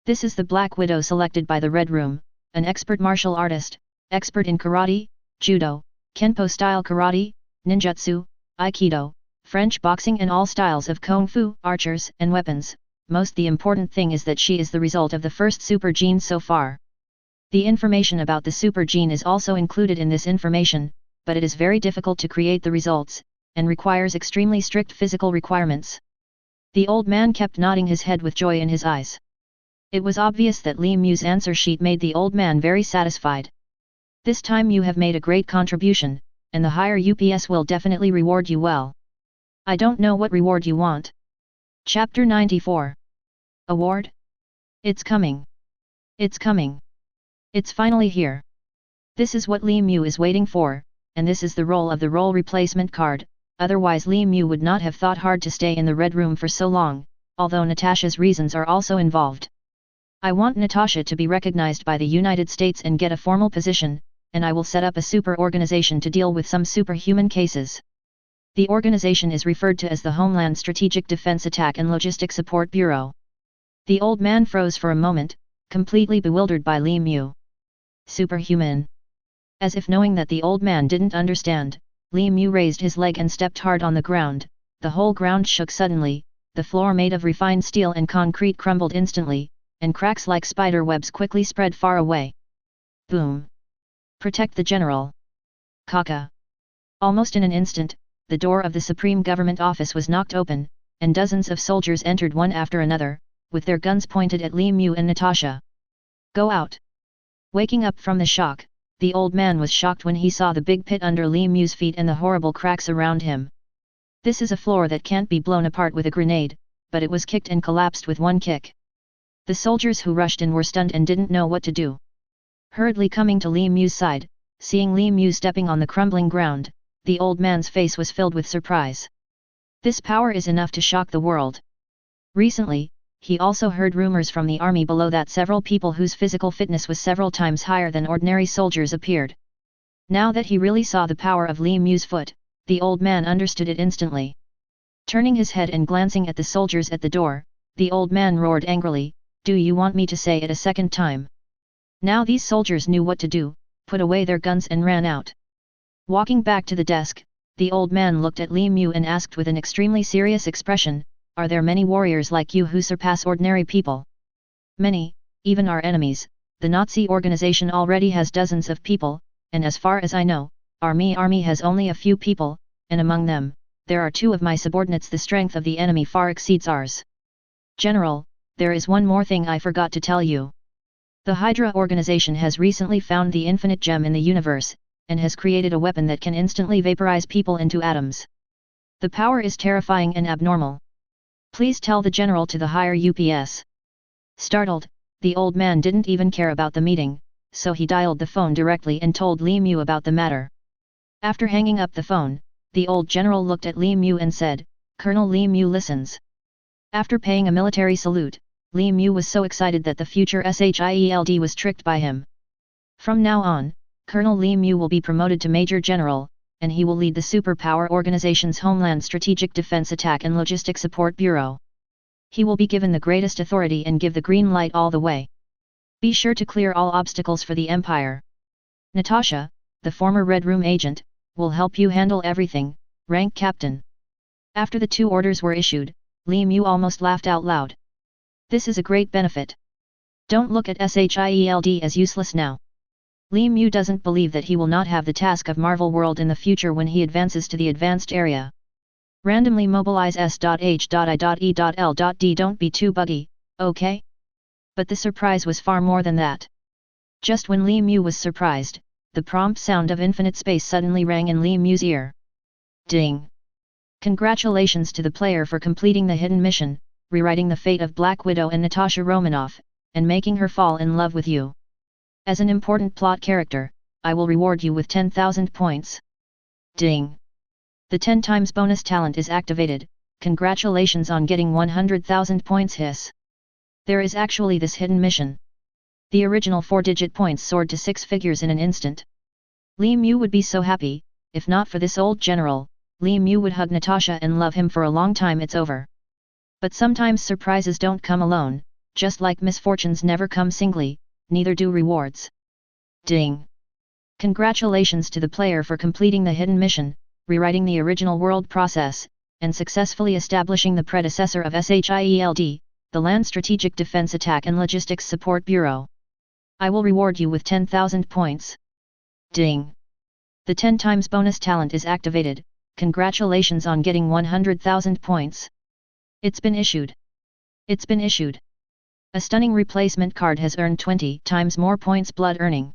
S1: This is the Black Widow selected by the Red Room, an expert martial artist, expert in karate, judo, kenpo-style karate, ninjutsu, aikido, French boxing and all styles of kung fu, archers and weapons. Most the important thing is that she is the result of the first super gene so far. The information about the super gene is also included in this information, but it is very difficult to create the results, and requires extremely strict physical requirements. The old man kept nodding his head with joy in his eyes. It was obvious that Li Mu's answer sheet made the old man very satisfied. This time you have made a great contribution, and the higher UPS will definitely reward you well. I don't know what reward you want. Chapter 94. Award? It's coming. It's coming. It's finally here. This is what Li Mu is waiting for, and this is the role of the role replacement card, otherwise Li Mu would not have thought hard to stay in the Red Room for so long, although Natasha's reasons are also involved. I want Natasha to be recognized by the United States and get a formal position, and I will set up a super organization to deal with some superhuman cases. The organization is referred to as the Homeland Strategic Defense Attack and Logistic Support Bureau. The old man froze for a moment, completely bewildered by Li Mu. Superhuman. As if knowing that the old man didn't understand, Li Mu raised his leg and stepped hard on the ground. The whole ground shook suddenly, the floor made of refined steel and concrete crumbled instantly, and cracks like spider webs quickly spread far away. Boom! Protect the general! Kaka! Almost in an instant, the door of the Supreme Government Office was knocked open, and dozens of soldiers entered one after another, with their guns pointed at Li Mu and Natasha. Go out! Waking up from the shock, the old man was shocked when he saw the big pit under Li Mu's feet and the horrible cracks around him. This is a floor that can't be blown apart with a grenade, but it was kicked and collapsed with one kick. The soldiers who rushed in were stunned and didn't know what to do. Hurriedly coming to Li Mu's side, seeing Li Mu stepping on the crumbling ground, the old man's face was filled with surprise. This power is enough to shock the world. Recently, he also heard rumors from the army below that several people whose physical fitness was several times higher than ordinary soldiers appeared. Now that he really saw the power of Li Mu's foot, the old man understood it instantly. Turning his head and glancing at the soldiers at the door, the old man roared angrily, Do you want me to say it a second time? Now these soldiers knew what to do, put away their guns and ran out. Walking back to the desk, the old man looked at Li Mu and asked with an extremely serious expression, "Are there many warriors like you who surpass ordinary people?" "Many, even our enemies. The Nazi organization already has dozens of people, and as far as I know, our army has only a few people, and among them, there are 2 of my subordinates. The strength of the enemy far exceeds ours. General, there is one more thing I forgot to tell you. The Hydra organization has recently found the infinite gem in the universe, and has created a weapon that can instantly vaporize people into atoms. The power is terrifying and abnormal. Please tell the general to the higher UPS." Startled, the old man didn't even care about the meeting, so he dialed the phone directly and told Li Mu about the matter. After hanging up the phone, the old general looked at Li Mu and said, "Colonel Li Mu listens." After paying a military salute, Li Mu was so excited that the future SHIELD was tricked by him. From now on, Colonel Li Mu will be promoted to Major General, and he will lead the Superpower Organization's Homeland Strategic Defense Attack and Logistic Support Bureau. He will be given the greatest authority and give the green light all the way. Be sure to clear all obstacles for the Empire. Natasha, the former Red Room agent, will help you handle everything, rank Captain. After the 2 orders were issued, Li Mu almost laughed out loud. This is a great benefit. Don't look at SHIELD as useless now. Li Mu doesn't believe that he will not have the task of Marvel World in the future when he advances to the advanced area. Randomly mobilize S.H.I.E.L.D. Don't be too buggy, okay? But the surprise was far more than that. Just when Li Mu was surprised, the prompt sound of infinite space suddenly rang in Li Mu's ear. Ding! Congratulations to the player for completing the hidden mission, rewriting the fate of Black Widow and Natasha Romanoff, and making her fall in love with you. As an important plot character, I will reward you with 10,000 points. Ding! The 10 times bonus talent is activated. Congratulations on getting 100,000 points. Hiss! There is actually this hidden mission. The original 4-digit points soared to 6 figures in an instant. Li Mu would be so happy. If not for this old general, Li Mu would hug Natasha and love him for a long time. It's over. But sometimes surprises don't come alone, just like misfortunes never come singly, neither do rewards. Ding! Congratulations to the player for completing the hidden mission, rewriting the original world process, and successfully establishing the predecessor of SHIELD, the Land Strategic Defense Attack and Logistics Support Bureau. I will reward you with 10,000 points. Ding! The 10 times bonus talent is activated. Congratulations on getting 100,000 points. It's been issued. It's been issued. A stunning replacement card has earned 20 times more points blood earning.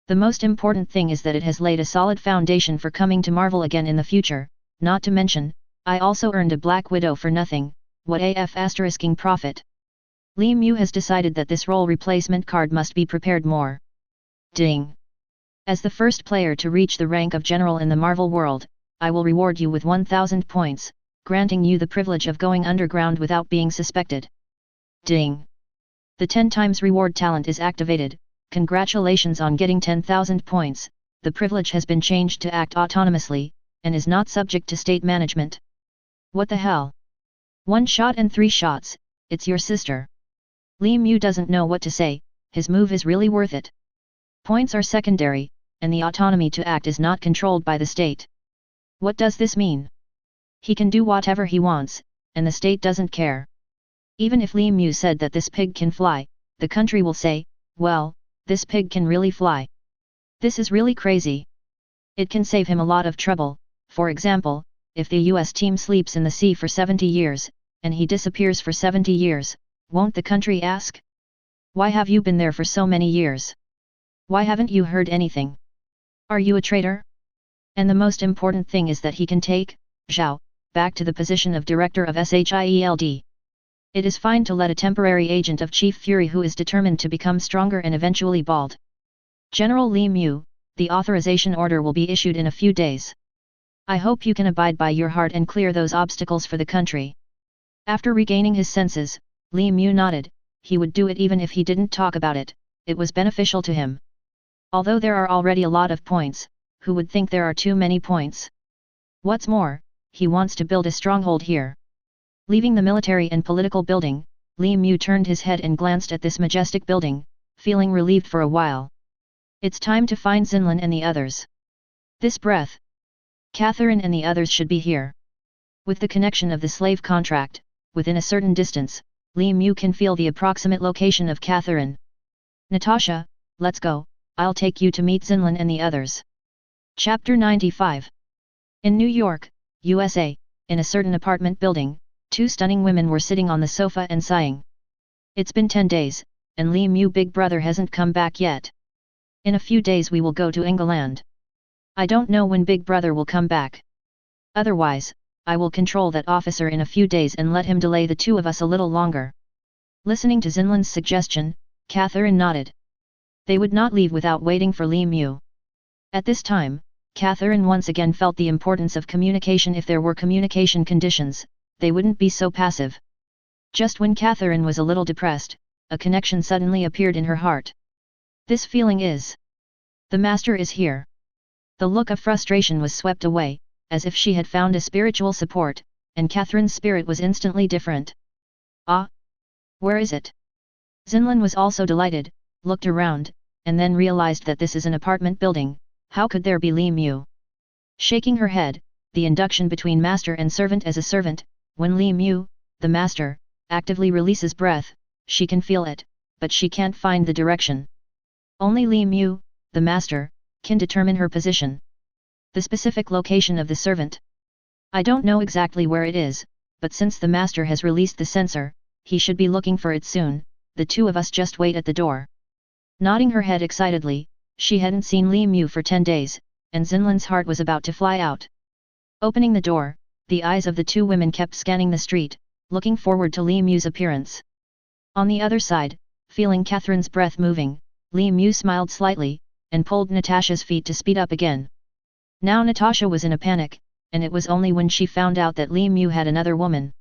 S1: The most important thing is that it has laid a solid foundation for coming to Marvel again in the future, not to mention, I also earned a Black Widow for nothing. What AF **ing profit. Li Mu has decided that this role replacement card must be prepared more. Ding! As the first player to reach the rank of General in the Marvel world, I will reward you with 1,000 points, granting you the privilege of going underground without being suspected. Ding! The 10 times reward talent is activated. Congratulations on getting 10,000 points. The privilege has been changed to act autonomously, and is not subject to state management. What the hell? 1 shot and 3 shots, it's your sister. Li Mu doesn't know what to say. His move is really worth it. Points are secondary, and the autonomy to act is not controlled by the state. What does this mean? He can do whatever he wants, and the state doesn't care. Even if Li Mu said that this pig can fly, the country will say, well, this pig can really fly. This is really crazy. It can save him a lot of trouble. For example, if the US team sleeps in the sea for 70 years, and he disappears for 70 years, won't the country ask? Why have you been there for so many years? Why haven't you heard anything? Are you a traitor? And the most important thing is that he can take Zhao back to the position of director of SHIELD. It is fine to let a temporary agent of Chief Fury who is determined to become stronger and eventually bald. General Li Mu, the authorization order will be issued in a few days. I hope you can abide by your heart and clear those obstacles for the country. After regaining his senses, Li Mu nodded. He would do it even if he didn't talk about it. It was beneficial to him. Although there are already a lot of points, who would think there are too many points? What's more, he wants to build a stronghold here. Leaving the military and political building, Li Mu turned his head and glanced at this majestic building, feeling relieved for a while. It's time to find Xinlan and the others. This breath. Catherine and the others should be here. With the connection of the slave contract, within a certain distance, Li Mu can feel the approximate location of Catherine. Natasha, let's go, I'll take you to meet Xinlan and the others. Chapter 95. In New York, USA, in a certain apartment building, two stunning women were sitting on the sofa and sighing. It's been 10 days, and Li Mu big brother hasn't come back yet. In a few days we will go to England. I don't know when big brother will come back. Otherwise, I will control that officer in a few days and let him delay the two of us a little longer. Listening to Xinlan's suggestion, Catherine nodded. They would not leave without waiting for Li Mu. At this time, Catherine once again felt the importance of communication. If there were communication conditions, they wouldn't be so passive. Just when Catherine was a little depressed, a connection suddenly appeared in her heart. This feeling is. The master is here. The look of frustration was swept away, as if she had found a spiritual support, and Catherine's spirit was instantly different. Ah! Where is it? Xinlan was also delighted, looked around, and then realized that this is an apartment building. How could there be Li Mu? Shaking her head, the induction between master and servant. As a servant, when Li Mu, the master, actively releases breath, she can feel it, but she can't find the direction. Only Li Mu, the master, can determine her position. The specific location of the servant. I don't know exactly where it is, but since the master has released the sensor, he should be looking for it soon. The two of us just wait at the door. Nodding her head excitedly, she hadn't seen Li Mu for 10 days, and Xinlan's heart was about to fly out. Opening the door, the eyes of the two women kept scanning the street, looking forward to Li Mu's appearance. On the other side, feeling Catherine's breath moving, Li Mu smiled slightly, and pulled Natasha's feet to speed up again. Now Natasha was in a panic, and it was only when she found out that Li Mu had another woman.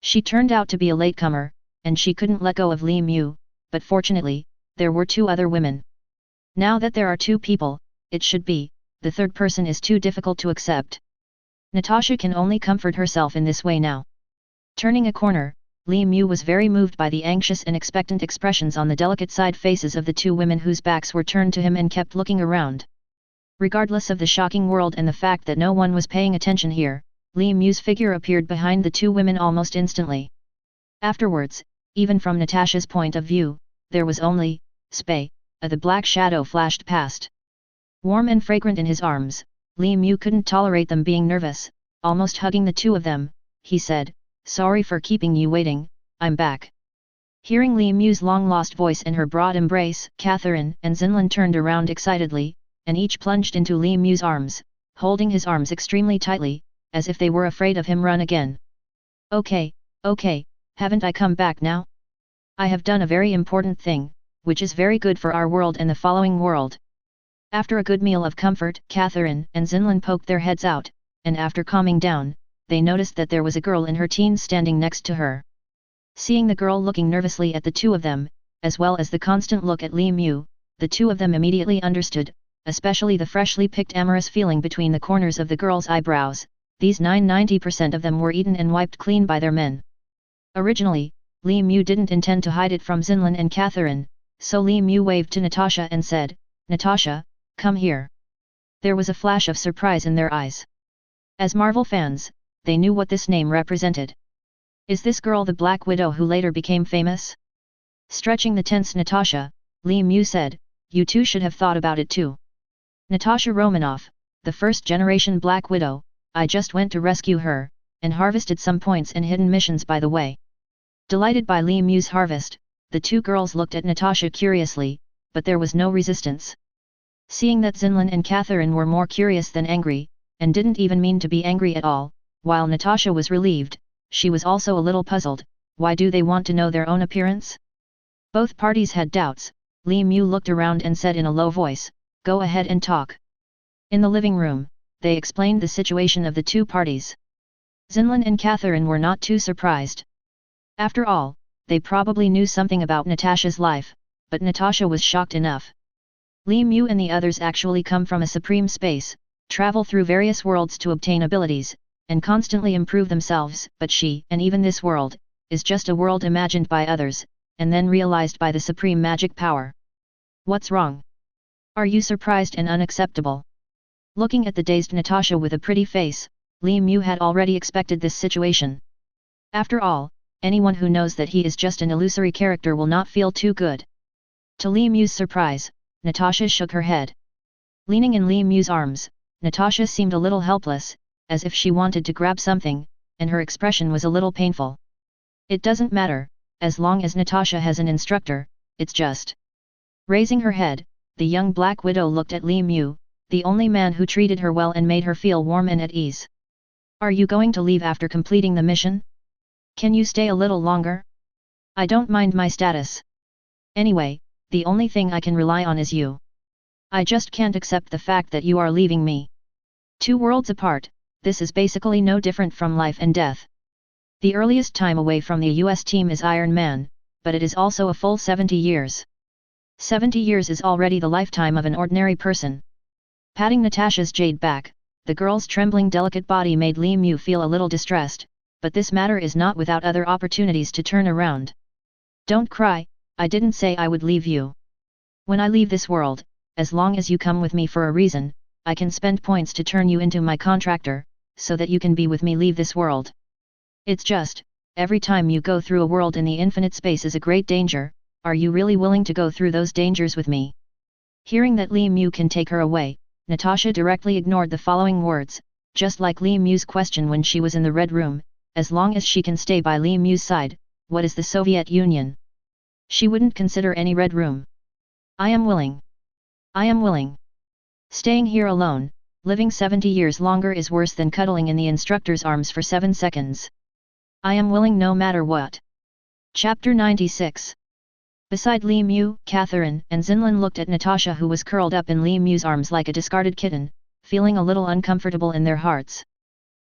S1: She turned out to be a latecomer, and she couldn't let go of Li Mu, but fortunately, there were two other women. Now that there are two people, it should be, the third person is too difficult to accept. Natasha can only comfort herself in this way now. Turning a corner, Li Mu was very moved by the anxious and expectant expressions on the delicate side faces of the two women whose backs were turned to him and kept looking around. Regardless of the shocking world and the fact that no one was paying attention here, Li Mu's figure appeared behind the two women almost instantly. Afterwards, even from Natasha's point of view, there was only the black shadow flashed past. Warm and fragrant in his arms, Li Mu couldn't tolerate them being nervous. Almost hugging the two of them, he said, "Sorry for keeping you waiting, I'm back." Hearing Li Mu's long-lost voice and her broad embrace, Catherine and Xinlan turned around excitedly, and each plunged into Li Mu's arms, holding his arms extremely tightly, as if they were afraid of him run again. Okay, haven't I come back now? I have done a very important thing, which is very good for our world and the following world. After a good meal of comfort, Catherine and Xinlan poked their heads out, and after calming down, they noticed that there was a girl in her teens standing next to her. Seeing the girl looking nervously at the two of them, as well as the constant look at Li Mu, the two of them immediately understood, especially the freshly picked amorous feeling between the corners of the girl's eyebrows. These 90% of them were eaten and wiped clean by their men. Originally, Li Mu didn't intend to hide it from Xinlan and Catherine, so Li Mu waved to Natasha and said, "Natasha, come here." There was a flash of surprise in their eyes. As Marvel fans, they knew what this name represented. Is this girl the Black Widow who later became famous? Stretching the tense Natasha, Li Mu said, "You two should have thought about it too. Natasha Romanoff, the first-generation Black Widow, I just went to rescue her, and harvested some points and hidden missions by the way." Delighted by Li Mu's harvest, the two girls looked at Natasha curiously, but there was no resistance. Seeing that Xinlan and Catherine were more curious than angry, and didn't even mean to be angry at all, while Natasha was relieved, she was also a little puzzled. Why do they want to know their own appearance? Both parties had doubts. Li Mu looked around and said in a low voice, "Go ahead and talk." In the living room, they explained the situation of the two parties. Xinlan and Catherine were not too surprised. After all, they probably knew something about Natasha's life, but Natasha was shocked enough. Li Mu and the others actually come from a supreme space, travel through various worlds to obtain abilities, and constantly improve themselves, but she, and even this world, is just a world imagined by others, and then realized by the supreme magic power. What's wrong? Are you surprised and unacceptable? Looking at the dazed Natasha with a pretty face, Li Mu had already expected this situation. After all, anyone who knows that he is just an illusory character will not feel too good. To Li Mu's surprise, Natasha shook her head. Leaning in Li Mu's arms, Natasha seemed a little helpless, as if she wanted to grab something, and her expression was a little painful. It doesn't matter, as long as Natasha has an instructor, it's just. Raising her head, the young Black Widow looked at Li Mu, the only man who treated her well and made her feel warm and at ease. Are you going to leave after completing the mission? Can you stay a little longer? I don't mind my status. Anyway, the only thing I can rely on is you. I just can't accept the fact that you are leaving me. 2 worlds apart, this is basically no different from life and death. The earliest time away from the US team is Iron Man, but it is also a full 70 years. 70 years is already the lifetime of an ordinary person. Patting Natasha's jade back, the girl's trembling delicate body made Li Mu feel a little distressed, but this matter is not without other opportunities to turn around. Don't cry, I didn't say I would leave you. When I leave this world, as long as you come with me for a reason, I can spend points to turn you into my contractor, so that you can be with me leave this world. It's just, every time you go through a world in the infinite space is a great danger, are you really willing to go through those dangers with me? Hearing that Li Mu can take her away, Natasha directly ignored the following words, just like Li Mu's question when she was in the Red Room, as long as she can stay by Li Mu's side, what is the Soviet Union? She wouldn't consider any Red Room. I am willing. I am willing. Staying here alone, living 70 years longer is worse than cuddling in the instructor's arms for 7 seconds. I am willing no matter what. Chapter 96. Beside Li Mu, Catherine and Xinlin looked at Natasha who was curled up in Li Mu's arms like a discarded kitten, feeling a little uncomfortable in their hearts.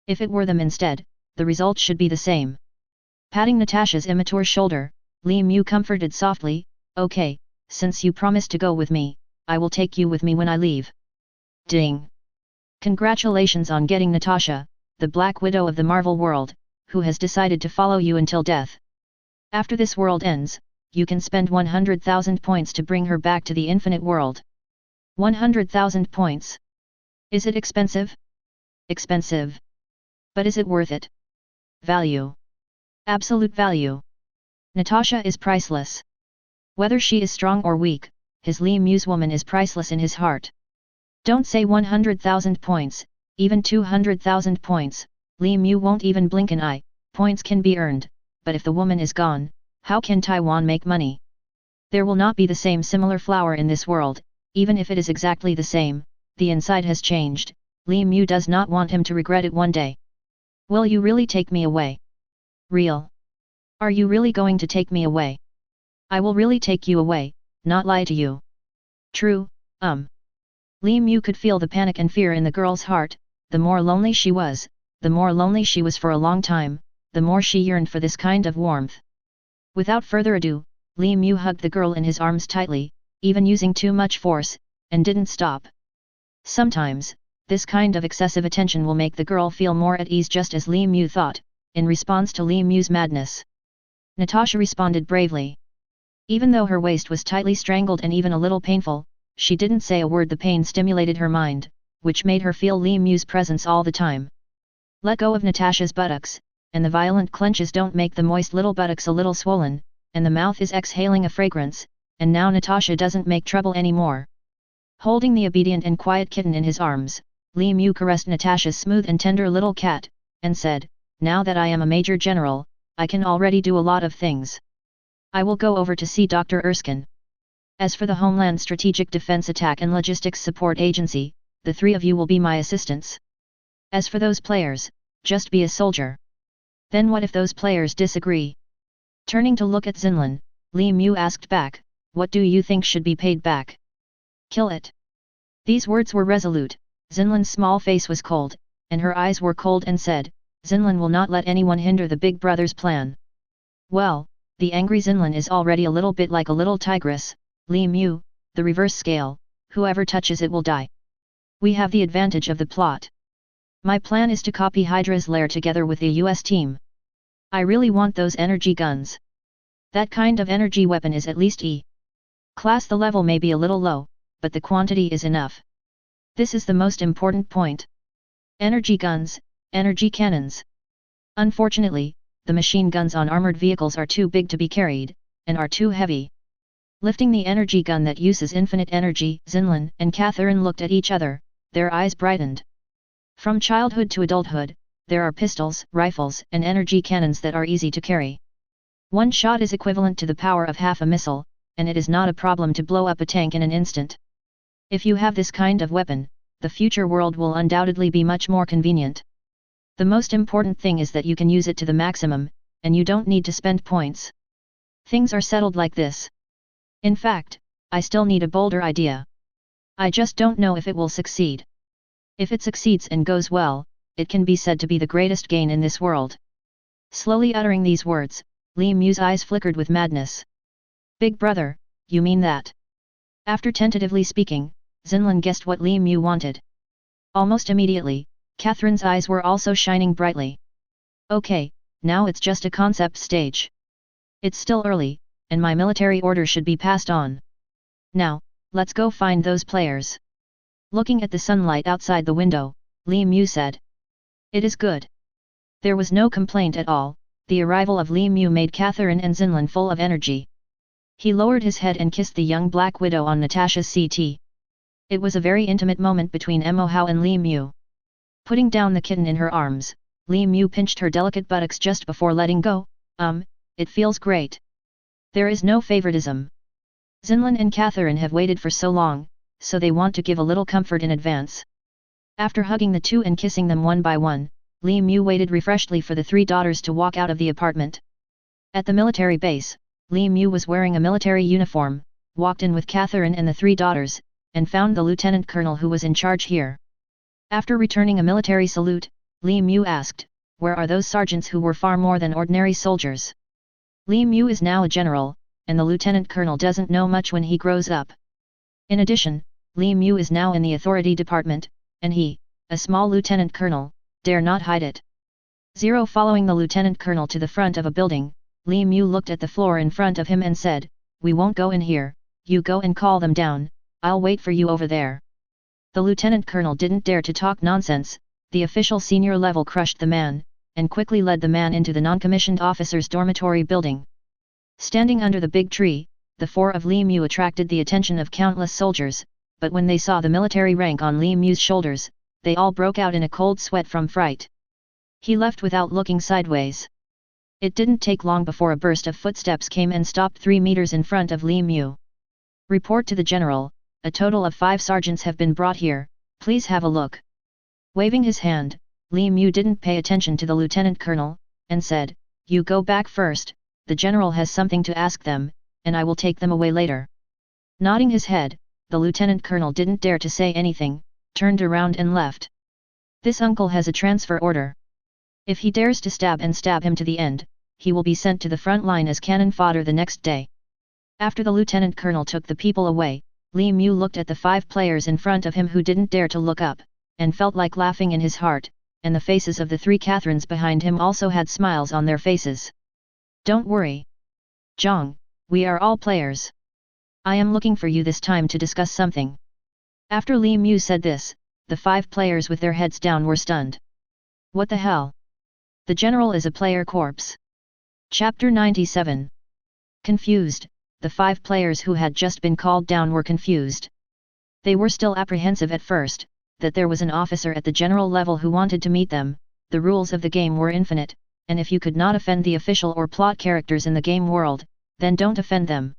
S1: If it were them instead, the result should be the same. Patting Natasha's immature shoulder, Li Mu comforted softly, okay, since you promised to go with me, I will take you with me when I leave. Ding! Congratulations on getting Natasha, the Black Widow of the Marvel world, who has decided to follow you until death. After this world ends, you can spend 100,000 points to bring her back to the infinite world. 100,000 points. Is it expensive? Expensive. But is it worth it? Value. Absolute value. Natasha is priceless. Whether she is strong or weak, his Li Mu's woman is priceless in his heart. Don't say 100,000 points, even 200,000 points, Li Mu won't even blink an eye. Points can be earned, but if the woman is gone, how can Taiwan make money? There will not be the same similar flower in this world, even if it is exactly the same, the inside has changed, Li Mu does not want him to regret it one day. Will you really take me away? Real? Are you really going to take me away? I will really take you away, not lie to you. True, Li Mu could feel the panic and fear in the girl's heart, the more lonely she was for a long time, the more she yearned for this kind of warmth. Without further ado, Li Mu hugged the girl in his arms tightly, even using too much force, and didn't stop. Sometimes, this kind of excessive attention will make the girl feel more at ease just as Li Mu thought, in response to Li Mu's madness. Natasha responded bravely. Even though her waist was tightly strangled and even a little painful, she didn't say a word. The pain stimulated her mind, which made her feel Li Mu's presence all the time. Let go of Natasha's buttocks, and the violent clenches don't make the moist little buttocks a little swollen, and the mouth is exhaling a fragrance, and now Natasha doesn't make trouble anymore. Holding the obedient and quiet kitten in his arms, Li Mu caressed Natasha's smooth and tender little cat, and said, now that I am a Major General, I can already do a lot of things. I will go over to see Dr. Erskine. As for the Homeland Strategic Defense Attack and Logistics Support Agency, the 3 of you will be my assistants. As for those players, just be a soldier. Then what if those players disagree? Turning to look at Xinlin, Li Mu asked back, what do you think should be paid back? Kill it. These words were resolute. Xinlin's small face was cold, and her eyes were cold and said, Xinlin will not let anyone hinder the big brother's plan. Well, the angry Xinlin is already a little bit like a little tigress, Li Mu, the reverse scale, whoever touches it will die. We have the advantage of the plot. My plan is to copy Hydra's lair together with the US team. I really want those energy guns. That kind of energy weapon is at least E class. The level may be a little low, but the quantity is enough. This is the most important point. Energy guns, energy cannons. Unfortunately, the machine guns on armored vehicles are too big to be carried, and are too heavy. Lifting the energy gun that uses infinite energy, Zinlin and Catherine looked at each other, their eyes brightened. From childhood to adulthood, there are pistols, rifles, and energy cannons that are easy to carry. One shot is equivalent to the power of half a missile, and it is not a problem to blow up a tank in an instant. If you have this kind of weapon, the future world will undoubtedly be much more convenient. The most important thing is that you can use it to the maximum, and you don't need to spend points. Things are settled like this. In fact, I still need a bolder idea. I just don't know if it will succeed. If it succeeds and goes well, it can be said to be the greatest gain in this world. Slowly uttering these words, Li Mu's eyes flickered with madness. Big brother, you mean that? After tentatively speaking, Zinlin guessed what Li Mu wanted. Almost immediately, Catherine's eyes were also shining brightly. Okay, now it's just a concept stage. It's still early, and my military order should be passed on. Now, let's go find those players. Looking at the sunlight outside the window, Li Mu said. It is good. There was no complaint at all. The arrival of Li Mu made Catherine and Zinlin full of energy. He lowered his head and kissed the young black widow on Natasha's CT. It was a very intimate moment between Mo Hao and Li Mu. Putting down the kitten in her arms, Li Mu pinched her delicate buttocks just before letting go. It feels great. There is no favoritism. Zinlin and Catherine have waited for so long, so they want to give a little comfort in advance. After hugging the two and kissing them one by one, Li Mu waited refreshedly for the three daughters to walk out of the apartment. At the military base, Li Mu was wearing a military uniform, walked in with Catherine and the three daughters, and found the lieutenant colonel who was in charge here. After returning a military salute, Li Mu asked, "Where are those sergeants who were far more than ordinary soldiers?" Li Mu is now a general, and the lieutenant colonel doesn't know much when he grows up. In addition, Li Mu is now in the authority department, and he, a small lieutenant colonel, dare not hide it. Following the lieutenant colonel to the front of a building, Li Mu looked at the floor in front of him and said, "We won't go in here, you go and call them down, I'll wait for you over there." The lieutenant colonel didn't dare to talk nonsense. The official senior level crushed the man, and quickly led the man into the non-commissioned officers' dormitory building. Standing under the big tree, the four of Li Mu attracted the attention of countless soldiers, but when they saw the military rank on Li Mu's shoulders, they all broke out in a cold sweat from fright. He left without looking sideways. It didn't take long before a burst of footsteps came and stopped 3 meters in front of Li Mu. "Report to the general, a total of 5 sergeants have been brought here, please have a look." Waving his hand, Li Mu didn't pay attention to the lieutenant colonel, and said, "You go back first, the general has something to ask them, and I will take them away later." Nodding his head, the lieutenant colonel didn't dare to say anything, turned around and left. This uncle has a transfer order. If he dares to stab him to the end, he will be sent to the front line as cannon fodder the next day. After the lieutenant colonel took the people away, Li Mu looked at the 5 players in front of him who didn't dare to look up, and felt like laughing in his heart, and the faces of the 3 Catherines behind him also had smiles on their faces. "Don't worry, Zhang, we are all players. I am looking for you this time to discuss something." After Li Mu said this, the 5 players with their heads down were stunned. What the hell? The general is a player corpse. Chapter 97. Confused, the 5 players who had just been called down were confused. They were still apprehensive at first, that there was an officer at the general level who wanted to meet them. The rules of the game were infinite, and if you could not offend the official or plot characters in the game world, then don't offend them.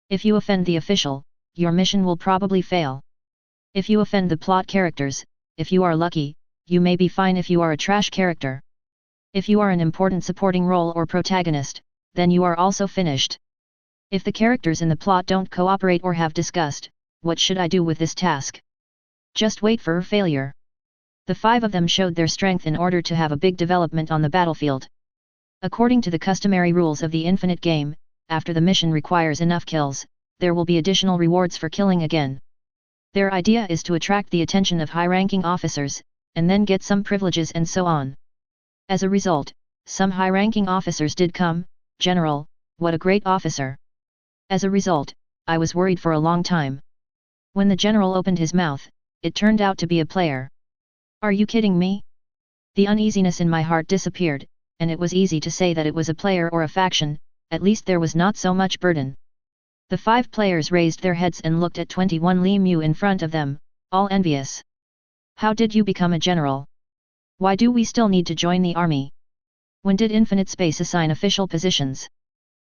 S1: If you offend the official, your mission will probably fail. If you offend the plot characters, if you are lucky, you may be fine if you are a trash character. If you are an important supporting role or protagonist, then you are also finished. If the characters in the plot don't cooperate or have discussed, what should I do with this task? Just wait for failure. The 5 of them showed their strength in order to have a big development on the battlefield. According to the customary rules of the infinite game, after the mission requires enough kills, there will be additional rewards for killing again. Their idea is to attract the attention of high-ranking officers, and then get some privileges and so on. As a result, some high-ranking officers did come. "General, what a great officer." As a result, I was worried for a long time. When the general opened his mouth, it turned out to be a player. Are you kidding me? The uneasiness in my heart disappeared, and it was easy to say that it was a player or a faction, at least there was not so much burden. The 5 players raised their heads and looked at 21 Li Mu in front of them, all envious. How did you become a general? Why do we still need to join the army? When did Infinite Space assign official positions?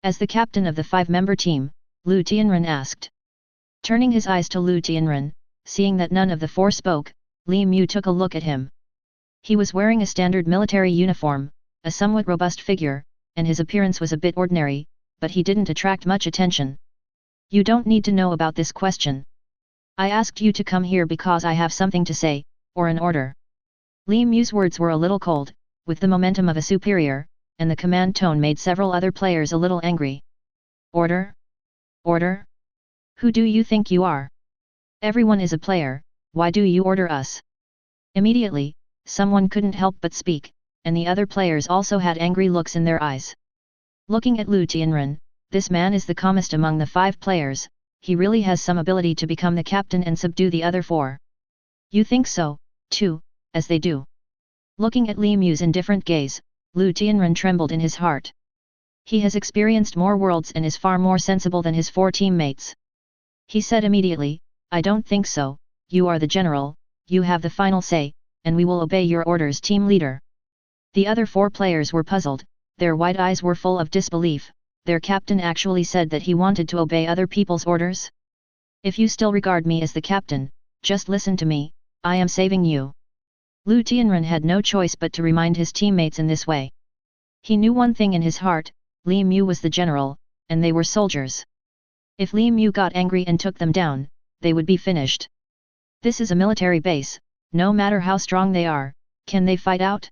S1: As the captain of the 5-member team, Lu Tianren asked. Turning his eyes to Lu Tianren, seeing that none of the 4 spoke, Li Mu took a look at him. He was wearing a standard military uniform, a somewhat robust figure, and his appearance was a bit ordinary, but he didn't attract much attention. You don't need to know about this question. I asked you to come here because I have something to say, or an order. Li Mu's words were a little cold, with the momentum of a superior, and the command tone made several other players a little angry. Order? Order? Who do you think you are? Everyone is a player, why do you order us? Immediately, someone couldn't help but speak, and the other players also had angry looks in their eyes. Looking at Lu Tianren, this man is the calmest among the 5 players, he really has some ability to become the captain and subdue the other 4. You think so, too, as they do. Looking at Li Mu's indifferent gaze, Lu Tianren trembled in his heart. He has experienced more worlds and is far more sensible than his 4 teammates. He said immediately, I don't think so, you are the general, you have the final say, and we will obey your orders, team leader. The other 4 players were puzzled, their wide eyes were full of disbelief. Their captain actually said that he wanted to obey other people's orders? If you still regard me as the captain, just listen to me, I am saving you. Lu Tianren had no choice but to remind his teammates in this way. He knew one thing in his heart, Li Mu was the general, and they were soldiers. If Li Mu got angry and took them down, they would be finished. This is a military base, no matter how strong they are, can they fight out?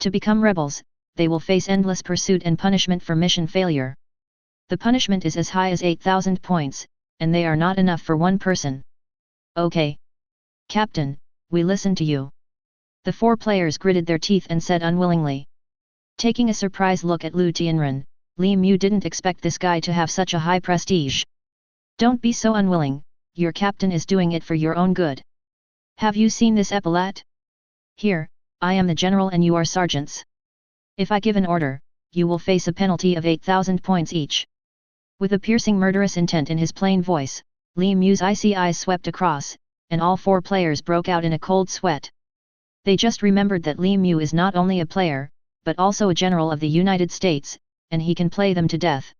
S1: To become rebels, they will face endless pursuit and punishment for mission failure. The punishment is as high as 8,000 points, and they are not enough for one person. Okay. Captain, we listen to you. The 4 players gritted their teeth and said unwillingly. Taking a surprised look at Lu Tianren, Li Mu didn't expect this guy to have such a high prestige. Don't be so unwilling, your captain is doing it for your own good. Have you seen this epaulet? Here, I am the general and you are sergeants. If I give an order, you will face a penalty of 8,000 points each. With a piercing murderous intent in his plain voice, Li Mu's icy eyes swept across, and all 4 players broke out in a cold sweat. They just remembered that Li Mu is not only a player, but also a general of the United States, and he can play them to death.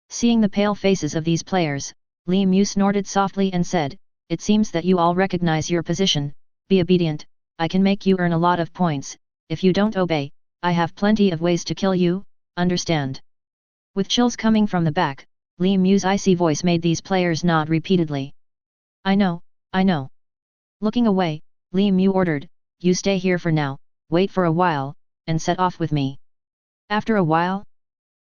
S1: Seeing the pale faces of these players, Li Mu snorted softly and said, it seems that you all recognize your position, be obedient, I can make you earn a lot of points, if you don't obey, I have plenty of ways to kill you, understand? With chills coming from the back, Li Mu's icy voice made these players nod repeatedly. I know, I know. Looking away, Li Mu ordered, you stay here for now, wait for a while, and set off with me. After a while?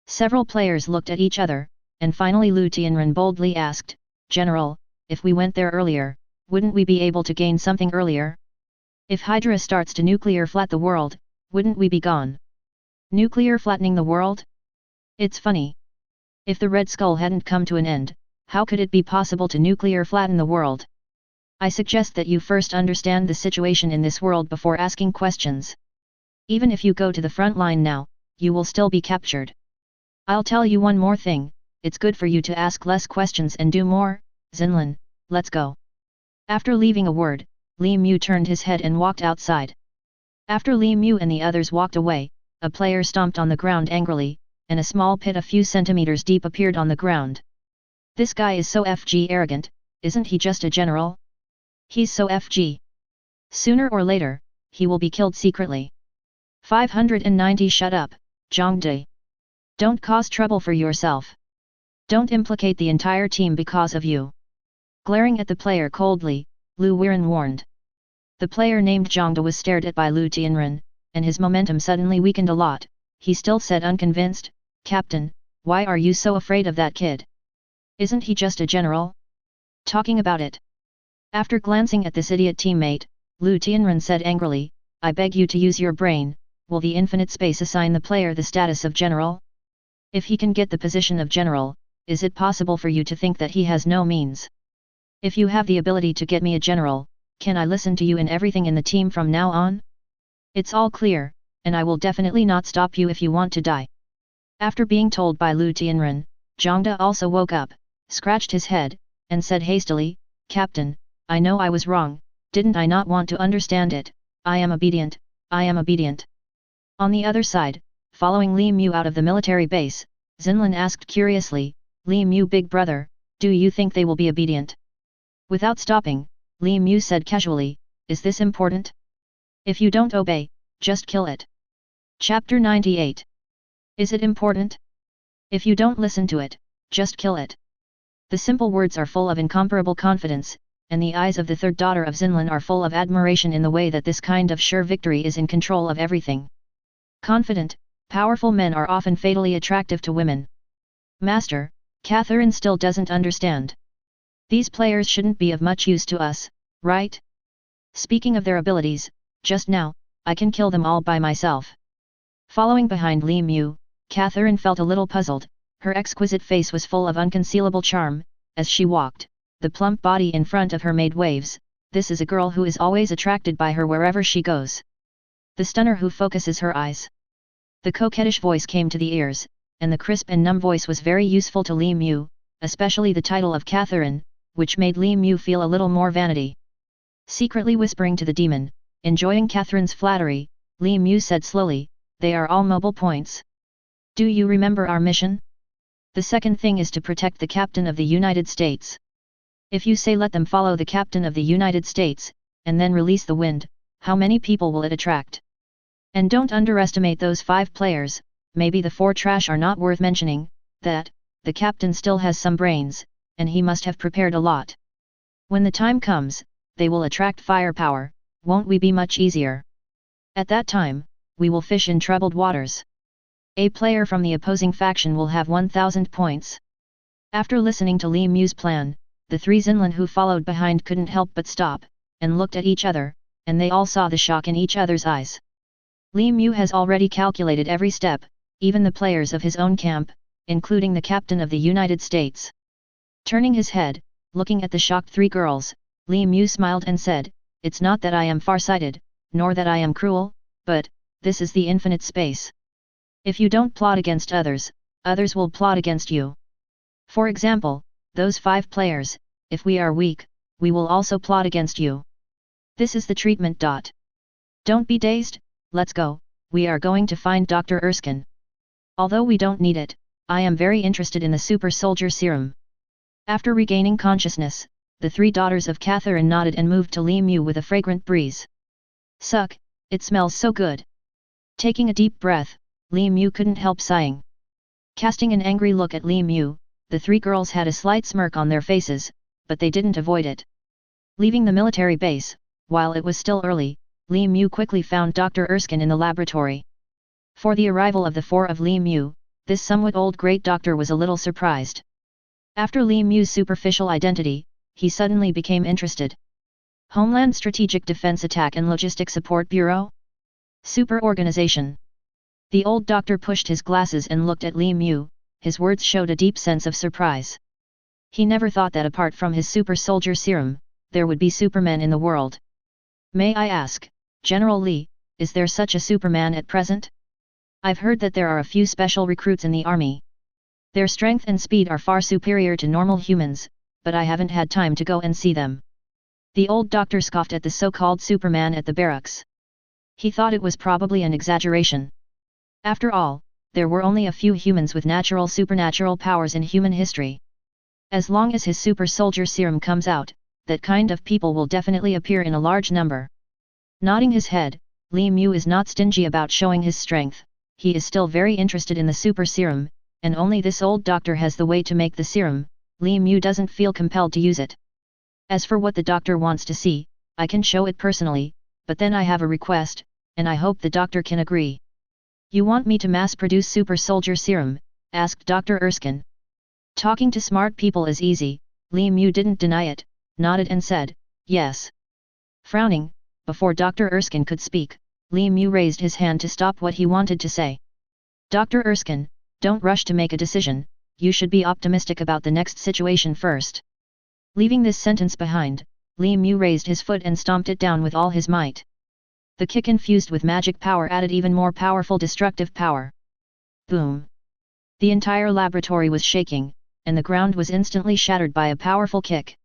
S1: Several players looked at each other, and finally Lu Tianren boldly asked, General, if we went there earlier, wouldn't we be able to gain something earlier? If Hydra starts to nuclear flat the world, wouldn't we be gone? Nuclear flattening the world? It's funny. If the Red Skull hadn't come to an end, how could it be possible to nuclear flatten the world? I suggest that you first understand the situation in this world before asking questions. Even if you go to the front line now, you will still be captured. I'll tell you one more thing, it's good for you to ask less questions and do more. Zinlin, let's go. After leaving a word, Li Mu turned his head and walked outside. After Li Mu and the others walked away, a player stomped on the ground angrily, and a small pit a few centimeters deep appeared on the ground. This guy is so FG arrogant, isn't he just a general? He's so FG. Sooner or later, he will be killed secretly. 590 Shut up, Zhongde. Don't cause trouble for yourself. Don't implicate the entire team because of you. Glaring at the player coldly, Lu Weiren warned. The player named Zhongde was stared at by Lu Tianren, and his momentum suddenly weakened a lot. He still said unconvinced, Captain, why are you so afraid of that kid? Isn't he just a general? Talking about it. After glancing at this idiot teammate, Lu Tianren said angrily, I beg you to use your brain, will the infinite space assign the player the status of general? If he can get the position of general, is it possible for you to think that he has no means? If you have the ability to get me a general, can I listen to you in everything in the team from now on? It's all clear, and I will definitely not stop you if you want to die. After being told by Lu Tianren, Zhangde also woke up, scratched his head, and said hastily, Captain, I know I was wrong, didn't I not want to understand it, I am obedient, I am obedient. On the other side, following Li Mu out of the military base, Xinlan asked curiously, Li Mu big brother, do you think they will be obedient? Without stopping, Li Mu said casually, is this important? If you don't obey, just kill it. Chapter 98. Is it important? If you don't listen to it, just kill it. The simple words are full of incomparable confidence, and the eyes of the third daughter of Xinlan are full of admiration in the way that this kind of sure victory is in control of everything. Confident, powerful men are often fatally attractive to women. Master, Catherine still doesn't understand. These players shouldn't be of much use to us, right? Speaking of their abilities, just now, I can kill them all by myself. Following behind Li Mu, Catherine felt a little puzzled, her exquisite face was full of unconcealable charm, as she walked, the plump body in front of her made waves, this is a girl who is always attracted by her wherever she goes. The stunner who focuses her eyes. The coquettish voice came to the ears, and the crisp and numb voice was very useful to Li Mu, especially the title of Catherine, which made Li Mu feel a little more vanity. Secretly whispering to the demon, enjoying Catherine's flattery, Li Mu said slowly, they are all mobile points. Do you remember our mission? The second thing is to protect the Captain of the United States. If you say let them follow the Captain of the United States, and then release the wind, how many people will it attract? And don't underestimate those 5 players, maybe the 4 trash are not worth mentioning, that, the Captain still has some brains, and he must have prepared a lot. When the time comes, they will attract firepower, won't we be much easier? At that time, we will fish in troubled waters. A player from the opposing faction will have 1000 points. After listening to Li Mu's plan, the 3 Xinlan who followed behind couldn't help but stop, and looked at each other, and they all saw the shock in each other's eyes. Li Mu has already calculated every step, even the players of his own camp, including the Captain of the United States. Turning his head, looking at the shocked 3 girls, Li Mu smiled and said, it's not that I am far-sighted, nor that I am cruel, but, this is the infinite space. If you don't plot against others, others will plot against you. For example, those 5 players, if we are weak, we will also plot against you. This is the treatment. Don't be dazed, let's go, we are going to find Dr. Erskine. Although we don't need it, I am very interested in the super soldier serum. After regaining consciousness, the 3 daughters of Catherine nodded and moved to Li Mu with a fragrant breeze. Suck, it smells so good. Taking a deep breath, Li Mu couldn't help sighing. Casting an angry look at Li Mu, the 3 girls had a slight smirk on their faces, but they didn't avoid it. Leaving the military base, while it was still early, Li Mu quickly found Dr. Erskine in the laboratory. For the arrival of the 4 of Li Mu, this somewhat old great doctor was a little surprised. After Li Mu's superficial identity, he suddenly became interested. Homeland Strategic Defense Attack and Logistic Support Bureau? Super Organization. The old doctor pushed his glasses and looked at Li Mu, his words showed a deep sense of surprise. He never thought that apart from his super soldier serum, there would be supermen in the world. May I ask, General Li, is there such a superman at present? I've heard that there are a few special recruits in the army. Their strength and speed are far superior to normal humans, but I haven't had time to go and see them. The old doctor scoffed at the so-called superman at the barracks. He thought it was probably an exaggeration. After all, there were only a few humans with supernatural powers in human history. As long as his super soldier serum comes out, that kind of people will definitely appear in a large number. Nodding his head, Li Mu is not stingy about showing his strength, he is still very interested in the super serum, and only this old doctor has the way to make the serum, Li Mu doesn't feel compelled to use it. As for what the doctor wants to see, I can show it personally, but then I have a request, and I hope the doctor can agree. You want me to mass-produce super soldier serum? Asked Dr. Erskine. Talking to smart people is easy, Li Mu didn't deny it, nodded and said, yes. Frowning, before Dr. Erskine could speak, Li Mu raised his hand to stop what he wanted to say. Dr. Erskine, don't rush to make a decision, you should be optimistic about the next situation first. Leaving this sentence behind, Li Mu raised his foot and stomped it down with all his might. The kick infused with magic power added even more powerful destructive power. Boom! The entire laboratory was shaking, and the ground was instantly shattered by a powerful kick.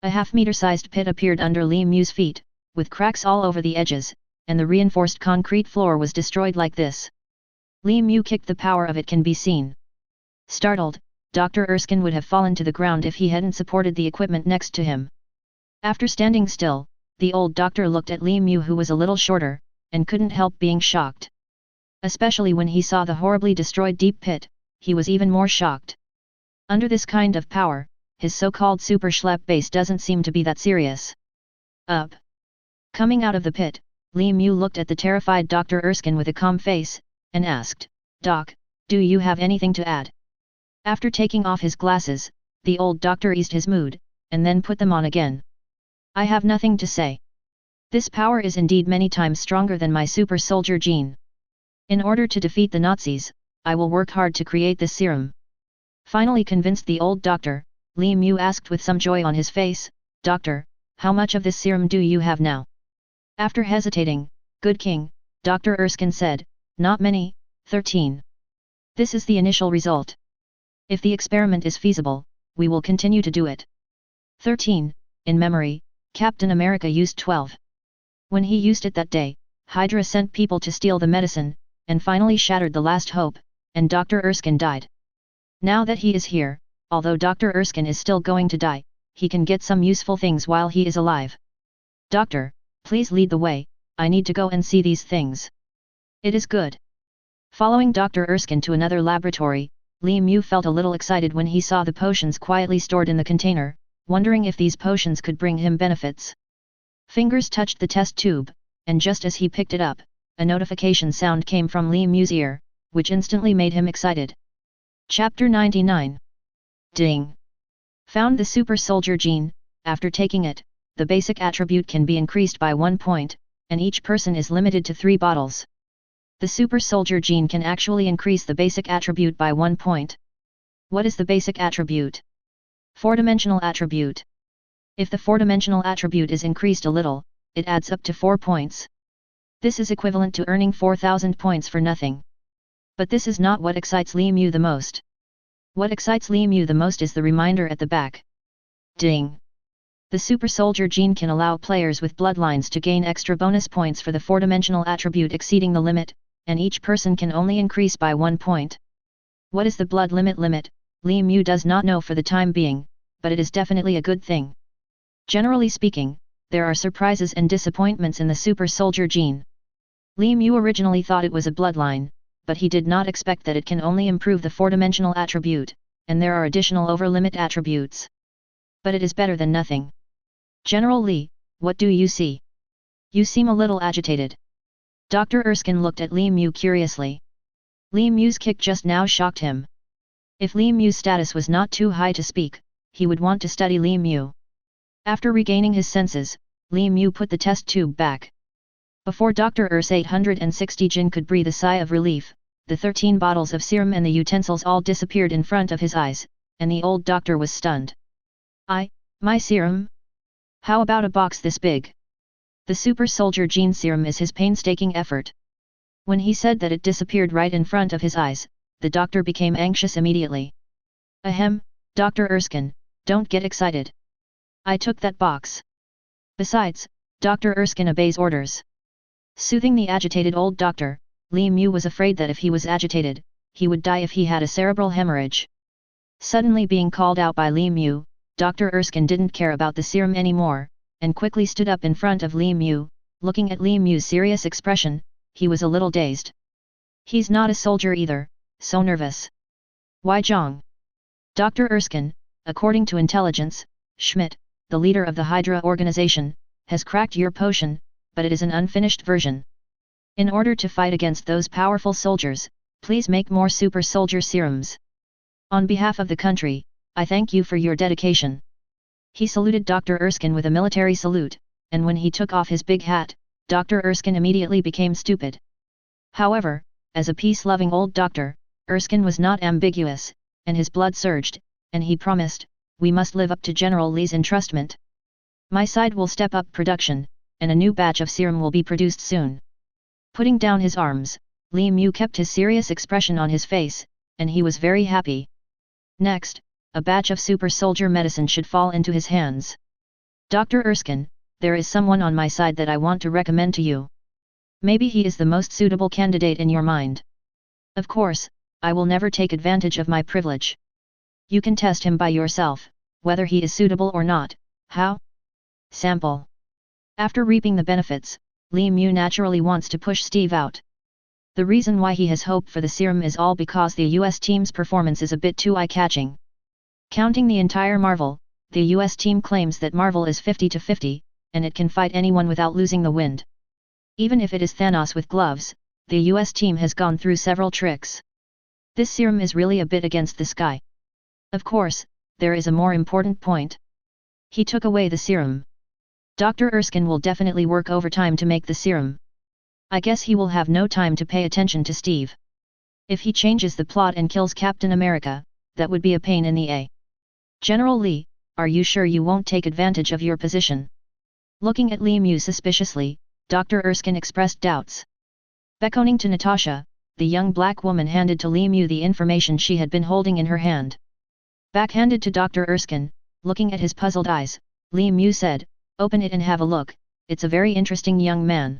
S1: A half-meter-sized pit appeared under Li Mu's feet, with cracks all over the edges, and the reinforced concrete floor was destroyed like this. Li Mu kicked, the power of it can be seen. Startled, Dr. Erskine would have fallen to the ground if he hadn't supported the equipment next to him. After standing still, the old doctor looked at Li Mu, who was a little shorter, and couldn't help being shocked. Especially when he saw the horribly destroyed deep pit, he was even more shocked. Under this kind of power, his so-called super schlep base doesn't seem to be that serious. Up! Coming out of the pit, Li Mu looked at the terrified Dr. Erskine with a calm face, and asked, "Doc, do you have anything to add?" After taking off his glasses, the old doctor eased his mood, and then put them on again. "I have nothing to say. This power is indeed many times stronger than my super soldier gene. In order to defeat the Nazis, I will work hard to create this serum." Finally convinced the old doctor, Li Mu asked with some joy on his face, "Doctor, how much of this serum do you have now?" After hesitating, "Good king," Dr. Erskine said, "not many, 13. This is the initial result. If the experiment is feasible, we will continue to do it." 13, in memory, Captain America used 12. When he used it that day, Hydra sent people to steal the medicine, and finally shattered the last hope, and Dr. Erskine died. Now that he is here, although Dr. Erskine is still going to die, he can get some useful things while he is alive. "Doctor, please lead the way, I need to go and see these things." "It is good." Following Dr. Erskine to another laboratory, Li Mu felt a little excited when he saw the potions quietly stored in the container, wondering if these potions could bring him benefits. Fingers touched the test tube, and just as he picked it up, a notification sound came from Li Mu's ear, which instantly made him excited. Chapter 99. Ding! Found the super soldier gene. After taking it, the basic attribute can be increased by 1 point, and each person is limited to 3 bottles. The super soldier gene can actually increase the basic attribute by 1 point. What is the basic attribute? 4-dimensional attribute. If the 4-dimensional attribute is increased a little, it adds up to 4 points. This is equivalent to earning 4,000 points for nothing. But this is not what excites Li Mu the most. What excites Li Mu the most is the reminder at the back. Ding! The super soldier gene can allow players with bloodlines to gain extra bonus points for the 4-dimensional attribute exceeding the limit, and each person can only increase by 1 point. What is the blood limit? Li Mu does not know for the time being, but it is definitely a good thing. Generally speaking, there are surprises and disappointments in the super soldier gene. Li Mu originally thought it was a bloodline, but he did not expect that it can only improve the 4-dimensional attribute, and there are additional over-limit attributes. But it is better than nothing. General Li, what do you see? You seem a little agitated. Dr. Erskine looked at Li Mu curiously. Li Mu's kick just now shocked him. If Li Mu's status was not too high to speak, he would want to study Li Mu. After regaining his senses, Li Mu put the test tube back. Before Dr. Ers 860 Jin could breathe a sigh of relief, the 13 bottles of serum and the utensils all disappeared in front of his eyes, and the old doctor was stunned. My serum? How about a box this big? The super soldier gene serum is his painstaking effort. When he said that it disappeared right in front of his eyes, the doctor became anxious immediately. Ahem, Dr. Erskine, don't get excited. I took that box. Besides, Dr. Erskine obeys orders. Soothing the agitated old doctor, Li Mu was afraid that if he was agitated, he would die if he had a cerebral hemorrhage. Suddenly being called out by Li Mu, Dr. Erskine didn't care about the serum anymore, and quickly stood up in front of Li Mu. Looking at Li Mu's serious expression, he was a little dazed. He's not a soldier either, so nervous. Why Zhang? Dr. Erskine, according to intelligence, Schmidt, the leader of the Hydra organization, has cracked your potion, but it is an unfinished version. In order to fight against those powerful soldiers, please make more super soldier serums. On behalf of the country, I thank you for your dedication. He saluted Dr. Erskine with a military salute, and when he took off his big hat, Dr. Erskine immediately became stupid. However, as a peace-loving old doctor, Erskine was not ambiguous, and his blood surged, and he promised, we must live up to General Li's entrustment. My side will step up production, and a new batch of serum will be produced soon. Putting down his arms, Li Mu kept his serious expression on his face, and he was very happy. Next, a batch of super soldier medicine should fall into his hands. Dr. Erskine, there is someone on my side that I want to recommend to you. Maybe he is the most suitable candidate in your mind. Of course, I will never take advantage of my privilege. You can test him by yourself, whether he is suitable or not. How? Sample. After reaping the benefits, Li Mu naturally wants to push Steve out. The reason why he has hoped for the serum is all because the US team's performance is a bit too eye-catching. Counting the entire Marvel, the US team claims that Marvel is 50-50, and it can fight anyone without losing the wind. Even if it is Thanos with gloves, the US team has gone through several tricks. This serum is really a bit against the sky. Of course, there is a more important point. He took away the serum. Dr. Erskine will definitely work overtime to make the serum. I guess he will have no time to pay attention to Steve. If he changes the plot and kills Captain America, that would be a pain in the a. General Li, are you sure you won't take advantage of your position? Looking at Li Mu suspiciously, Dr. Erskine expressed doubts. Beckoning to Natasha, the young black woman handed to Li Mu the information she had been holding in her hand. Backhanded to Dr. Erskine, looking at his puzzled eyes, Li Mu said, "Open it and have a look, it's a very interesting young man."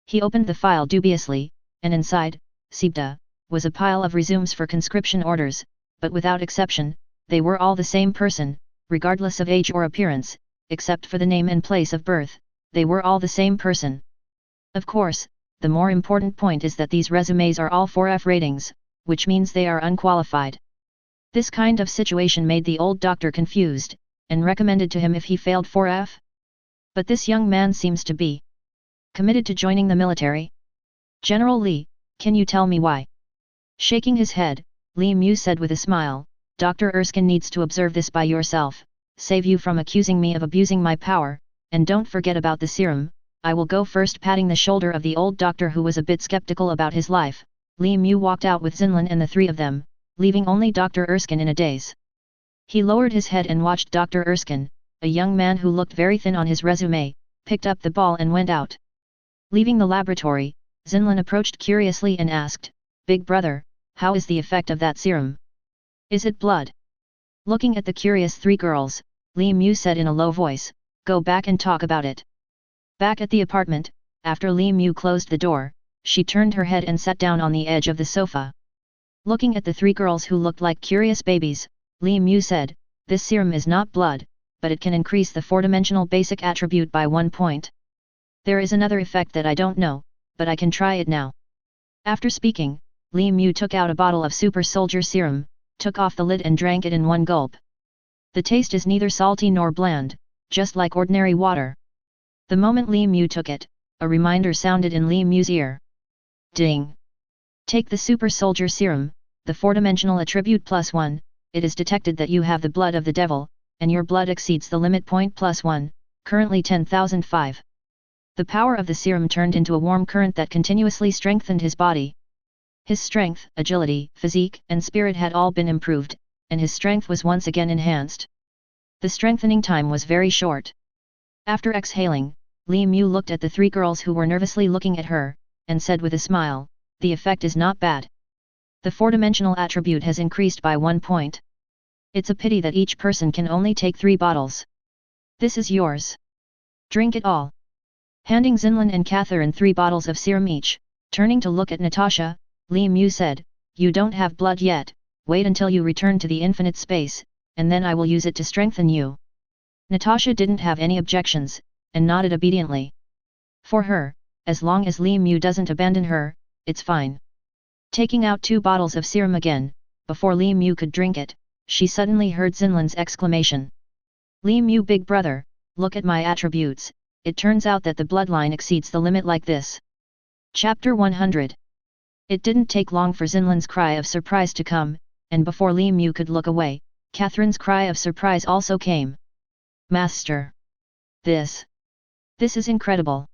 S1: He opened the file dubiously, and inside, Sibda, was a pile of resumes for conscription orders, but without exception, they were all the same person, regardless of age or appearance, except for the name and place of birth, they were all the same person. Of course, the more important point is that these resumes are all 4F ratings, which means they are unqualified. This kind of situation made the old doctor confused, and recommended to him if he failed 4F. But this young man seems to be committed to joining the military. General Li, can you tell me why? Shaking his head, Li Mu said with a smile, Dr. Erskine needs to observe this by yourself, save you from accusing me of abusing my power, and don't forget about the serum. I will go first. Patting the shoulder of the old doctor who was a bit skeptical about his life, Li Mu walked out with Xinlin and the three of them, leaving only Dr. Erskine in a daze. He lowered his head and watched Dr. Erskine, a young man who looked very thin on his resume, picked up the ball and went out. Leaving the laboratory, Xinlin approached curiously and asked, "Big brother, how is the effect of that serum? Is it blood?" Looking at the curious three girls, Li Mu said in a low voice, "Go back and talk about it." Back at the apartment, after Li Mu closed the door, she turned her head and sat down on the edge of the sofa. Looking at the three girls who looked like curious babies, Li Mu said, "This serum is not blood, but it can increase the four-dimensional basic attribute by 1 point. There is another effect that I don't know, but I can try it now." After speaking, Li Mu took out a bottle of super soldier serum, took off the lid and drank it in one gulp. The taste is neither salty nor bland, just like ordinary water. The moment Li Mu took it, a reminder sounded in Li Mu's ear. Ding! Take the super soldier serum, the four-dimensional attribute +1, it is detected that you have the blood of the devil, and your blood exceeds the limit point +1, currently 10,005. The power of the serum turned into a warm current that continuously strengthened his body. His strength, agility, physique, and spirit had all been improved, and his strength was once again enhanced. The strengthening time was very short. After exhaling, Li Mu looked at the three girls who were nervously looking at her, and said with a smile, "The effect is not bad. The four-dimensional attribute has increased by 1 point. It's a pity that each person can only take 3 bottles. This is yours. Drink it all." Handing Xinlin and Catherine 3 bottles of serum each, turning to look at Natasha, Li Mu said, "You don't have blood yet, wait until you return to the infinite space, and then I will use it to strengthen you." Natasha didn't have any objections, and nodded obediently. For her, as long as Li Mu doesn't abandon her, it's fine. Taking out 2 bottles of serum again, before Li Mu could drink it, she suddenly heard Xinlin's exclamation. "Li Mu, big brother, look at my attributes, it turns out that the bloodline exceeds the limit like this." Chapter 100. It didn't take long for Xinlin's cry of surprise to come, and before Li Mu could look away, Catherine's cry of surprise also came. "Master! This is incredible.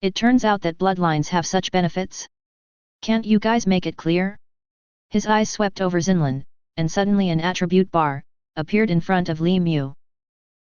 S1: It turns out that bloodlines have such benefits? Can't you guys make it clear?" His eyes swept over Xinlin, and suddenly an attribute bar, appeared in front of Li Mu.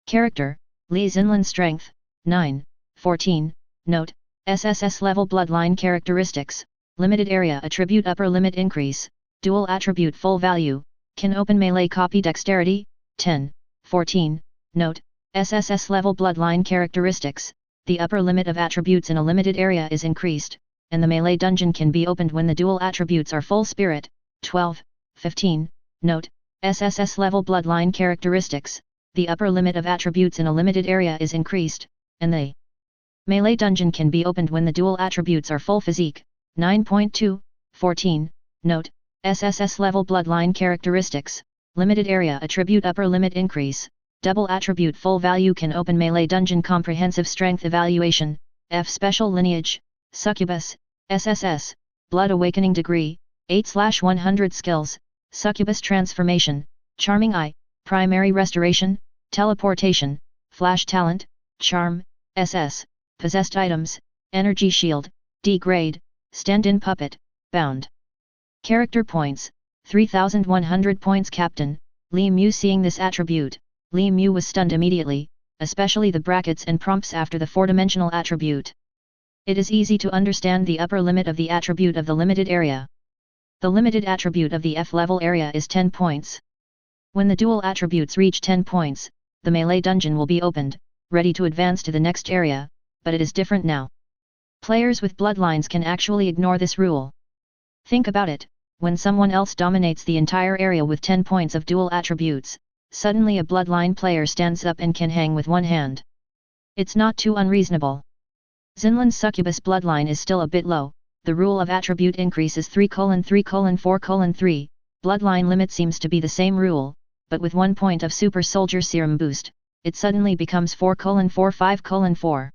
S1: Character, Li Xinlan Strength, 9, 14, Note, SSS level bloodline characteristics, limited area attribute upper limit increase, dual attribute full value, can open melee copy dexterity, 10, 14, Note, SSS level bloodline characteristics, the upper limit of attributes in a limited area is increased, and the melee dungeon can be opened when the dual attributes are full spirit, 12, 15, Note, SSS level bloodline characteristics, the upper limit of attributes in a limited area is increased, and the melee dungeon can be opened when the dual attributes are full physique, 9.2, 14, Note, SSS level bloodline characteristics, limited area attribute upper limit increase, double attribute full value can open melee dungeon comprehensive strength evaluation, F special lineage, succubus, SSS, blood awakening degree, 8/100 skills, succubus transformation, charming eye, primary restoration, teleportation, flash talent, charm, SS, possessed items, energy shield, degrade, stand-in puppet, bound. Character points, 3100 points. Captain, Li Mu. Seeing this attribute, Li Mu was stunned immediately, especially the brackets and prompts after the four-dimensional attribute. It is easy to understand the upper limit of the attribute of the limited area. The limited attribute of the F-level area is 10 points. When the dual attributes reach 10 points, the melee dungeon will be opened, ready to advance to the next area, but it is different now. Players with bloodlines can actually ignore this rule. Think about it, when someone else dominates the entire area with 10 points of dual attributes, suddenly a bloodline player stands up and can hang with one hand. It's not too unreasonable. Xinlan's succubus bloodline is still a bit low, the rule of attribute increase is 3:3:4:3, bloodline limit seems to be the same rule, but with 1 point of super soldier serum boost, it suddenly becomes 4:4:5:4.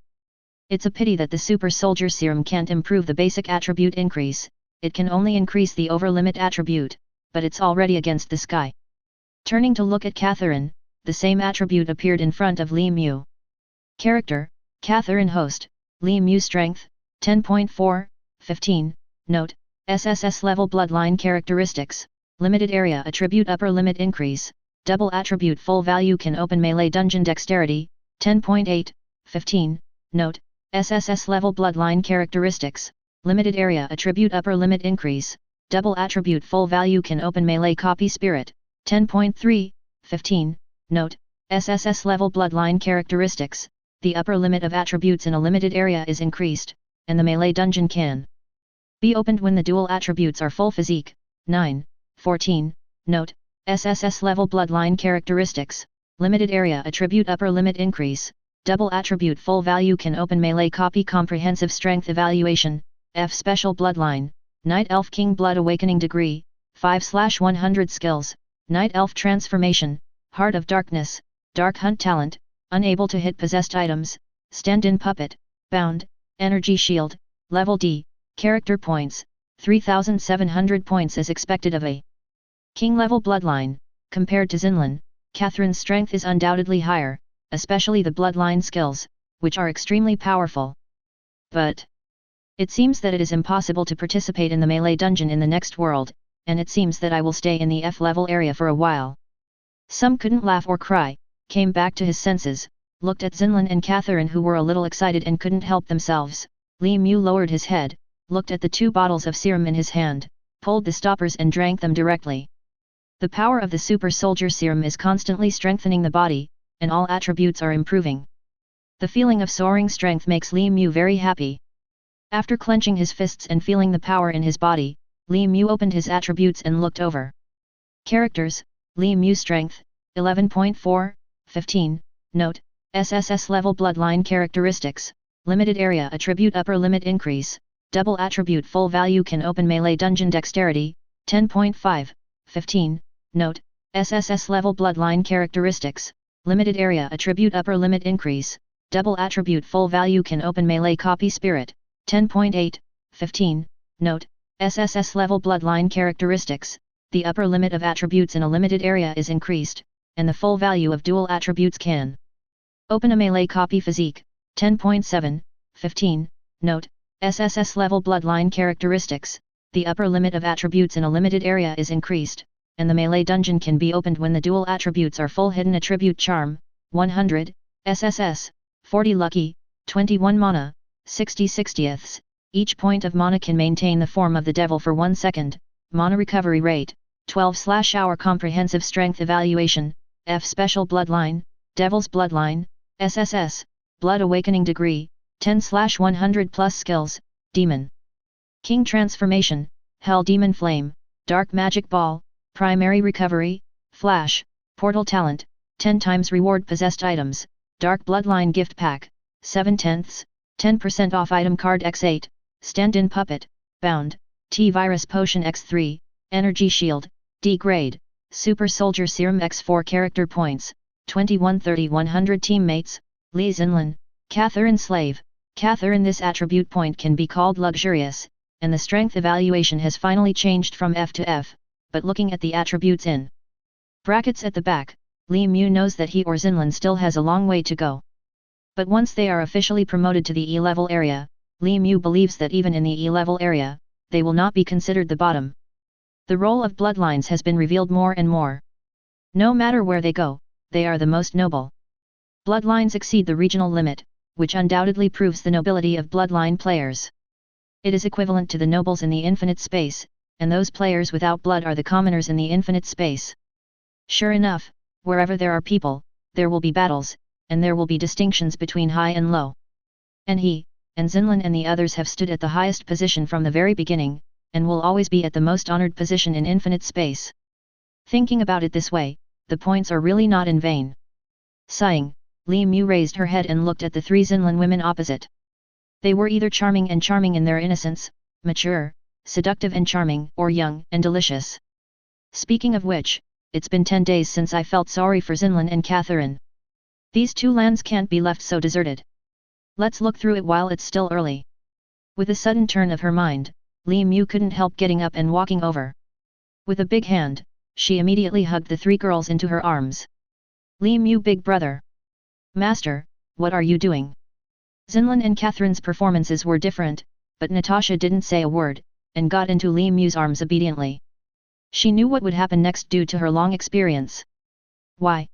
S1: It's a pity that the super soldier serum can't improve the basic attribute increase, it can only increase the over limit attribute, but it's already against the sky. Turning to look at Catherine, the same attribute appeared in front of Li Mu. Character, Catherine Host, Li Mu Strength, 10.4, 15, Note, SSS level bloodline characteristics, limited area attribute upper limit increase, double attribute full value can open melee dungeon dexterity, 10.8, 15, Note, SSS level bloodline characteristics, limited area attribute upper limit increase, double attribute full value can open melee copy spirit, 10.3, 15, Note, SSS level bloodline characteristics, the upper limit of attributes in a limited area is increased, and the melee dungeon can be opened when the dual attributes are full physique, 9, 14, Note, SSS level bloodline characteristics, limited area attribute upper limit increase, double attribute full value can open melee copy comprehensive strength evaluation, F special bloodline, Night Elf King blood awakening degree, 5/100 skills, Night Elf transformation, Heart of Darkness, Dark Hunt talent, unable to hit possessed items, stand-in puppet, bound, energy shield, level D, character points, 3700 points as expected of a king level bloodline. Compared to Xinlan, Catherine's strength is undoubtedly higher, especially the bloodline skills, which are extremely powerful. But it seems that it is impossible to participate in the melee dungeon in the next world, and it seems that I will stay in the F-level area for a while. Some couldn't laugh or cry, came back to his senses, looked at Xinlan and Catherine who were a little excited and couldn't help themselves. Li Mu lowered his head, looked at the 2 bottles of serum in his hand, pulled the stoppers and drank them directly. The power of the super soldier serum is constantly strengthening the body, and all attributes are improving. The feeling of soaring strength makes Li Mu very happy. After clenching his fists and feeling the power in his body, Li Mu opened his attributes and looked over. Characters, Li Mu Strength, 11.4, 15, Note, SSS level bloodline characteristics, limited area attribute upper limit increase, double attribute full value can open melee dungeon dexterity, 10.5, 15, Note, SSS level bloodline characteristics, limited area attribute upper limit increase, double attribute full value can open melee copy spirit, 10.8, 15, Note, SSS level bloodline characteristics, the upper limit of attributes in a limited area is increased, and the full value of dual attributes can open a melee copy physique, 10.7, 15, Note, SSS level bloodline characteristics, the upper limit of attributes in a limited area is increased, and the melee dungeon can be opened when the dual attributes are full. Hidden attribute charm, 100, SSS, 40 lucky, 21 mana, 60 60ths. Each point of mana can maintain the form of the devil for 1 second. Mana recovery rate, 12/hour. Comprehensive strength evaluation, F special bloodline, Devil's Bloodline, SSS, Blood Awakening degree, 10/100 plus skills, Demon King transformation, Hell Demon Flame, Dark Magic Ball, Primary recovery, Flash, Portal talent, 10 times reward possessed items, Dark Bloodline gift pack, 7/10, 10% off item card x8, Stand-in Puppet, Bound, T-Virus Potion x3, Energy Shield, D grade, Super Soldier Serum x4 character points, 21/30/100 teammates, Li Xinlan, Catherine Slave. Catherine. This attribute point can be called luxurious, and the strength evaluation has finally changed from F to F, but looking at the attributes in brackets at the back, Li Mu knows that he or Xinlan still has a long way to go. But once they are officially promoted to the E-level area, Li Mu believes that even in the E-level area, they will not be considered the bottom. The role of bloodlines has been revealed more and more. No matter where they go, they are the most noble. Bloodlines exceed the regional limit, which undoubtedly proves the nobility of bloodline players. It is equivalent to the nobles in the infinite space, and those players without blood are the commoners in the infinite space. Sure enough, wherever there are people, there will be battles, and there will be distinctions between high and low. And he, and Xinlan and the others have stood at the highest position from the very beginning, and will always be at the most honored position in infinite space. Thinking about it this way, the points are really not in vain. Sighing, Li Mu raised her head and looked at the 3 Xinlan women opposite. They were either charming in their innocence, mature, seductive and charming, or young and delicious. Speaking of which, it's been 10 days since I felt sorry for Xinlan and Catherine. These 2 lands can't be left so deserted. Let's look through it while it's still early. With a sudden turn of her mind, Li Mu couldn't help getting up and walking over. With a big hand, she immediately hugged the 3 girls into her arms. Li Mu, big brother. Master, what are you doing? Xinlan and Catherine's performances were different, but Natasha didn't say a word, and got into Li Mu's arms obediently. She knew what would happen next due to her long experience. Why?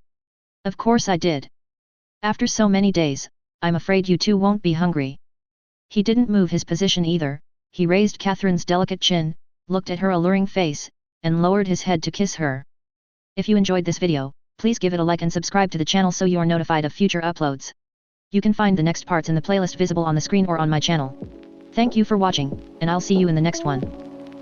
S1: Of course I did. After so many days, I'm afraid you 2 won't be hungry. He didn't move his position either. He raised Catherine's delicate chin, looked at her alluring face, and lowered his head to kiss her. If you enjoyed this video, please give it a like and subscribe to the channel so you are notified of future uploads. You can find the next parts in the playlist visible on the screen or on my channel. Thank you for watching, and I'll see you in the next one.